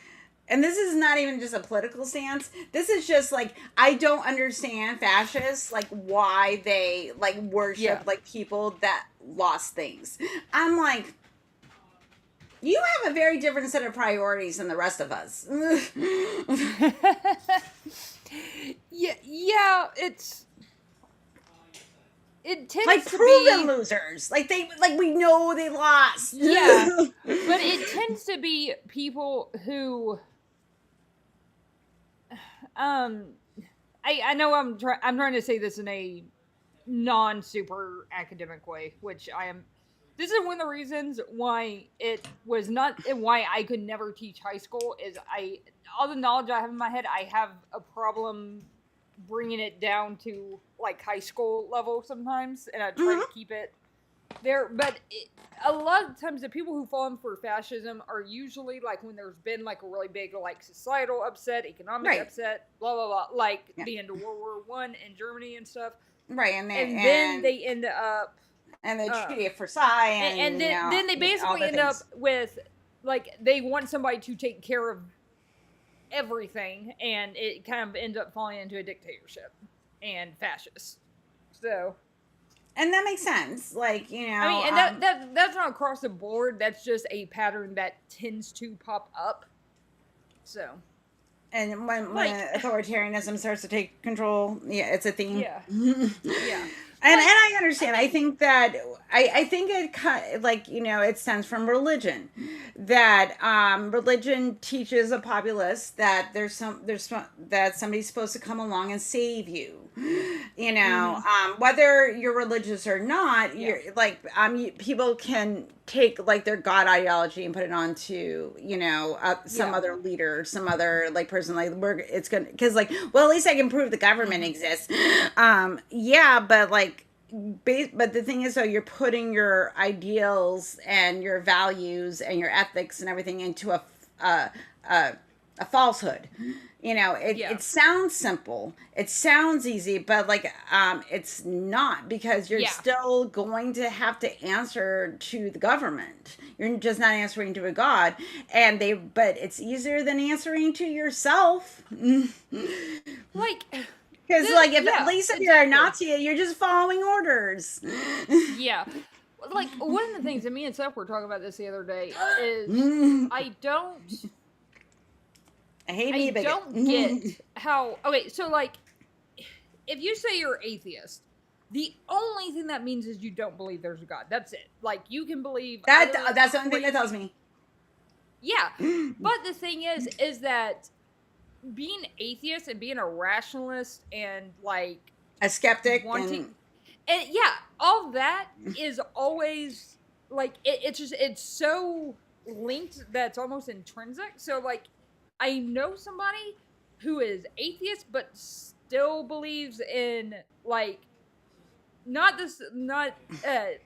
S2: And this is not even just a political stance. This is just, like, I don't understand fascists, like, why they, like, worship, like, people that lost things. I'm like, you have a very different set of priorities than the rest of us.
S1: Yeah, it tends
S2: like
S1: to
S2: proven
S1: be
S2: losers. Like we know they lost.
S1: Yeah. But it tends to be people who I know I'm trying to say this in a non super academic way, which I am. This is one of the reasons why why I could never teach high school is all the knowledge I have in my head, I have a problem bringing it down to like high school level sometimes, and I try to keep it there. But a lot of times the people who fall in for fascism are usually like when there's been like a really big like societal upset, economic upset, blah blah blah, like the end of World War I in Germany and stuff.
S2: Right, and
S1: then they end up
S2: and the Treaty of Versailles,
S1: and then they basically end up with like they want somebody to take care of everything, and it kind of ends up falling into a dictatorship and fascist. So,
S2: and that makes sense. Like, you know,
S1: I mean, and that's not across the board. That's just a pattern that tends to pop up. So,
S2: and when authoritarianism starts to take control, it's a theme.
S1: Yeah, yeah.
S2: And I understand. I think that I think it, like, you know, it stems from religion, that religion teaches a populace that that somebody's supposed to come along and save you, You know, whether you're religious or not, you're like, people can take like their God ideology and put it onto, you know, some other leader, some other like person, like it's gonna, because like, well, at least I can prove the government exists. Yeah, but like, but the thing is, though, you're putting your ideals and your values and your ethics and everything into a falsehood. You know, it sounds simple, it sounds easy, but like it's not, because you're still going to have to answer to the government. You're just not answering to a god, but it's easier than answering to yourself.
S1: Like,
S2: because like at least if you're a Nazi, you're just following orders.
S1: Yeah. Like, one of the things that me and Seth were talking about this the other day is I don't get how, okay, so like, if you say you're atheist, the only thing that means is you don't believe there's a God. That's it. Like, you can believe
S2: that's the only thing that tells me.
S1: Yeah. But the thing is that being atheist and being a rationalist and like
S2: a skeptic
S1: and all that is always like it's so linked that it's almost intrinsic. So like, I know somebody who is atheist but still believes in like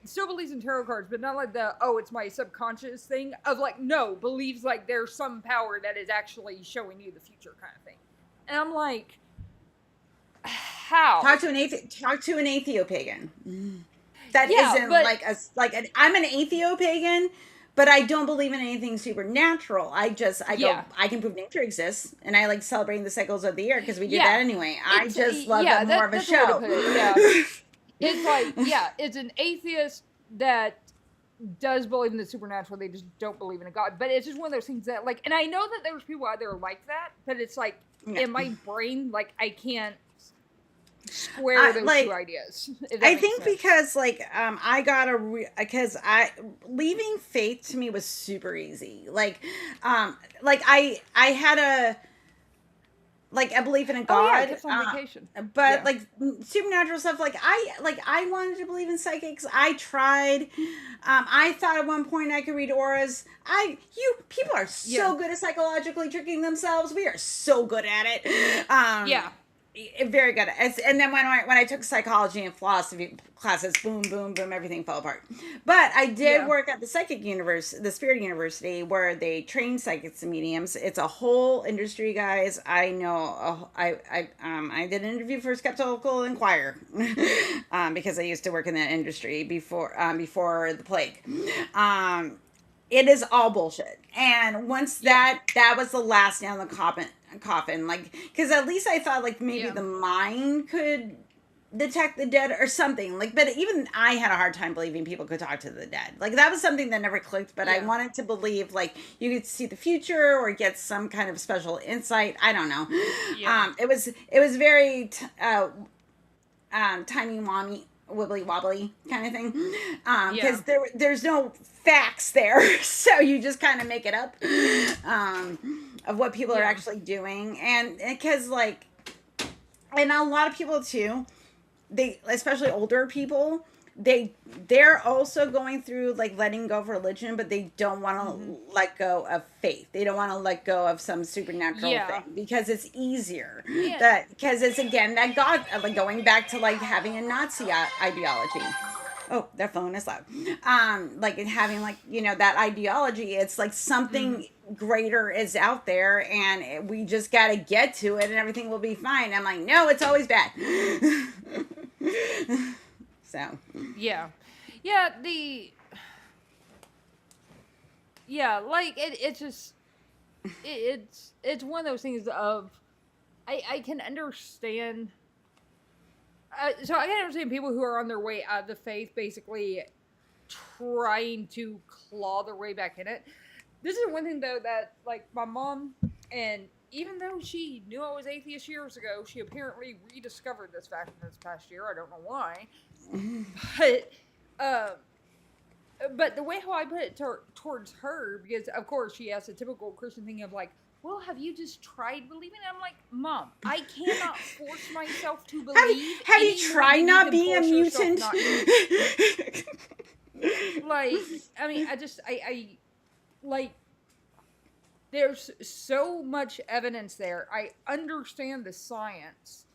S1: still believes in tarot cards, but not like it's my subconscious thing of like, no, believes like there's some power that is actually showing you the future kind of thing. And I'm like, how?
S2: Talk to an atheo-pagan. That isn't I'm an atheo-pagan, but I don't believe in anything supernatural. I can prove nature exists, and I like celebrating the cycles of the year because we do that anyway. I just love that more of a show.
S1: It's like, it's an atheist that does believe in the supernatural. They just don't believe in a God. But it's just one of those things that like, and I know that there's people out there like that, but it's like in my brain, like I can't square those two ideas.
S2: I think sense. Because like I got leaving faith to me was super easy. Like I had a belief in a God,
S1: on vacation.
S2: But like supernatural stuff, like I wanted to believe in psychics. I tried. I thought at one point I could read auras. People are so good at psychologically tricking themselves. We are so good at it. Very good. And then when I took psychology and philosophy classes, boom, boom, boom, everything fell apart. But I did work at the the Spirit University, where they train psychics and mediums. It's a whole industry, guys. I know. I did an interview for Skeptical Inquirer because I used to work in that industry before the plague. It is all bullshit. And once that was the last nail in the coffin, like, because at least I thought like maybe the mind could detect the dead or something, like, but even I had a hard time believing people could talk to the dead. Like, that was something that never clicked, but I wanted to believe like you could see the future or get some kind of special insight. I don't know. It was very timey-wimey, wibbly wobbly kind of thing, because there's no facts there, so you just kind of make it up of what people are actually doing. And because like, and a lot of people too, especially older people, they're also going through like letting go of religion, but they don't want to let go of faith. They don't want to let go of some supernatural thing because it's easier. Because it's again that God, like going back to like having a Nazi ideology. Oh, their phone is loud. Like having like, you know, that ideology, it's like something greater is out there and we just got to get to it and everything will be fine. I'm like, no, it's always bad. So.
S1: Like it's just, it's one of those things of, I can understand. So I can understand people who are on their way out of the faith, basically trying to claw their way back in it. This is one thing, though, that, like, my mom, and even though she knew I was atheist years ago, she apparently rediscovered this fact in this past year. I don't know why. But the way how I put it towards her, because, of course, she has a typical Christian thing of, like, well, have you just tried believing? I'm like, Mom, I cannot force myself to believe.
S2: Have you
S1: any more
S2: tried
S1: than
S2: not
S1: can
S2: being a
S1: force yourself
S2: mutant?
S1: not to. Like, I mean, I like, there's so much evidence there. I understand the science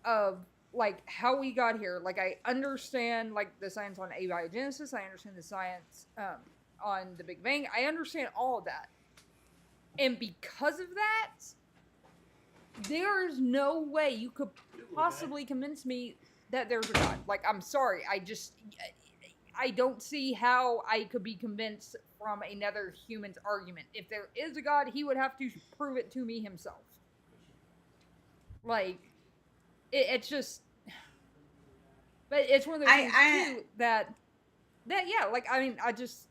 S1: of, like, how we got here. Like, I understand, like, the science on abiogenesis. I understand the science on the Big Bang. I understand all of that. And because of that, there is no way you could possibly convince me that there's a God. Like, I'm sorry. I don't see how I could be convinced from another human's argument. If there is a God, he would have to prove it to me himself. Like, it's just... But it's one of those things, too, that yeah, like, I mean, I just...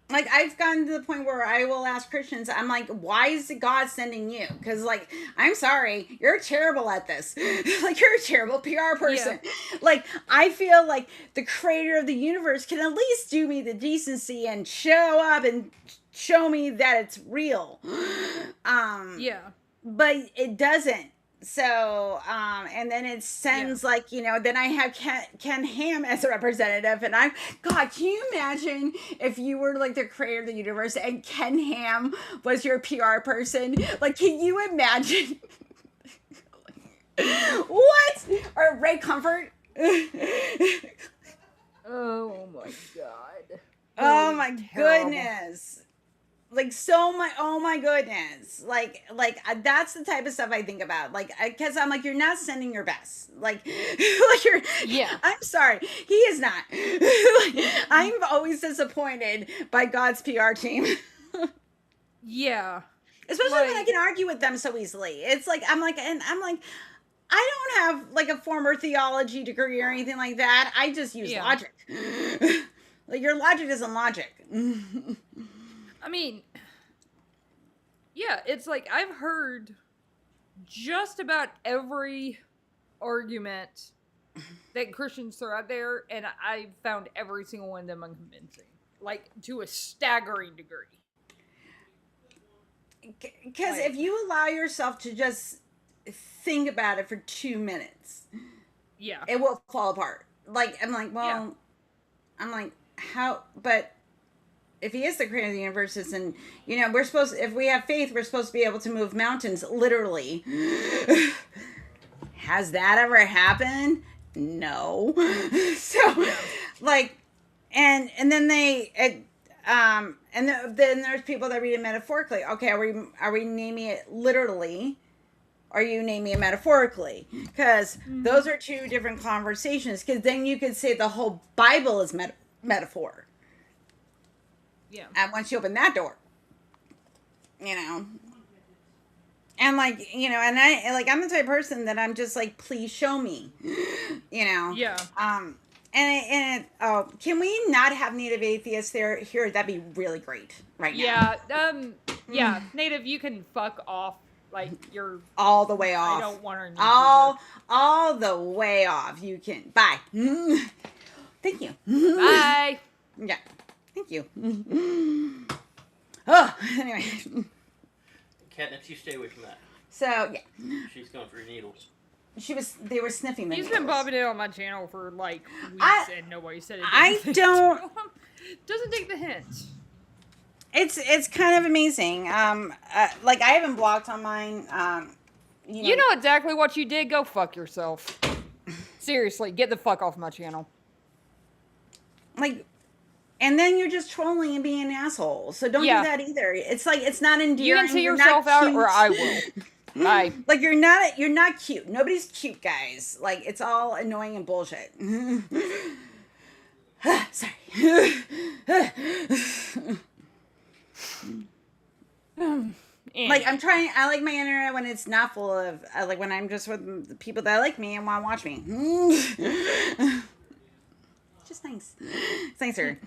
S2: Like, I've gotten to the point where I will ask Christians, I'm like, why is God sending you? Because, like, I'm sorry, you're terrible at this. Like, you're a terrible PR person. Yeah. Like, I feel like the creator of the universe can at least do me the decency and show up and show me that it's real.
S1: Yeah.
S2: But it doesn't. So, and then it sends, like, you know, then I have Ken Ham as a representative, and God, can you imagine if you were, like, the creator of the universe and Ken Ham was your PR person? Like, can you imagine? What? Or Ray Comfort?
S1: Oh, my God.
S2: Oh, my goodness. Like, so much, oh my goodness. Like, that's the type of stuff I think about. Like, because I'm like, you're not sending your best. Like you're,
S1: yeah.
S2: I'm sorry. He is not. Like, I'm always disappointed by God's PR team.
S1: Yeah.
S2: Especially like, when I can argue with them so easily. It's like, I'm like, I don't have, like, a former theology degree or anything like that. I just use logic. Like, your logic isn't logic.
S1: I mean, yeah, it's like I've heard just about every argument that Christians throw out there, and I've found every single one of them unconvincing, like, to a staggering degree.
S2: Because if you allow yourself to just think about it for 2 minutes, it will fall apart. Like, I'm like, well, I'm like, how, but if he is the creator of the universe, and, you know, if we have faith, we're supposed to be able to move mountains, literally. Has that ever happened? No. So, like, and then then there's people that read it metaphorically. Okay, are we naming it literally? Or are you naming it metaphorically? Because those are two different conversations. Because then you could say the whole Bible is metaphor.
S1: Yeah.
S2: And once you open that door, you know, and, like, you know, and I'm the type of person that I'm just like, please show me, you know.
S1: Yeah.
S2: Can we not have native atheists here? That'd be really great right now.
S1: Yeah. Native, you can fuck off. Like, you're
S2: all the way off.
S1: I don't want to.
S2: All the way off. You can. Bye. Thank you.
S1: Bye.
S2: Yeah. Thank you. Oh, anyway.
S4: Catnip, you stay away from that.
S2: So, yeah.
S4: She's going for your needles.
S2: They were sniffing the
S1: He's
S2: needles.
S1: been popping it on my channel for, like, weeks, and nobody said it. Doesn't take the hint.
S2: It's kind of amazing. Like, I haven't blocked on mine.
S1: You know exactly what you did. Go fuck yourself. Seriously, get the fuck off my channel.
S2: Like, and then you're just trolling and being an asshole. So don't do that either. It's like, it's not endearing.
S1: You can see yourself out, or I will. Bye.
S2: Like, you're not cute. Nobody's cute, guys. Like, it's all annoying and bullshit. Sorry. Like, I like my internet when it's not full of, like, when I'm just with the people that like me and want to watch me. Just nice. It's nicer.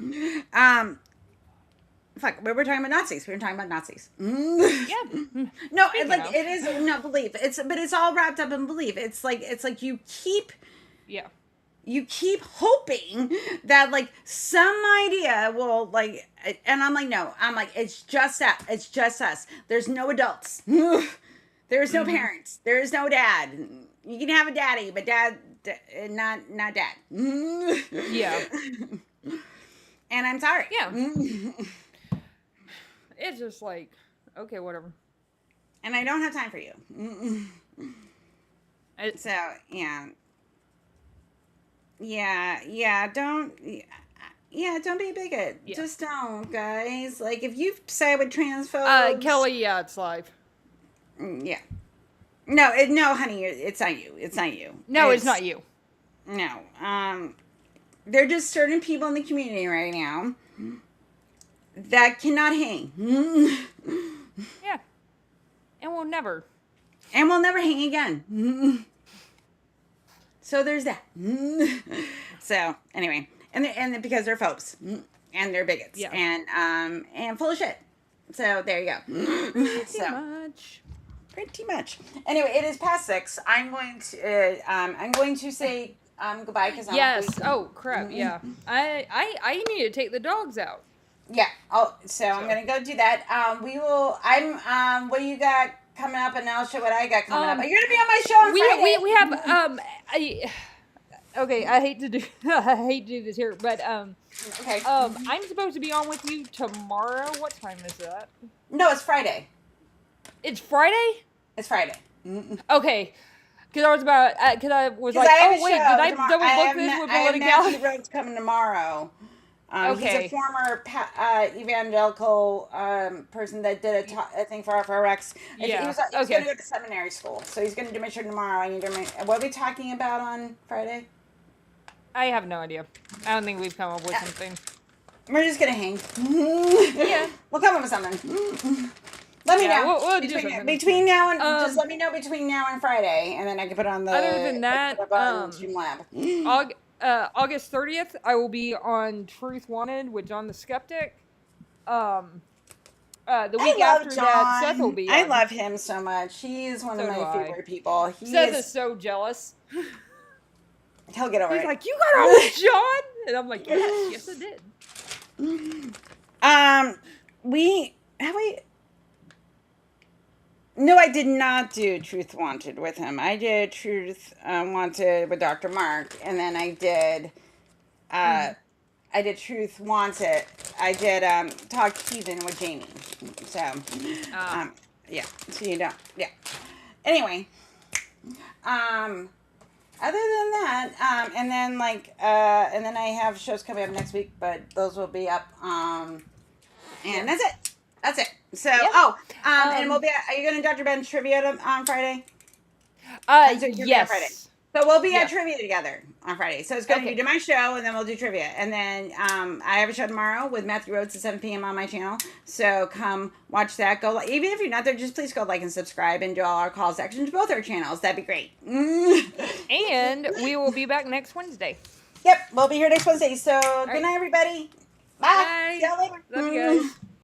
S2: Fuck, we were talking about Nazis. We were talking about Nazis.
S1: Yeah.
S2: No, it is not belief. But it's all wrapped up in belief. It's like you keep you keep hoping that like some idea will like, and I'm like, no, I'm like, it's just that, it's just us. There's no adults. There's no parents. There is no dad. You can have a daddy, but not dad.
S1: Yeah.
S2: And I'm sorry.
S1: Yeah. It's just like, okay, whatever.
S2: And I don't have time for you. So, don't be a bigot.
S1: Yeah.
S2: Just don't, guys. Like, if you side with trans folks...
S1: Kelly, yeah, it's live.
S2: Yeah. No, honey, it's not you. It's not you.
S1: No, it's not you.
S2: No. There are just certain people in the community right now that cannot hang.
S1: Yeah. And we'll never.
S2: And we'll never hang again. So there's that. So anyway, and because they're phobes and they're bigots,
S1: yeah,
S2: and full of shit. So there you go. Pretty much. Anyway, it is past 6. I'm going to say goodbye because
S1: yes. Oh crap. Yeah. I need to take the dogs out.
S2: Yeah. Oh, so I'm gonna go do that. We will. What do you got coming up, and I'll show what I got coming up. Are you gonna be on my show on Friday?
S1: We have okay. I hate to do this here, but
S2: okay.
S1: I'm supposed to be on with you tomorrow. What time is that?
S2: No, it's Friday.
S1: It's Friday.
S2: It's Friday.
S1: Okay. Because I was about, because I was like, oh wait, did I double book this with Melody Gallup?
S2: Matthew Rhodes coming tomorrow.
S1: Okay.
S2: He's a former evangelical person that did a thing for FRX.
S1: Yeah.
S2: He was going to go to seminary school, so he's going to do my show tomorrow. What are we talking about on Friday?
S1: I have no idea. I don't think we've come up with something.
S2: We're just going to hang.
S1: Yeah.
S2: We'll come up with something. Let me know.
S1: We'll
S2: between now and just let me know between now and Friday, and then I can put on the.
S1: Other than that,
S2: Streamlab.
S1: August 30th, I will be on Truth Wanted with John the Skeptic. The week after that, Seth will be on.
S2: I love him so much. He is one of my favorite people.
S1: Seth is so jealous.
S2: He'll get over it.
S1: He's like, you got on with John? And I'm like, yes, I did.
S2: No, I did not do Truth Wanted with him. I did Truth Wanted with Dr. Mark, and then I did Truth Wanted. I did Talk Heathen with Jamie. So, yeah. So you don't, yeah. Anyway, other than that, and then I have shows coming up next week, but those will be up. And that's it. That's it. So, and we'll be. Are you going to Dr. Ben's trivia on Friday?
S1: Yes.
S2: Friday. So we'll be at trivia together on Friday. So it's going to be my show, and then we'll do trivia, and then I have a show tomorrow with Matthew Rhodes at 7 p.m. on my channel. So come watch that. Go, even if you're not there, just please go like and subscribe and do all our calls to action to both our channels. That'd be great.
S1: And we will be back next Wednesday.
S2: Yep, we'll be here next Wednesday. So good night, everybody. Bye.
S1: Bye.
S2: See y'all later.
S1: Love you guys.